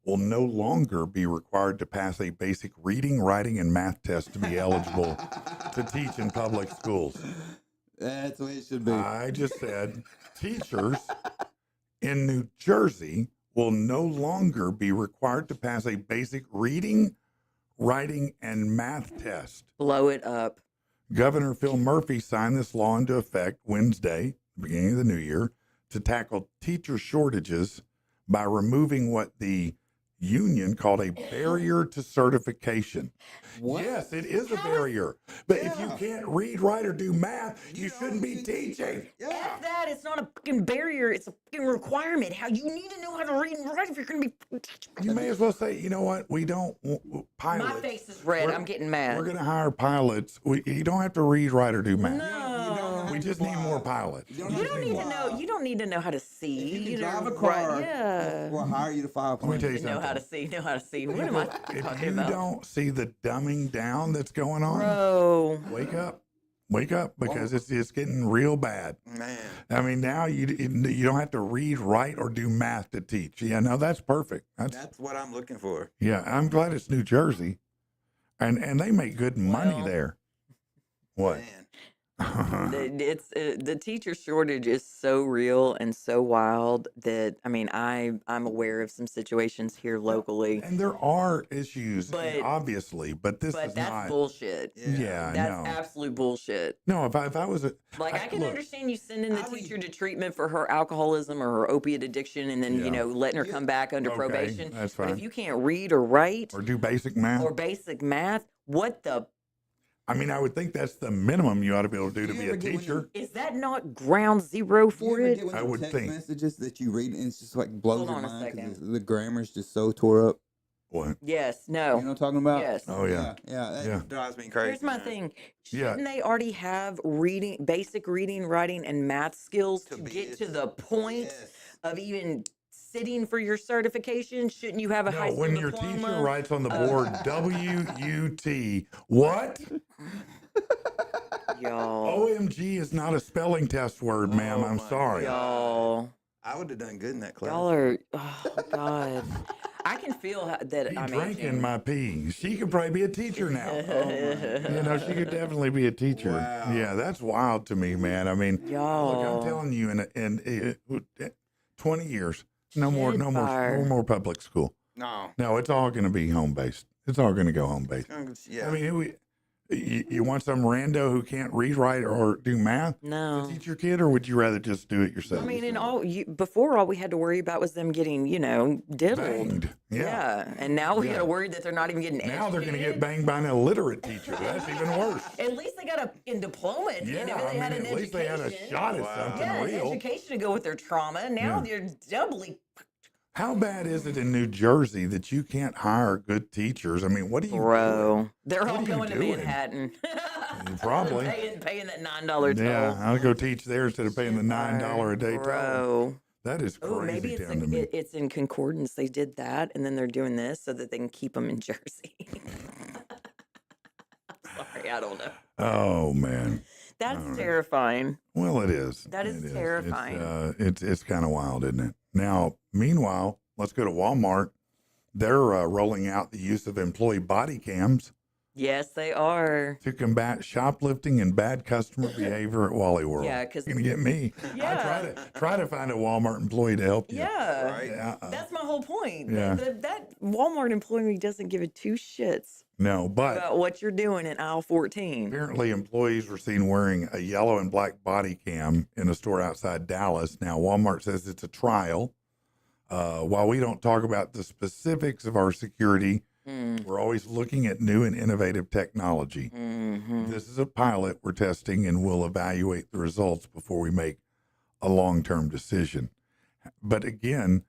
will no longer be required to pass a basic reading, writing, and math test to be eligible to teach in public schools. That's what it should be. I just said teachers in New Jersey will no longer be required to pass a basic reading, writing, and math test. Blow it up. Governor Phil Murphy signed this law into effect Wednesday, beginning of the new year, to tackle teacher shortages by removing what the union called a barrier to certification. What? Yes, it is a barrier. But if you Yeah. can't read, write, or do math, you You shouldn't don't be need to teach. teaching. Yeah. F that. It's not a fucking barrier. It's a fucking requirement. How you need to know how to read and write if you're going to be teaching. You may as well say, you know what? We don't pilots. My face is red. We're- I'm getting mad. We're going to hire pilots. You don't have to read, write, or do math. No. We We just need more pilots. You We You just don't need need more. to know. You don't need to know how to see. If you can know, drive a right, car, yeah. we'll hire you to fly a Let me plane. tell you Know how to something. see. Know how to see. What am I If talking you about, don't see the dumbing down that's going on, bro? wake up. Wake up, because it's getting real bad. Man, I mean, now you don't have to read, write, or do math to teach. Yeah, no, that's perfect. that's what I'm looking for. Yeah, I'm glad it's New Jersey, and they make good money Well, there. What? Man, The teacher shortage is so real and so wild that I mean I'm aware of some situations here locally, And there are issues, But- obviously, but this but is that's not. bullshit. Yeah, That's no, absolute bullshit. no. If I was a Like I can look, understand you sending the I would- teacher to treatment for her alcoholism or her opiate addiction, and then Yeah. letting her come back under Okay, probation. that's But if fine. you can't read or write or do basic math. or basic math, what the I mean, I would think that's the minimum you ought to be able to do Do to you be ever a get when teacher. is that not ground zero Do you for ever it? get one I of the would text think. messages that you read and it's just like blows Hold your on a mind second. because the grammar's just so tore up? What? Yes. You No. know what I'm talking about? Yes. Oh yeah, Yeah. that- yeah. drives me crazy. Here's my man. thing. Yeah. Shouldn't they already have basic reading, writing, and math skills to be get it. to the point Yes. of even sitting for your certification? Shouldn't you have a high No, school when your diploma? teacher writes on the board WUT, what? Y'all, OMG is not a spelling test word, ma'am. Oh I'm my sorry. y'all, I would have done good in that class. y'all are. Oh God, I can feel that He I'm drank in aging. my pee. She could probably be a teacher now. You know, she could definitely be a teacher. Wow. Yeah, that's wild to me, man. I mean, look, Y'all. I'm telling you, in 20 years, no more, Shit no more, fire. no more public school. No. No, it's all going to be home based. It's all going to go home based. Yeah. I mean, you want some rando who can't read, write, or do math No. to teach your kid, or would you rather just do it yourself? I mean, before all we had to worry about was them getting, diddled. Banged. Yeah. And now we Yeah. got to worry that they're not even getting Now they're going to get educated. banged by an illiterate teacher. That's even worse. At least they got a diploma at the end Yeah, of it. I They mean, had an at least they had a education. shot at Wow. something Yeah, an real. education to go with their trauma. Now Yeah. they're doubly. How bad is it in New Jersey that you can't hire good teachers? I mean, what are you doing? Bro, they're What all are you going to doing? Manhattan. Probably. paying that $9 toll. Yeah, I'll go teach there instead of paying the $9 a day toll. Bro. That is Oh, maybe crazy it's down to me. it's in concordance. They did that, and then they're doing this so that they can keep them in Jersey. Sorry, I don't know. Oh man. That's All right. terrifying. Well, it is. That is It terrifying. It's kind of wild, isn't it? Now, meanwhile, let's go to Walmart. They're rolling out the use of employee body cams Yes, they are. to combat shoplifting and bad customer behavior at Wally World. Yeah, 'cause- You're gonna get me. Yeah. I try to find a Walmart employee to help you. Yeah. Right. Yeah. That's my whole point. Yeah. That Walmart employee doesn't give a two shits No, but about what you're doing in aisle 14. apparently employees were seen wearing a yellow and black body cam in a store outside Dallas. Now, Walmart says it's a trial. While we don't talk about the specifics of our security, we're always looking at new and innovative technology. Mm-hmm. This is a pilot we're testing, and we'll evaluate the results before we make a long-term decision. But again,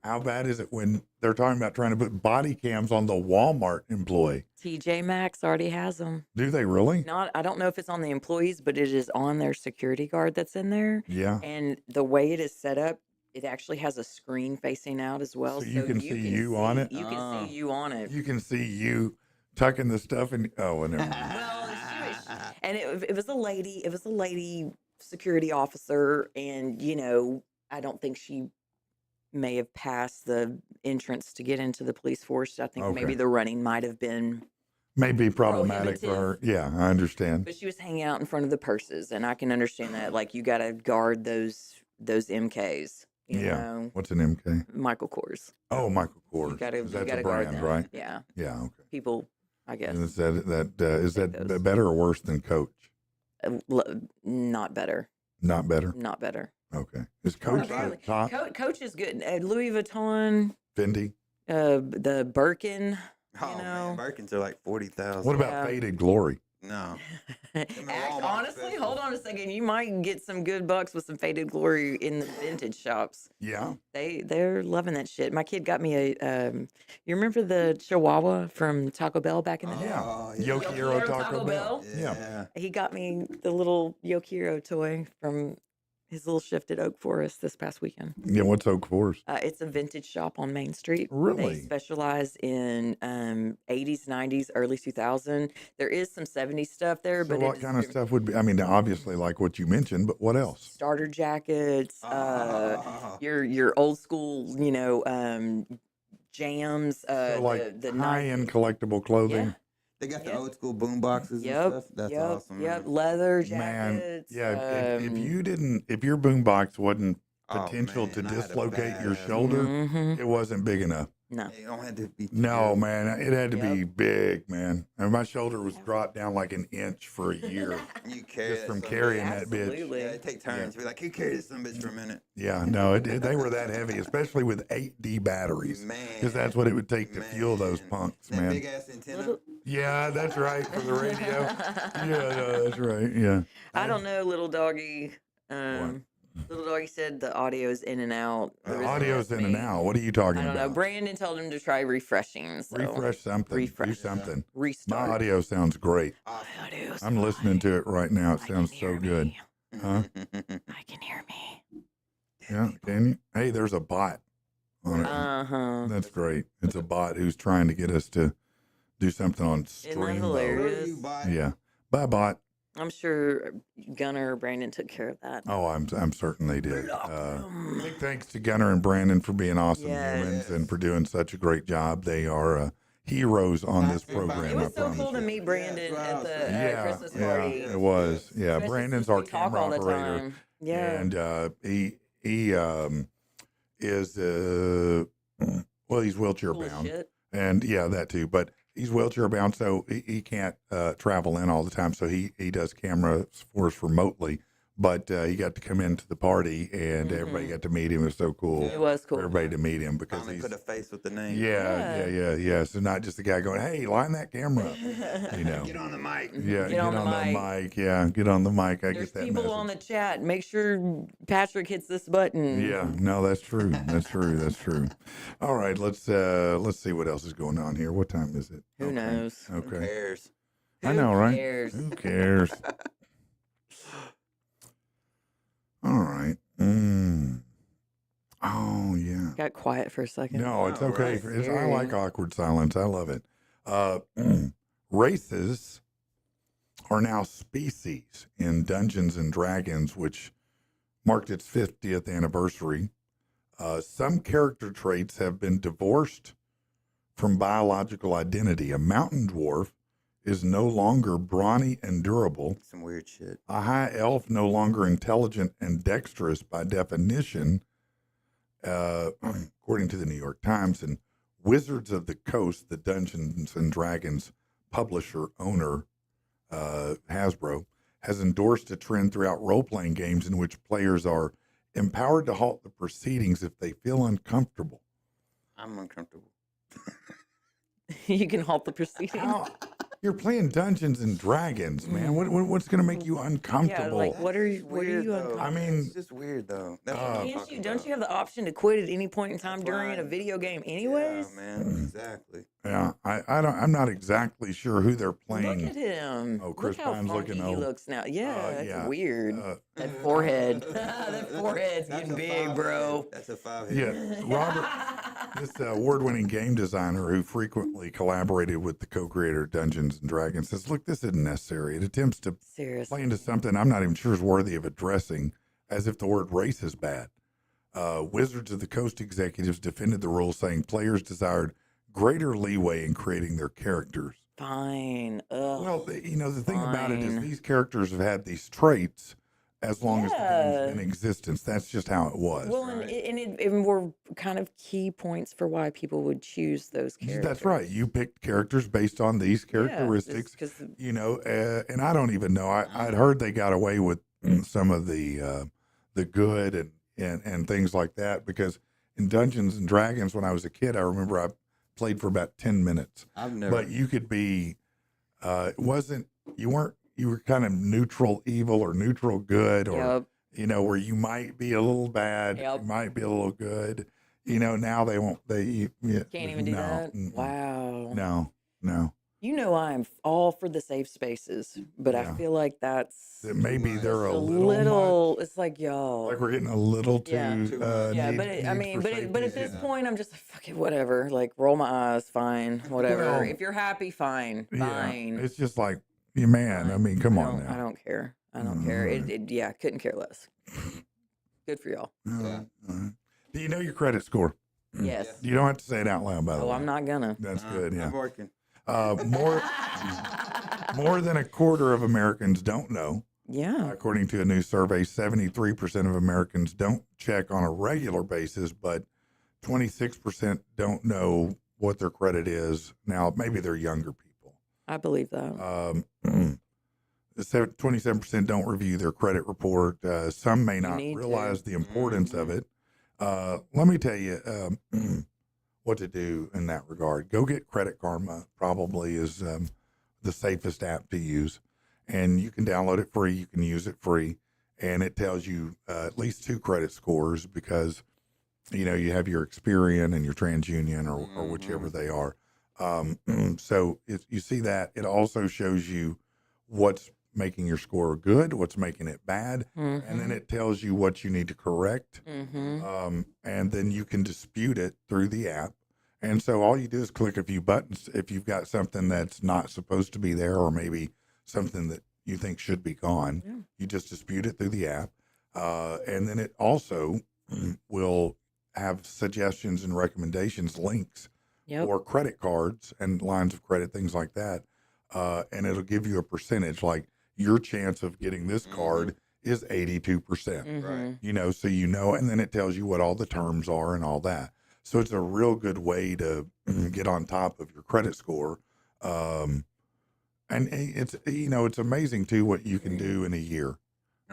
how bad is it when they're talking about trying to put body cams on the Walmart employee? TJ Maxx already has them. Do they really? I don't know if it's on the employees, but it is on their security guard that's in there. Yeah. And the way it is set up, it actually has a screen facing out as well. So you can see you on it? You can see you on it. You can see you tucking the stuff in. Oh, never mind. Well, and it was a lady. It was a lady security officer, and I don't think she may have passed the entrance to get into the police force. I think Okay. maybe the running might have been, May be problematic for her. Prohibitive. Yeah, I understand. but she was hanging out in front of the purses, and I can understand that. Like you got to guard those MKs. You Yeah. know, What's an MK? Michael Kors. Oh, Michael Kors. You got to 'Cause that's guard a brand, them. right? Yeah, Yeah. Okay. people. I guess And is that those. better or worse than Coach? Not better. Not better. Not better. Okay. Is Coach Apparently, the top? Coach is good. Louis Vuitton, Fendi. the Birkin. Oh know. man, Birkins are like 40,000. What about Yeah. Faded Glory? No. in the Walmart Honestly, special. hold on a second. You might get some good bucks with some Faded Glory in the vintage shops. Yeah. They're loving that shit. My kid got me a you remember the Chihuahua from Taco Bell back in the day? Yeah. Oh, yeah. Yokiero Yokiero Taco Bell. Yeah. Yeah. He got me the little Yokiero toy from his little shift at Oak Forest this past weekend. Yeah. What's Oak Forest? It's a vintage shop on Main Street. Really? They specialize in 80s, 90s, early 2000. There is some 70s stuff there, So but what kind of stuff would be? I mean, obviously, like what you mentioned, but what else? starter jackets, Ah. your old school, jams, So like the high-end collectible clothing. Yeah. They got the Yep. old school boom boxes Yep. and stuff. That's yep. awesome. Yep. Man. Leather Man, jackets. yeah. If your boombox wasn't Oh, potential to man, I had a dislocate your badass shoulder, Mhm. it wasn't big enough. No. It don't have to be. No, too- man, it had to be Yep. big, man. And my shoulder was dropped down like an inch for a year You carry just that from son of a carrying bitch. that bitch. Absolutely. Yeah, take turns. Be like, you carry this son of a bitch for a minute. Yeah, no, they were that heavy, especially with 8D batteries, Man. because that's what it would take to fuel those Man. punks, That man. big ass antenna. Little- Yeah, that's right for the radio. Yeah, no, that's right. Yeah. I don't know, little doggy. Little doggy said the audio is in and out. Or The is it audio's just in and me? out. What are you talking I don't know. about? Brandon told him to try refreshing. So Refresh something. Do refresh. something. My Restart. audio sounds great. Audio's I'm listening to it right now. It I sounds can so hear good. me. Huh? I can hear me. Yeah, can you? Hey, there's a bot on it. Uh-huh. That's great. It's a bot who's trying to get us to do something on Isn't that stream. hilarious? You buy Yeah. Bye, bot. I'm sure Gunnar or Brandon took care of that. Oh, I'm certain they did. Block them. Big thanks to Gunnar and Brandon for being awesome Yes. humans and for doing such a great job. They are heroes on this program. It was I so promise cool to you. meet Brandon Yeah, at the Yeah, Christmas yeah, party. it was. Yeah, Especially Brandon's since our we talk camera all the operator, time. Yeah. and he is well, he's wheelchair Cool as bound, shit. and yeah, that too. But he's wheelchair bound, so he can't travel in all the time. So he does cameras for us remotely. But he got to come into the party, and everybody got to meet him. It was so cool. It was For cool. everybody to meet him because Finally he's put a face with the name. yeah. So not just the guy going, "Hey, line that camera up," you know. Get on the mic. Yeah, Get on the mic. Yeah, get on the mic. I There's get that people message. on the chat. Make sure Patrick hits this button. Yeah, no, that's true. That's true. That's true. All right, let's see what else is going on here. What time is it? Who knows? Who Okay, cares? I know, right? cares? Who cares? All right. Oh yeah. Got quiet for a second. No, it's All okay. right. I like awkward silence. I love it. Races are now species in Dungeons and Dragons, which marked its 50th anniversary. Some character traits have been divorced from biological identity. A mountain dwarf is no longer brawny and durable. Some weird shit. A high elf no longer intelligent and dexterous by definition, according to the New York Times. And Wizards of the Coast, the Dungeons and Dragons publisher owner, Hasbro, has endorsed a trend throughout role-playing games in which players are empowered to halt the proceedings if they feel uncomfortable. I'm uncomfortable. You can halt the proceedings. How? You're playing Dungeons and Dragons, man. What's going to make you Yeah, uncomfortable? like what are It's you? What are weird, you? though. uncomfortable? I mean, It's just weird though. That's what I'm Can't talking you? Don't about. you have the option to quit at any point in time That's during why- a video game, anyways? Yeah, man. Exactly. Yeah, I'm not exactly sure who they're Look playing. at him. Oh, Chris Look how Pine's funky looking he old. looks now. Yeah, that's yeah. weird. Uh, That forehead. That forehead's That's getting a big, 5 bro. head. That's a 5 yeah, head. Robert, this award-winning game designer who frequently collaborated with the co-creator of Dungeons and Dragons says, "Look, this isn't necessary. It attempts to Seriously. play into something I'm not even sure is worthy of addressing, as if the word race is bad." Wizards of the Coast executives defended the rule, saying players desired greater leeway in creating their characters. Fine. Ugh. Well, the thing about it is Fine. these characters have had these traits as long as the game's Yeah. been in existence. That's just how it was. Well, and were kind of key points for why people would choose those characters. That's right. You picked characters based on these characteristics. Because And I don't even know. I'd heard they got away with some of the good and things like that, because in Dungeons and Dragons, when I was a kid, I remember I played for about 10 minutes. I've never. But you could be, it wasn't you were kind of neutral evil or neutral good, or Yep. where you might be a little bad, Yep. you might be a little good. Now they won't. Can't even do no, that. mm-mm. Wow. No. I'm all for the safe spaces, but I Yeah. feel like that's That maybe much. they're just a little much. It's like y'all. Like we're getting a little Yeah. too. much. Yeah, need- but I need mean, for but at safety. this Yeah. point, I'm just like, fuck it, whatever. Like, roll my eyes, fine, whatever. Well, if you're happy, fine, Yeah, fine. it's just like, man. I fine. mean, come I on don't- I now. don't care. I don't care. Alright. Yeah, couldn't care less. Good for y'all. Yeah. Do you know your credit score? Yes. You don't have to say it out loud, by the Oh, way. I'm not gonna. That's good. Yeah. I'm working. More than a quarter of Americans don't know. Yeah. According to a new survey, 73% of Americans don't check on a regular basis, but 26% don't know what their credit is. Now, maybe they're younger people. I believe that. 27% don't review their credit report. Some may not need to. realize the importance of it. Let me tell you what to do in that regard. Go get Credit Karma, probably is the safest app to use. And you can download it free. You can use it free. And it tells you at least 2 credit scores because, you have your Experian and your TransUnion or whichever they are. So you see that. It also shows you what's making your score good, what's making it bad. And then it tells you what you need to correct. And then you can dispute it through the app. And so all you do is click a few buttons. If you've got something that's not supposed to be there, or maybe something that you think should be gone, you just dispute it through the app. And then it also will have suggestions and recommendations, links Yep. for credit cards and lines of credit, things like that. And it'll give you a percentage, like your chance of getting this card is 82%. Mhm. So and then it tells you what all the terms are and all that. So it's a real good way to get on top of your credit score. And it's amazing too what you can do in a year.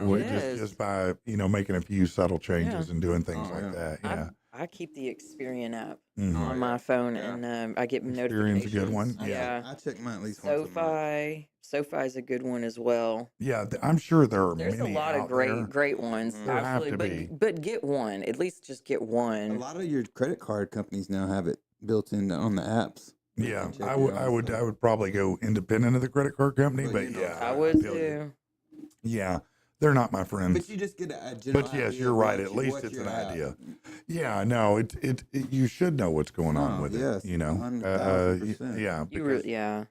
It is. Just by, making a few subtle changes and doing things Oh, like yeah. that. Yeah. I keep the Experian app Mhm. on my phone, and I get Experian's notifications. a good one. Yeah. I check mine at least once a month. SoFi is a good one as well. Yeah. I'm sure there are There's a many lot of out there. great ones. There have Absolutely. to But get one. At least just get A one. lot of your credit card companies now have it built in on the apps. You Yeah, can check I it would, out, I would, so- I would probably go independent of the credit card company, Well, but you know, yeah, I would feel you. too. Yeah, they're not my friends. But you just get a general But yes, idea you're of right. what At you- least what it's you're an at. idea. Yeah, no, you should know what's going on Oh, with yes, it. 100,000%. Yeah, You because yeah.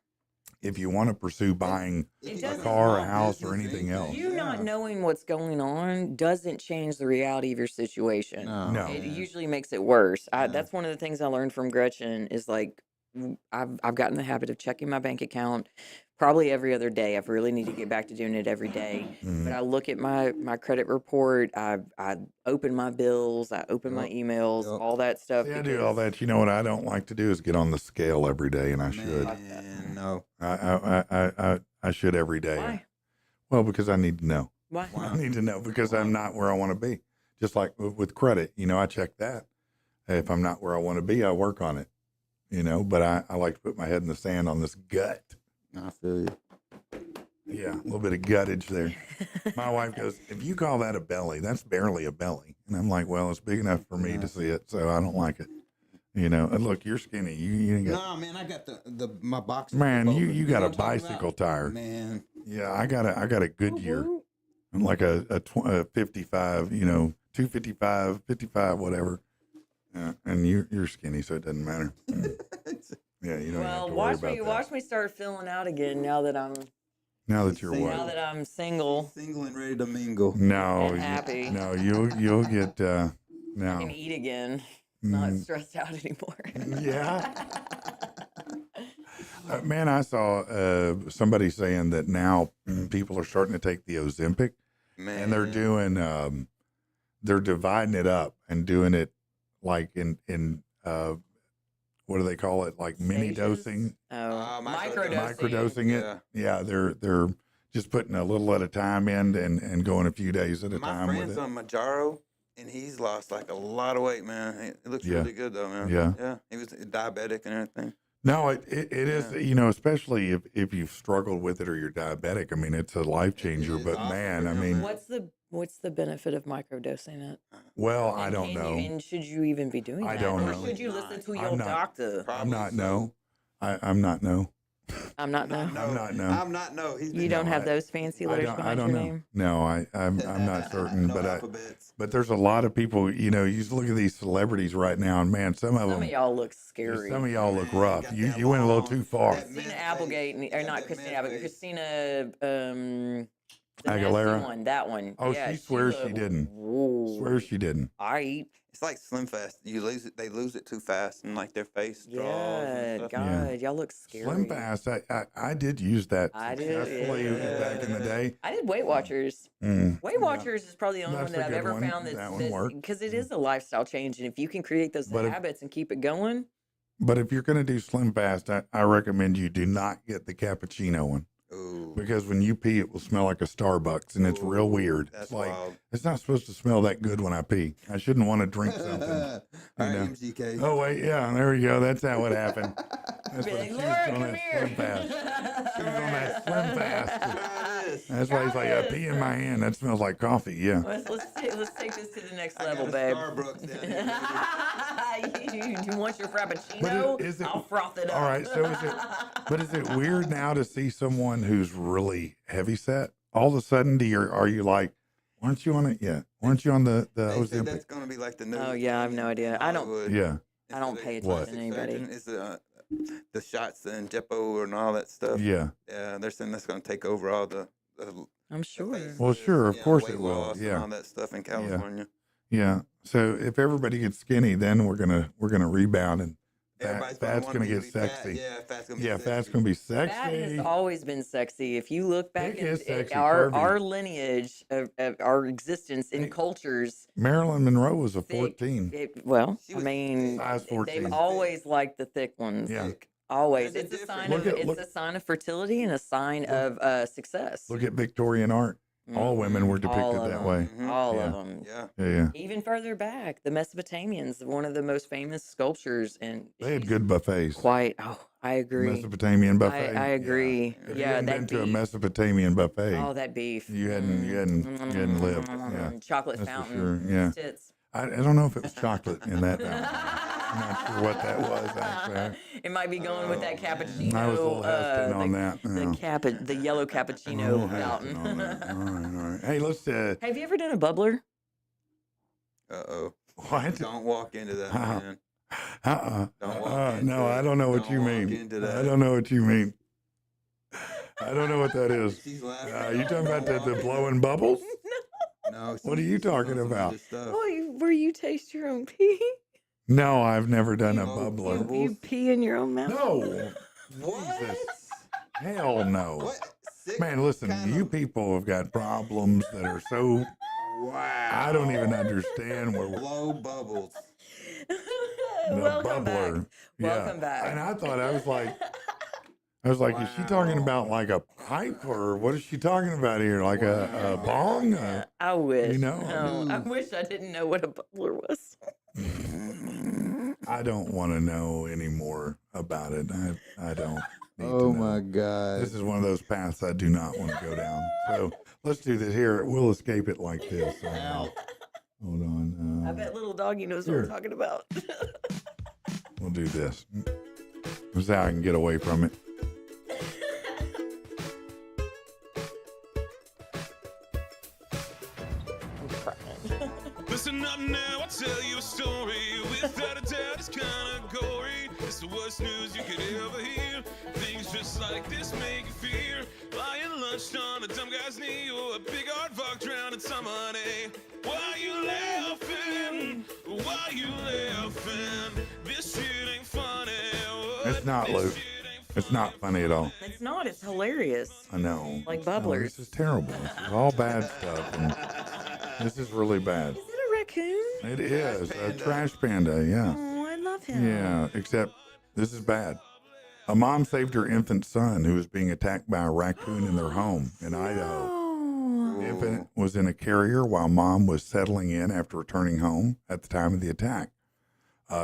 if you want to pursue buying It a doesn't- car, a small house, or business, anything else, You not yeah. knowing what's going on doesn't change the reality of your situation. No. It man. usually makes it worse. Yeah. That's one of the things I learned from Gretchen is like I've gotten the habit of checking my bank account probably every other day. I really need to get back to doing it every day. Mhm. But I look at my credit report. I open my bills. I open my Yep. emails. Yep. All that stuff. See, I do all that. You know what I don't like to do is get on the scale every day, and I should. Man, no. I should every day. Why? Well, because I need to know. Why? I need to know because I'm not where I want to be. Just like with credit, I check that. If I'm not where I want to be, I work on it. But I like to put my head in the sand on this gut. I feel you. Yeah, a little bit of guttage there. My wife goes, if you call that a belly, that's barely a belly. And I'm like, well, it's big enough for me to see it, so I don't like it. And look, you're skinny. You ain't got. No, man, I got my boxer. Man, flip you over. got know a what I'm talking bicycle about? tire. Man, Yeah, I got a Goodyear. I'm like a 55, 255, 55, whatever. And you're skinny, so it doesn't matter. Yeah, you don't have Well, to worry watch about me that. watch me start filling out again now that I'm Now that you're See, what? now that I'm single single and ready to mingle. No, and happy. no, you'll get I now. can eat again. Not Mm, stressed out anymore. yeah, man, I saw somebody saying that now people are starting to take the Ozempic Man, and they're doing they're dividing it up and doing it like in what do they call it, like mini Stages? dosing, Oh, microdosing. microdosing it. Yeah, they're just putting a little at a time in and going a few days at a My time with friend's it. on Majaro, and he's lost like a lot of weight, man. It looks Yeah. really good though, man. Yeah. yeah. He was diabetic and everything. No, it is, you know, especially if you've struggled with it or you're diabetic. I mean, it's a life changer. It's But awesome man, for I them, mean, man. What's the benefit of microdosing it? well, I And don't can you, know. and should you even be doing I that? don't Or know. should you listen to I'm your not- doctor? I'm not Probably no. I'm not no. I'm not no. I'm not no. I'm not no. He's You don't have I- those fancy letters I behind don't your know. name? No, I'm not certain. no but alphabets. but there's a lot of people. You know, you just look at these celebrities right now, and man, some of Some them. of y'all look scary. Some of y'all look Man, rough. got You that you went a little long- too far. that Christina mid Applegate, face. or Got not that Christina mid Applegate, face. Christina, the Aguilera? nasty one, that one. Oh, Yeah, she swears she looked- didn't. Ooh, Swear she didn't. I It's like Slim Fast. You lose it. They lose it too fast, and like their face draws. yeah, And stuff. God, y'all look scary. Slim Fast. I did use that I did, successfully yeah. back in the day. I did Weight Watchers. Mm. Weight Watchers is probably the only That's one that a I've good ever one. found That one worked. because it is a lifestyle change, and if you can create those But if- habits and keep it going, But if you're going to do Slim Fast, I recommend you do not get the cappuccino one Ooh. because when you pee, it will smell like a Starbucks, and it's real Ooh, weird. That's It's like wild. it's not supposed to smell that good when I pee. I shouldn't want to drink something. All right, know. MGK. Oh wait, yeah, there we go. That's how it happened. That's be what like, she was Laura, on come that here. Slim Fast. She was on that Slim Fast. Try this. That's why he's like, I pee in my hand. That smells like coffee. Yeah. let's take this to the next I level, got a babe. Starbucks down here. you want your But frappuccino? is it- I'll froth it up. All right. So is it weird now to see someone who's really heavy set? All of a sudden, are you like, weren't you on it yet? Weren't you on the They say Ozempic? that's gonna be like the new. Oh, yeah, I have no idea. I don't- Hollywood. Yeah. I don't pay What? attention to anybody. Is the shots and Jepo and all that stuff. Yeah. Yeah, they're saying that's gonna take over all the I'm sure. faces, Well, sure, of course weight it will, loss and yeah. all that stuff in California. Yeah. So if everybody gets skinny, then we're gonna rebound and Everybody's fat's wanna gonna be get fat. sexy. Yeah, fat's gonna be Yeah, sexy. fat's gonna be Fat has sexy. always been sexy. If you look back Thick is at sexy, our curvy. lineage of our existence in Hey. cultures, Marilyn Monroe was a thick- 14. She I was mean, Size 14. they've always liked the thick ones. Yeah. Always. There's a It's a sign difference. of Look at- it's a sign of fertility and a sign of success. Look at Victorian art. All women were Mm-hmm. All depicted of that them. way. Mhm. All Yeah. of them. Yeah. Yeah. Even further back, the Mesopotamians, one of the most famous sculptures, and They had she's good buffets. quite. Oh, I agree. Mesopotamian buffet. I agree. If you Yeah, hadn't that been to a beef. Mesopotamian buffet, Oh, that beef. you hadn't lived. Yeah. Chocolate That's for fountain. sure, yeah. Tits. I don't know if it was chocolate in that. I'm not sure what that was actually. It might be going with that cappuccino. I was a little hesitant on that. The yellow A cappuccino little hesitant fountain. on that. All right. Hey, let's. Have you ever done a bubbler? Uh-oh. What? Don't walk into that, Uh-uh. man. No, Don't walk into I it. don't know what Don't you walk mean. into I that. don't know what you mean. I don't know what that is. She's laughing. You talking about Don't the walk blowing bubbles? No, What are you she's on talking some about? other stuff. Where you taste your own pee? No, I've never done a No, bubbler. You pee in your own mouth? No. What? Jesus. Hell no. What? Sick Man, listen, kind you of- people have got problems that are so. Wow. I don't even understand where Blow bubbles. the Welcome bubbler. back. Yeah. Welcome back. And I thought is she talking about like a pipe or what is she talking about here? Like a bong? I wish. You know? No, I wish I didn't know what a bubbler was. I don't want to know any more about it. I don't. Need to Oh know. my God. This is one of those paths I do not want to go down. So let's do this here. We'll escape it like this. Hold on. I bet little doggy knows what Here. we're talking about. We'll do this. This is how I can get away from it. Listen up now, I'll tell you a story. Without a doubt, it's kinda gory. It's the worst news you could ever hear. Things just like this make you fear. Lying lunched on a dumb guy's knee, or a big hard fuck drowning some money. Why you laughing? Why you laughing? This shit ain't funny. What? It's not, This Luke. shit ain't It's not funny at all. It's not. It's hilarious. I know. Like No, bubblers. this is terrible. This is all bad stuff. And this is really bad. Is it a raccoon? It is a trash panda. Yeah. Oh, I love him. Yeah. Except this is bad. A mom saved her infant son who was being attacked by a raccoon in their home in Idaho. Oh. The infant was in a carrier while mom was settling in after returning home at the time of the attack.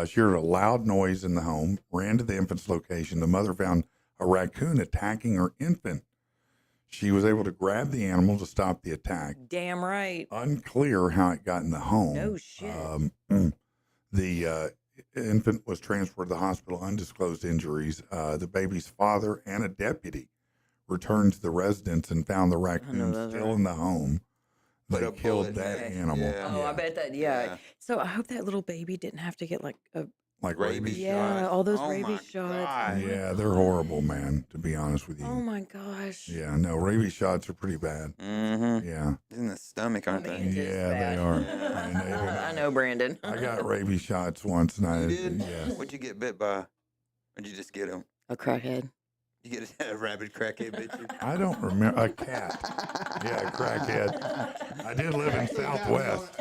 She heard a loud noise in the home, ran to the infant's location. The mother found a raccoon attacking her infant. She was able to grab the animal to stop the attack. Damn right. Unclear how it got in the home. No shit. The infant was transferred to the hospital, undisclosed injuries. The baby's father and a deputy returned to the residence and found the raccoon that's still right. in the home. Put They a killed bullet that in it. animal. Yeah. Oh, I bet that. Yeah. Yeah. So I hope that little baby didn't have to get like a. Like Rabies rabies. Yeah, shots. all those Oh rabies my shots. Oh God. my Yeah, they're horrible, man, to be honest with you. Oh my gosh. Yeah, no, rabies shots are pretty bad. Mm-hmm. Yeah. In the stomach, aren't I they? mean, it is Yeah, they bad. are. I know, Brandon. I got rabies shots once, and You did? yes. What'd you get bit by? What'd you just get him? A crackhead. You get a rabid crackhead bit you? I don't remember a cat. Yeah, a crackhead. I did live in Southwest.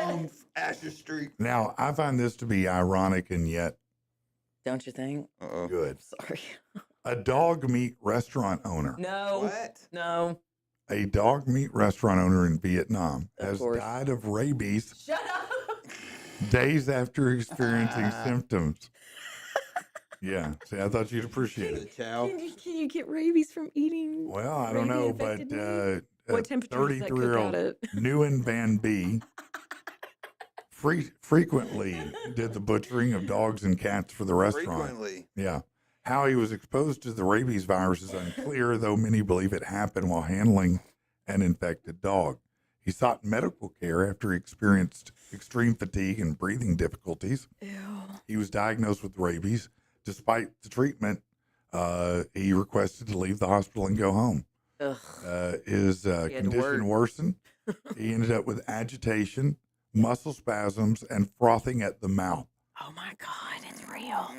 On Asher Street. Now, I find this to be ironic and yet Don't you think? Uh-oh. good. Sorry. A dog meat restaurant owner. No. What? No. A dog meat restaurant owner in Vietnam Of has course. died of rabies Shut up. days after experiencing symptoms. Yeah, see, I thought you'd appreciate The it. chow. Can you get rabies from eating? Well, I don't know, but rabies-affected meat? What temperature does that cook 33-year-old out at? Nguyen Van B frequently did the butchering of dogs and cats for the restaurant. Frequently. Yeah. How he was exposed to the rabies virus is unclear, though many believe it happened while handling an infected dog. He sought medical care after he experienced extreme fatigue and breathing difficulties. Ew. He was diagnosed with rabies. Despite the treatment, he requested to leave the hospital and go home. Ugh. His had to condition worsened. He ended up with agitation, muscle spasms, and frothing at the mouth. Oh my God, it's real.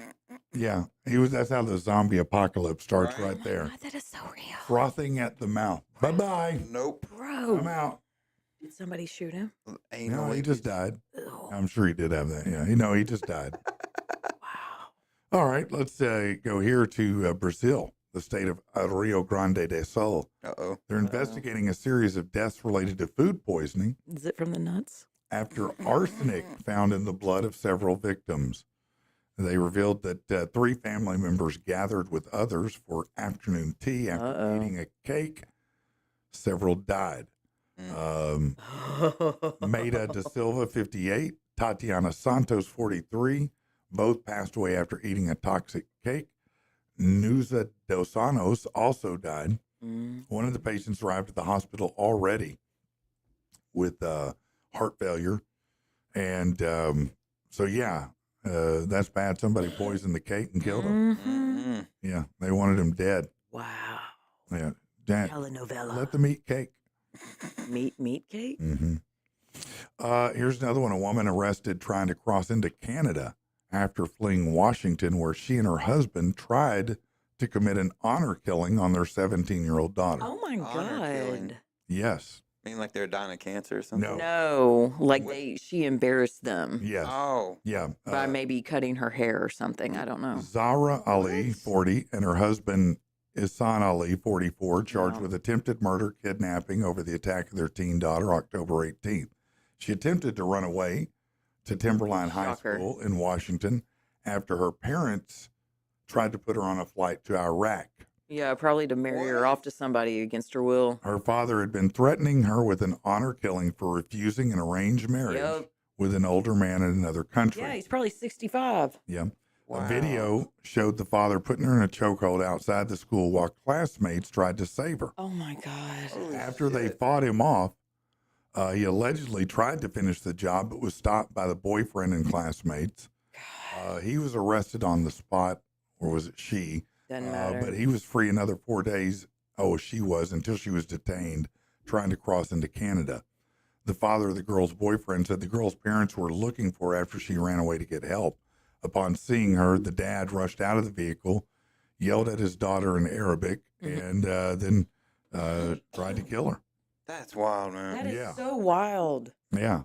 Yeah, that's how the zombie apocalypse starts Right. right there. God, that is so real. Frothing at the mouth. Bye-bye. Nope. Bro, I'm out. did somebody shoot him? Ain't No, he just died. Ew. I'm sure he did have that. Yeah, he just died. Wow. All right, let's go here to Brazil, the state of Rio Grande do Sul. Uh-oh. They're investigating a series of deaths related to food poisoning Is it from the nuts? after arsenic found in the blood of several victims. They revealed that 3 family members gathered with others for afternoon tea after Uh-oh. eating a cake. Several died. Maida da Silva, 58, Tatiana Santos, 43, both passed away after eating a toxic cake. Nusa dos Anos also died. Mm. One of the patients arrived at the hospital already with heart failure. And so, yeah, that's bad. Somebody poisoned the cake and killed him. Mm-hmm. Mm-mm. Yeah, they wanted him dead. Wow. Yeah, Dad, Telenovela. let them eat cake. Meat cake? Mm-hmm. Here's another one. A woman arrested trying to cross into Canada after fleeing Washington, where she and her husband tried to commit an honor killing on their 17-year-old daughter. Oh my Honor killing. God. Yes. I mean, like they're dying of cancer or something? No. No, like What? she embarrassed them Yes. Oh. Yeah. by maybe cutting her hair or something. I don't know. Zara Ali, What? 40, and her husband, Ihsan Ali, 44, charged Wow. with attempted murder, kidnapping over the attack of their teen daughter October 18th. She attempted to run away to Timberline High Shocker. School in Washington after her parents tried to put her on a flight to Iraq. Yeah, probably to marry her off to somebody against her will. Her father had been threatening her with an honor killing for refusing an arranged marriage Yep. with an older man in another country. Yeah, he's probably 65. Yeah. Wow. A video showed the father putting her in a chokehold outside the school while classmates tried to save her. Oh my God. Holy After they shit. fought him off, he allegedly tried to finish the job but was stopped by the boyfriend and classmates. He was arrested on the spot, or was it she? Doesn't matter. But he was free another 4 days. Oh, she was, until she was detained trying to cross into Canada. The father of the girl's boyfriend said the girl's parents were looking for her after she ran away to get help. Upon seeing her, the dad rushed out of the vehicle, yelled at his daughter in Arabic, and then tried to kill her. That's wild, man. That is Yeah. so wild. Yeah.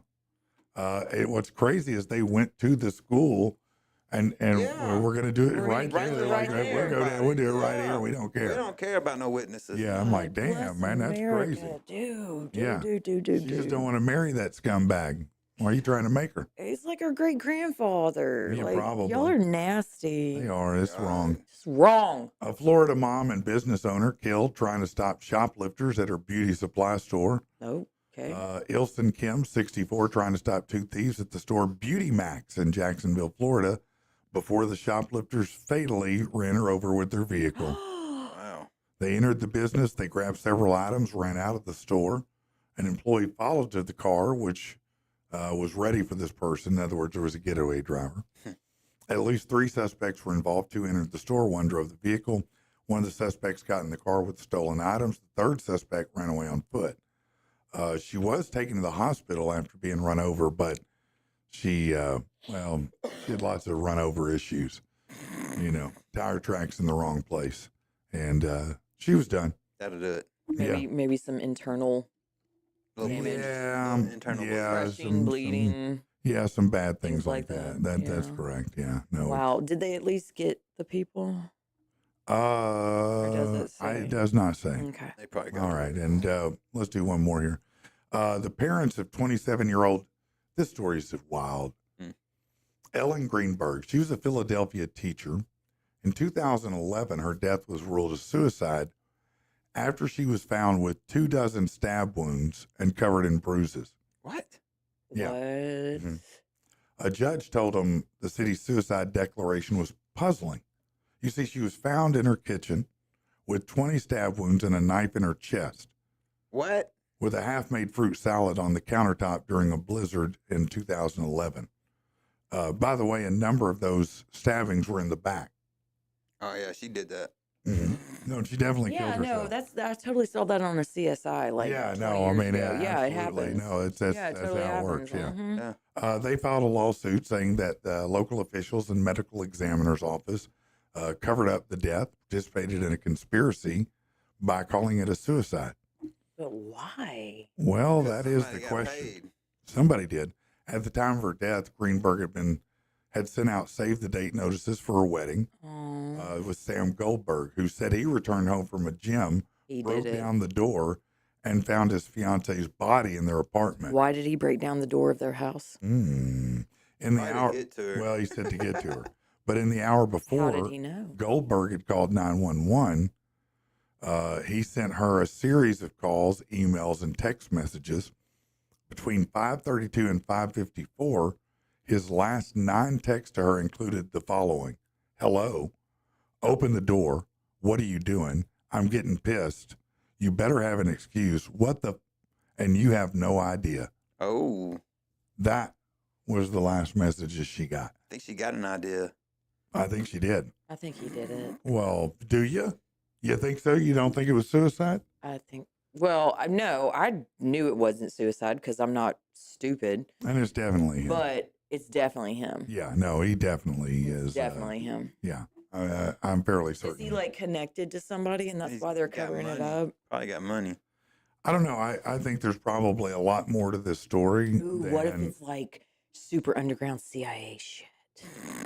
What's crazy is they went to the school and Yeah. we're going to do it We're gonna right do there. it They're right like, there. we'll go down, we'll do it right Yeah. here. We don't We care. don't care about no witnesses. Yeah, I'm like, God damn, bless man, that's America. crazy. Dude, Yeah. dude. She just don't want to marry that scumbag. Why are you trying to make her? He's like her great grandfather. Yeah, like, probably. y'all are nasty. They are. It's wrong. It's wrong. A Florida mom and business owner killed trying to stop shoplifters at her beauty supply store. Oh, okay. Ilson Kim, 64, trying to stop two thieves at the store Beauty Max in Jacksonville, Florida, before the shoplifters fatally ran her over with their vehicle. Wow. They entered the business. They grabbed several items, ran out of the store. An employee followed to the car, which was ready for this person. In other words, there was a getaway driver. At least 3 suspects were involved. 2 entered the store. 1 drove the vehicle. One of the suspects got in the car with stolen items. The 3rd suspect ran away on foot. She was taken to the hospital after being run over, but she had lots of run over issues. You know, tire tracks in the wrong place. And she was done. That'll do it. Maybe some internal Damage. Yeah, Internal crushing, bleeding. Some bad things like like that. that, That's yeah. correct. Yeah. No. Wow. Did they at least get the people? does it say? It does not say. Okay. They probably got All right, and let's do one more here. The parents of 27-year-old. This story is wild. Ellen Greenberg. She was a Philadelphia teacher. In 2011, her death was ruled a suicide after she was found with 24 stab wounds and covered in bruises. What? Yeah. What? Mhm. A judge told him the city's suicide declaration was puzzling. You see, she was found in her kitchen with 20 stab wounds and a knife in her chest, What? with a half-made fruit salad on the countertop during a blizzard in 2011. By the way, a number of those stabbings were in the back. Oh yeah, she did that. No, she definitely killed Yeah, herself. no, I totally saw that on a CSI. Like, yeah, 20 no, I years mean, ago. Yeah, it absolutely. happens. No, that's Yeah, it that's totally how it works. happens. Yeah. Mhm. They filed a lawsuit saying that the local officials and medical examiner's office covered up the death, participated in a conspiracy by calling it a suicide. But why? Well, Because that is somebody the got question. paid. Somebody did. At the time of her death, Greenberg had sent out save the date notices for her wedding with Sam Goldberg, who said he returned home from a gym, He broke did it. down the door, and found his fiance's body in their apartment. Why did he break down the door of their house? In the Why did he hour, get to her? well, he said to get to her, but in the hour before, How did he know? Goldberg had called 911. He sent her a series of calls, emails, and text messages. Between 5:32 and 5:54, his last 9 texts to her included the following: "Hello, open the door. What are you doing? I'm getting pissed. You better have an excuse. What the? And you have no idea." Oh, That was the last messages she got. I think she got an idea. I think she did. I think he did it. Well, do you? You think so? You don't think it was suicide? I think. Well, no, I knew it wasn't suicide because I'm not stupid, And it's definitely him. but it's definitely him. Yeah, no, he definitely is. Definitely him. Yeah, I'm fairly Is certain. he like connected to somebody and that's He's why they're got covering it money. up? Probably got money. I don't know. I think there's probably a lot more to this story. Ooh, what if than- it's like super underground CIA shit?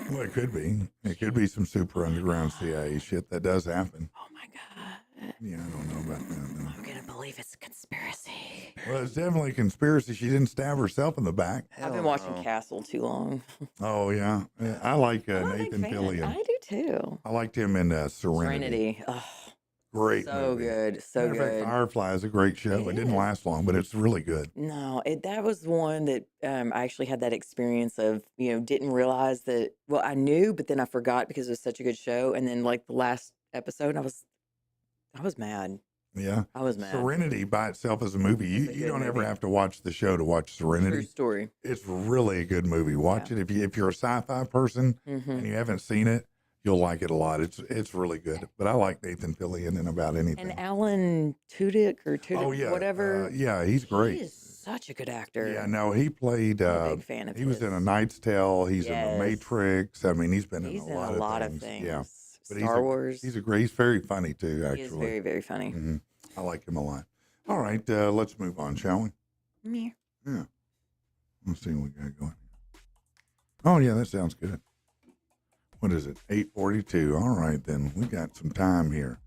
Well, it could be. It could be some super underground CIA shit that does happen. Oh my God. Yeah, I don't know about that. I'm going to believe it's a conspiracy. No. Well, it's definitely a conspiracy. She didn't stab herself in the back. I've Hell been watching no. Castle too long. Oh, yeah. I like I'm a big Nathan fan. Fillion. I do too. I liked him in Serenity. Serenity. Oh, Great so movie. good. So Matter of fact, good. Firefly is a great show. It didn't is. last long, but it's really good. No, that was one that I actually had that experience of, didn't realize that, well, I knew, but then I forgot because it was such a good show. And then like the last episode, I was mad. Yeah. I was mad. Serenity by itself is a movie. It's a You good don't ever movie. have to watch the show to watch True Serenity. story. It's really a good movie. Watch it if you're a sci-fi person Hmm. and you haven't seen it, you'll like it a lot. It's really good. But I like Nathan Fillion in about anything. And Alan Tudyk or Tudyk, Oh yeah, whatever. yeah, he's great. He is such a good actor. Yeah, no, he played. I'm a big fan of He was in A his. Knight's Tale. He's in Yes. The Matrix. I mean, he's been He's in a lot of things. Yeah, but Star Wars. He's very funny too. He is Actually, very, very funny. Mhm. I like him a lot. All right, let's move on, shall we? Yeah. Yeah. Let's see what we got going. Oh, yeah, that sounds good. What is it? 8:42. All right, then. We got some time here.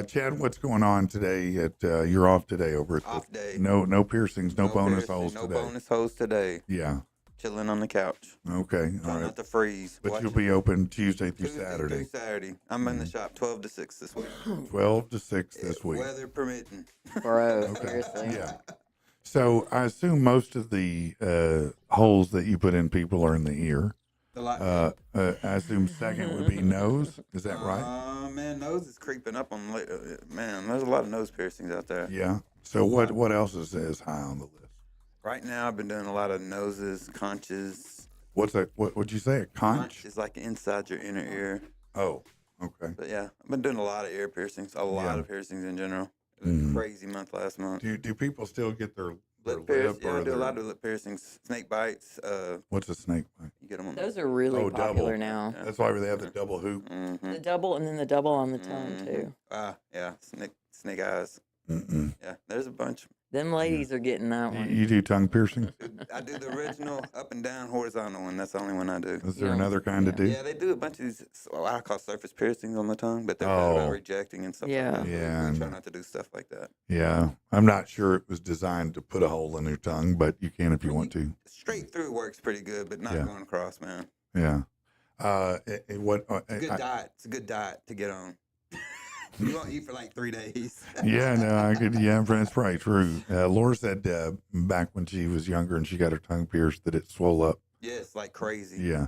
Chad, what's going on today? You're off today over at Off day. No piercings, no bonus piercing, holes no today. bonus holes today. Yeah. Chilling on the couch. Okay. All Trying right. not to freeze. But Watching you'll be open Tuesday through Tuesday Saturday, through Saturday. I'm in the shop 12 to 6 this week. 12 to 6 this week. Weather permitting. Bro, seriously. Yeah. So I assume most of the holes that you put in people are in the ear. I assume second would be nose. Is that right? Man, nose is creeping up on. Man, there's a lot of nose piercings out there. Yeah. So what else is high on the list? Right now, I've been doing a lot of noses, conches. What's that? What would you say? A conch? Conch is like inside your inner ear. Oh, okay. But yeah, I've been doing a lot of ear piercings. A lot of piercings in general. It was a crazy month last month. Do people still get their Lip lip piercings. Yeah, or I do a their- lot of lip piercings. Snake bites. What's a snake bite? You get them on. Those are really Oh, popular double. now. That's why they have the double hoop. The double and then the double on the tongue too. Yeah, snake eyes. Mm-mm. Yeah, there's a bunch. Them ladies are getting that one. You do tongue piercing? I do the original up and down horizontal one. That's the only one I do. Is there Yeah. another kind to do? Yeah, they do a bunch of these, what I call surface piercings on the tongue, but they're bad Oh. about rejecting and stuff Yeah. like that. Yeah, We try and- not to do stuff like that. Yeah. I'm not sure it was designed to put a hole in your tongue, but you can if you want to. Straight through works pretty good, but not Yeah. going across, man. Yeah. It's a good diet. It's a good diet to get on. You won't eat for like 3 days. Yeah, no, I could. Yeah, that's probably true. Laura said back when she was younger and she got her tongue pierced that it swole up. Yes, like crazy. Yeah.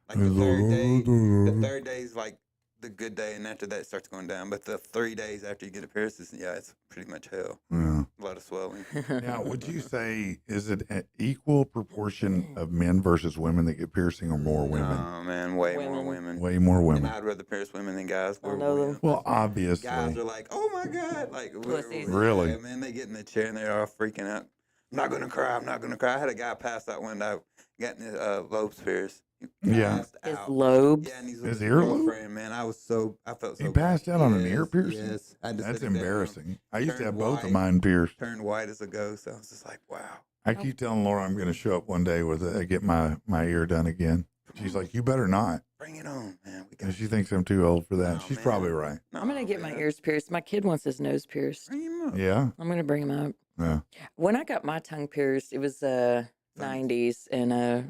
Like the third day is like the good day, and after that it starts going down. But the 3 days after you get a piercing, yeah, it's pretty much hell. Yeah. A lot of swelling. Now, would you say is it an equal proportion of men versus women that get piercing, or more women? Oh man, way more Women. women. Way more And women. I'd rather pierce women than guys. I We're know them. women. Well, obviously. Guys are like, oh my God. Like, Pussies. Really? Yeah, man, they get in the chair and they're all freaking out. I'm not going to cry. I'm not going to cry. I had a guy pass out one night, getting his lobes pierced. He Yeah. passed His out. lobes. Yeah, and he's His with earlobe? girlfriend, man. I felt so He bad. passed out on an ear Yes, piercing? Yes. I had to That's sit him down, embarrassing. I used to turned have both of white. mine pierced. Turned white as a ghost. I was just like, wow. I keep telling Laura I'm going to show up one day with get my ear done again. She's like, you better not. Bring it on, man. We And got she thinks I'm too old for that. Oh, She's man. probably right. I'm gonna get my ears pierced. My kid wants his nose pierced. Bring him up. Yeah. I'm gonna bring him up. Yeah. When I got my tongue pierced, it was 90s, and I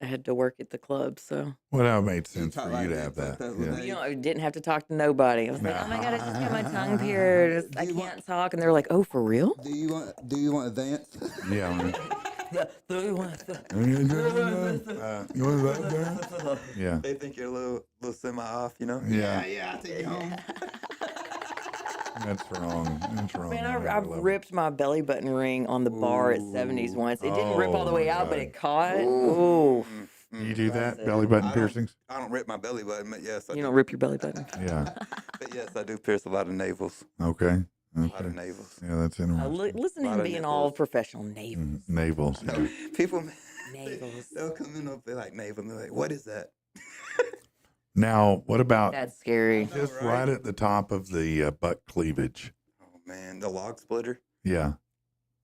had to work at the club, so Well, that made sense talk for like you to that, have that that. was Yeah. like- you know, I didn't have to talk to nobody. I was like, oh my god, I just got my tongue pierced. I Do you want- can't talk, and they're like, oh, for real? Do you want to dance? Yeah. Yeah. They think you're a little semi off, you know? Yeah. Yeah, I'll take you home. That's wrong. That's wrong. Man, on I every level. ripped my belly button ring on the bar at 70s once. It didn't rip all the Oh, way my out, but God. it caught. Ooh. You do that, That's belly button I don't- piercings? I don't rip my belly button, but yes, I You do. don't rip your belly button. Yeah. But yes, I do pierce a lot of navels. Okay. A lot Okay. of navels. Yeah, that's interesting. Listen to Lot him of being nipples. all professional. Navels. Navels. Yeah. People, Navels. they'll come in and be like navel, and they're like, "What is that?" Now, what about That's scary. just right? right at the top of the butt cleavage? Oh man, the log splitter. Yeah.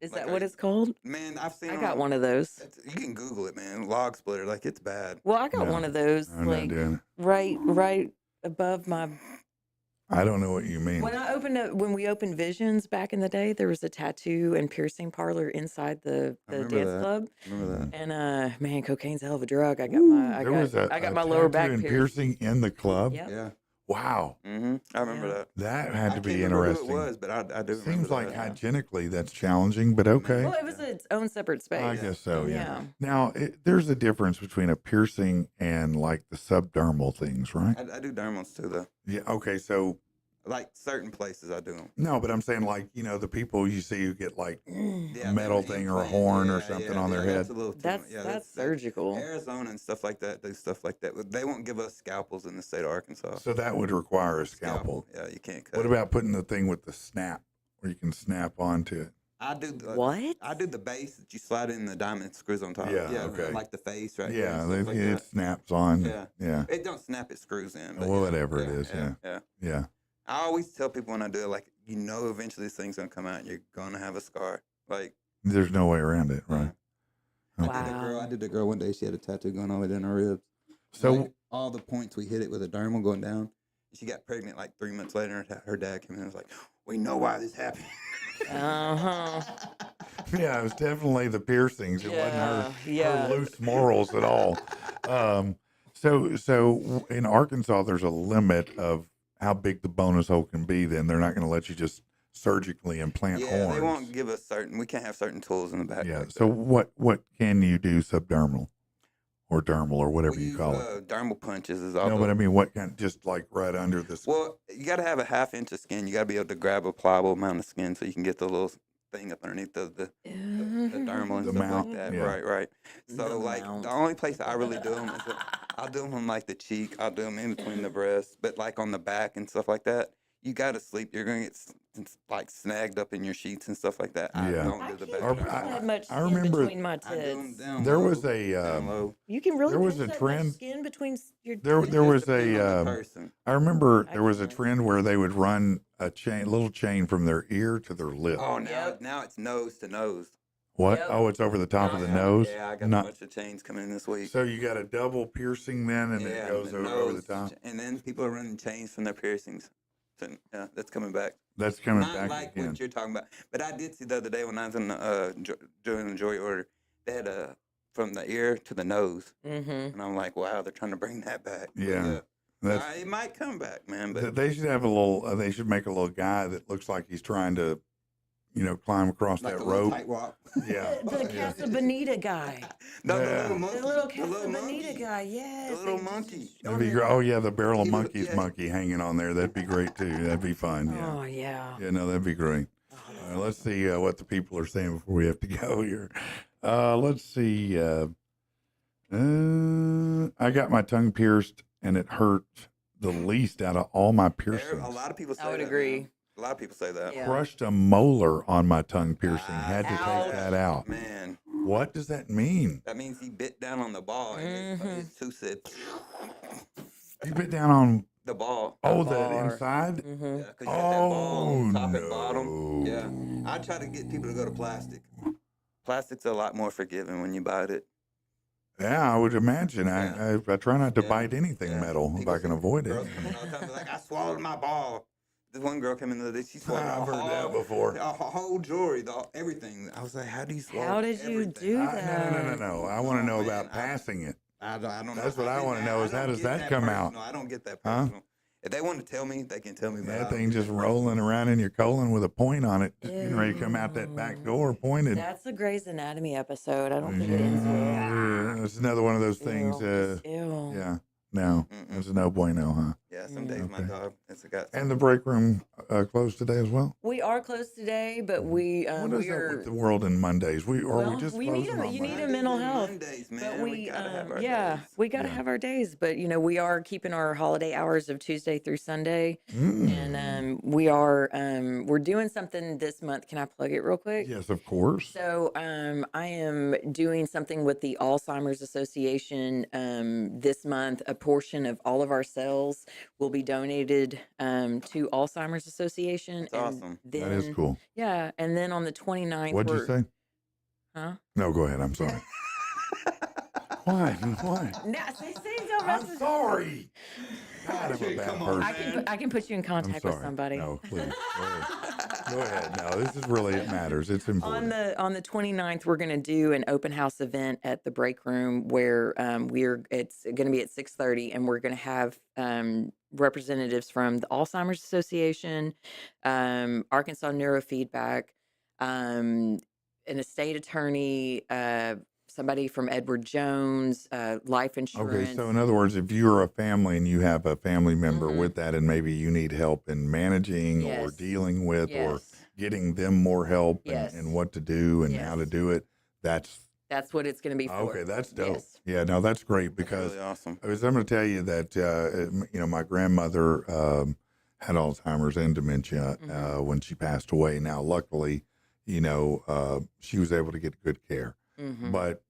Is Like, that are what you- it's called? Man, I've seen. I it got on- one of those. You can Google it, man. Log splitter, like it's bad. Well, I got No, one of those, I'm not like doing it. right above my. I don't know what you mean. When we opened Visions back in the day, there was a tattoo and piercing parlor inside the I dance remember that. club, Remember that? and man, cocaine's a hell of a drug. I got my lower back and pierced. piercing in the club. Yep. Yeah. Wow. I remember Yeah. that. That had I to be can't remember interesting. Who it was, but I do. Seems remember like that. hygienically that's challenging, but okay. Well, it was its own separate space. I guess so, yeah. Yeah. Now, there's a difference between a piercing and like the subdermal things, right? I do dermals too, though. Yeah. Okay. So, Like certain places, I do them. no, but I'm saying like, the people you see who get like Yeah, a metal the thing or a implant, horn or yeah, something yeah, on their yeah, head. That's a little too That's much. Yeah, that's surgical. Arizona and stuff like that do stuff like that. They won't give us scalpels in the state of Arkansas. So that would require a scalpel. Yeah, you can't cut. What it. about putting the thing with the snap where you can snap onto it? I do the, What? I do the base that you slide in the diamond screws on top. Yeah, okay. Like the face, right? Yeah, there and stuff it like that. snaps on. Yeah. Yeah. It don't snap, it screws in. But Well, yeah, whatever it is, yeah. Yeah. I always tell people when I do it, like, eventually this thing's gonna come out and you're gonna have a scar. Like, There's no way around it, right? I Okay. did the girl. Wow. I did the girl one day. She had a tattoo going all the way down her ribs. So, Like, all the points we hit it with a dermal going down, She got pregnant like 3 months later. And her dad came in and was like, "We know why this happened." Uh-huh. Yeah, it was definitely the piercings. It wasn't her Yeah. loose morals at all. So in Arkansas, there's a limit of how big the bonus hole can be. Then they're not going to let you just surgically implant Yeah, horns. they won't give us we can't have certain tools in the back. Yeah. Like So that. what can you do subdermal or dermal or whatever We you use call it? dermal punches is all. No, but I mean, what kind? Just like right under the skin. Well, you got to have a 1/2 inch of skin. You got to be able to grab a pliable amount of skin so you can get the little thing up underneath the dermal and The stuff mount, like that. yeah. Right. So The like mount. the only place I really do them is I'll do them on like the cheek. I'll do them in between the breasts, but like on the back and stuff like that. You got to sleep. You're gonna get like snagged up in your sheets and stuff like that. I Yeah. don't I do the can't back. put I- that much I skin remember- between my I do 'em tits. down There low, was a down low. You can really There was put a that trend- much skin between your There tits? was Just depending on a the person. I remember I there was a can't. trend where they would run a little chain from their ear to their lip. Oh, Yep. now it's nose to nose. What? Yep. Oh, it's over the top of the Yeah, nose. Yeah, I got Not- a bunch of chains coming in this week. So you got a double piercing then, and yeah, it goes the over the nose, top. and then people are running chains from their piercings. So, yeah, that's coming back. That's coming Not back like again. what you're talking about, but I did see the other day when I was in doing the jury order, they had from the ear to the nose, Mm-hmm. and I'm like, wow, they're trying to bring that back. But, Yeah. That's it might come back, man. But they should have a little. They should make a little guy that looks like he's trying to, climb across like that a little rope. tightrope. Yeah. The Yeah. Casa Bonita guy. No, the Yeah. little monkey. The little the Casa little Bonita monkey. guy, yes. The little they just- monkey. That'd be great. Oh yeah, the barrel of He was- monkeys yeah. monkey hanging on there. That'd be great too. That'd be fun. Yeah. Oh, yeah. Yeah. No, that'd be great. Oh, All right, let's see what the people are saying before we have to go here. Let's see. I got my tongue pierced and it hurt the least out of all my piercings. A lot of people say I would that, agree. man. A lot of people say that. Yeah. Crushed a molar on my tongue piercing. Had to Ouch. take that out. Man, What does that mean? that means he bit down on the ball and his tooth said You bit down on the ball. the bar. inside. Mm-hmm. Yeah, 'cause you got that ball on top no. and bottom. Yeah, I try to get people to go to plastic. Plastic's a lot more forgiving when you bite it. Yeah, I would imagine. I try not to Yeah. bite anything Yeah. metal if People I can say- avoid it. Girls come in all the time, they're like, I swallowed my ball. This one girl came in the other day, she swallowed I've a heard that whole, before. a whole jewelry, everything. I was like, how do you swallow How did you everything? do No. that? I want to know man, about passing it. I don't know. That's what I wanna know is how don't does get that come out? personal. I don't get that Huh? personal. If they want to tell me, they can tell me. but I That don't thing get just that rolling around in your colon with a point on it, just getting ready to come out that back door pointed. That's a Grey's Anatomy episode. I don't think it ends well. Yeah, it's another one of those things. Ew. Yeah, no, Mm-mm. it's no bueno, huh? Yeah, some days my Okay. dog has got. And the break room closed today as well. We are closed today, but we What is we that are. with the world and Mondays? We Well, just we closing need on you need Mondays? a mental health. Mondays, man. But we, gotta have our yeah, days. we got to Yeah. have our days. But we are keeping our holiday hours of Tuesday through Sunday, and we are we're doing something this month. Can I plug it real quick? Yes, of course. So I am doing something with the Alzheimer's Association this month. A portion of all of our sales will be donated to Alzheimer's Association. That's awesome. Then, That is cool. Yeah, and then on the 29th, What'd you we're, say? Huh? No, go ahead. I'm sorry. Why? Why? Now, see, don't I'm mess with- sorry. God, I'm a bad Come on, person. I can put you in I'm contact with sorry. somebody. No, please. Go ahead. Go ahead. No, this is really, it matters. It's important. On the 29th, we're going to do an open house event at the break room where it's going to be at 6:30, and we're going to have representatives from the Alzheimer's Association, Arkansas Neurofeedback, an estate attorney, somebody from Edward Jones, life insurance. Okay, so in other words, if you're a family and you have a family member Mhm. with that, and maybe you need help in managing or Yes. dealing with or Yes. getting them more help Yes. and what to do and how to Yes. do it, that's That's what it's going to be for. okay. That's dope. Yes. Yeah, no, that's great That's because really awesome. I'm going to tell you that my grandmother had Alzheimer's and dementia Mhm. when she passed away. Now, luckily, she was able to get good care. Mhm. But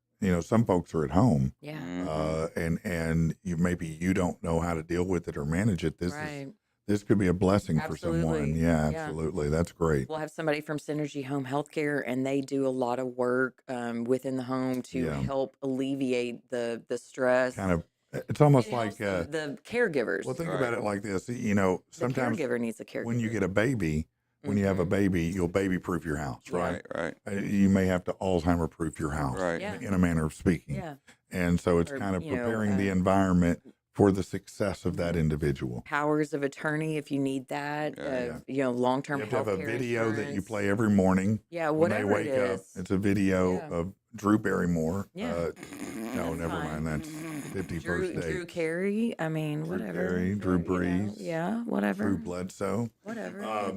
some folks are at home, Yeah. Mhm. and maybe you don't know how to deal with it or manage it. Right. This could be a blessing for someone. Absolutely. Yeah, Yeah. absolutely. That's great. We'll have somebody from Synergy Home Healthcare, and they do a lot of work within the home to Yeah. help alleviate the stress. Kind of It's almost It like, helps the caregivers. well, think Right. about it like this. You know, The sometimes caregiver needs a caregiver. when you get a baby, when you have a baby, you'll baby proof your house, right? Right. You may have to Alzheimer proof your house, Right. Yeah. in a manner of speaking. Yeah. And so it's Or, kind of you know, preparing the environment for the success of that individual. Powers of attorney, if you need that. Yeah. You know, long-term You have to have health a care video that you insurance. play every morning Yeah, when they whatever it wake up. is. It's a video Yeah. of Drew Barrymore. Yeah. No, That's never fine. mind. That's 51st Drew date. Carey. I mean, Drew whatever. Carey, Drew You know, Brees, yeah, whatever. Drew Bledsoe. Whatever.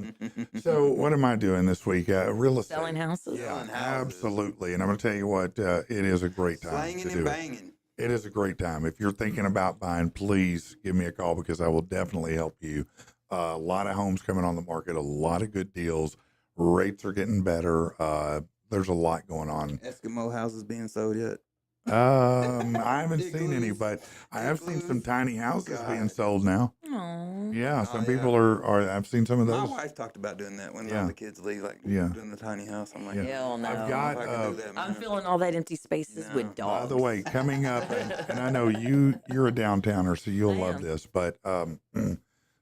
So what am I doing this week? Real estate. Selling houses. Yeah, Selling houses. absolutely. And I'm going to tell you what, it is a great time Slanging to and do it. banging. It is a great time. If you're thinking about buying, please give me a call because I will definitely help you. A lot of homes coming on the market, a lot of good deals. Rates are getting better. There's a lot going on. Eskimo houses being sold yet? I haven't seen any, Igloos. but I have seen some Igloos. tiny houses being God. sold now. Oh. Yeah, Oh, some yeah. people are. I've seen some of My those. wife talked about doing that when Yeah. the kids leave, like Yeah. doing the tiny house. I'm like, Yeah. Hell no. I've I don't got. know if I can do that, I'm man. filling all that empty spaces No. with dogs. By the way, coming up, and I know you're a downtowner, so you'll I love am. this. But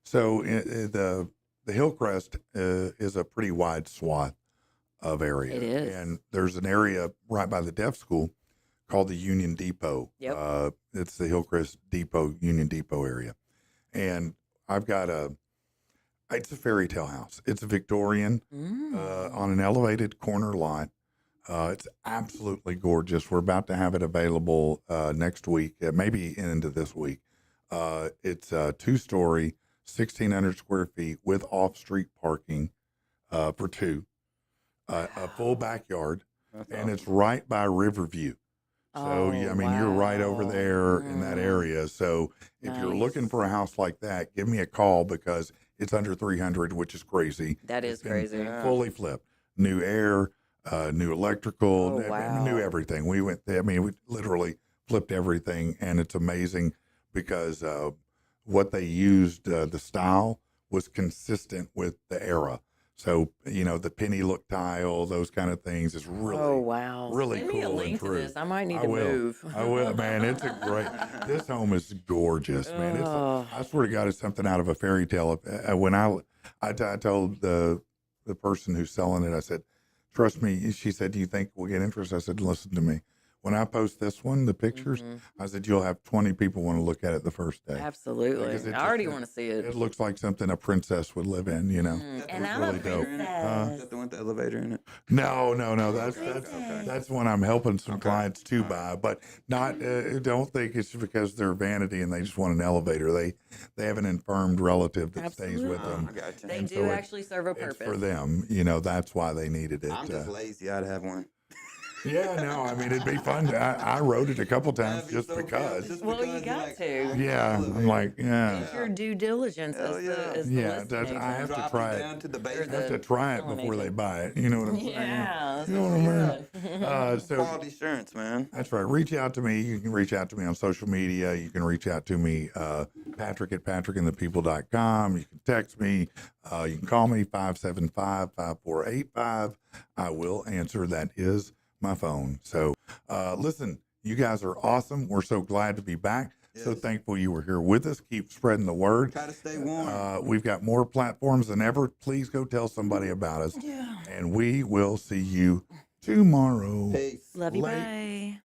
so the Hillcrest is a pretty wide swath of area. It is. And there's an area right by the deaf school called the Union Depot. Yep. It's the Hillcrest Depot, Union Depot area. And I've got it's a fairy tale house. It's a Victorian on an elevated corner lot. It's absolutely gorgeous. We're about to have it available next week, maybe into this week. It's a 2-story, 1,600 square feet with off-street parking for two, a full backyard, That's and awesome. it's right by Riverview. So, yeah, I mean, you're right over wow. there in that area. So if you're looking for a house like that, give me a call because it's under 300, which is crazy. That is It's been crazy. Yeah. Fully flipped. New air, new electrical, Oh, wow. new everything. We went there. I mean, we literally flipped everything, and it's amazing because what they used, the style was consistent with the era. So, you know, the penny look tile, those kind of things is really, Oh wow. really Send me a cool and link to true. this. I might need I to will. move. I will, man. It's a great. This home is gorgeous, man. It's. Oh. I swear to God, it's something out of a fairy tale. When I told the person who's selling it, I said, "Trust me." She said, "Do you think we'll get interest?" I said, "Listen to me. When I post this one, the pictures, Mhm. I said you'll have 20 people want to look at it the first day. Absolutely. Because it's I already just- want to see it. It looks like something a princess would live in, you know." And It's I'm really a dope. princess. Is that the one with the elevator in it? No. That's Okay. that's when I'm helping some Okay. clients to buy, but not. Don't think it's because they're vanity and they just want an elevator. They have an infirmed relative that stays with them. I got you. They And do so actually serve a It's purpose. for them, you know. That's why they needed it. I'm just lazy. I'd have one. Yeah, no, I mean it'd be fun. I wrote it a couple times That'd be just so cool. because. Just Well, you because, got like, to. I Yeah, love I'm it. like, yeah. It's your due diligence Hell as yeah. the Yeah, listing that's- I agent. have to Drop try it it. down to the Or I basement. have to try it selling before they agent. buy it. You know what I'm saying? Yeah, that's You know what I mean? good. So Quality assurance, man. that's right. Reach out to me. You can reach out to me on social media. You can reach out to me, Patrick at patrickandthepeople.com. You can text me. You can call me 575-5485. I will answer. That is my phone. So listen, you guys are awesome. We're so glad to be back. So Yes. thankful you were here with us. Keep spreading the word. Try to stay warm. We've got more platforms than ever. Please go tell somebody about us. Yeah. And we will see you tomorrow. Peace. Love you. Late. Bye.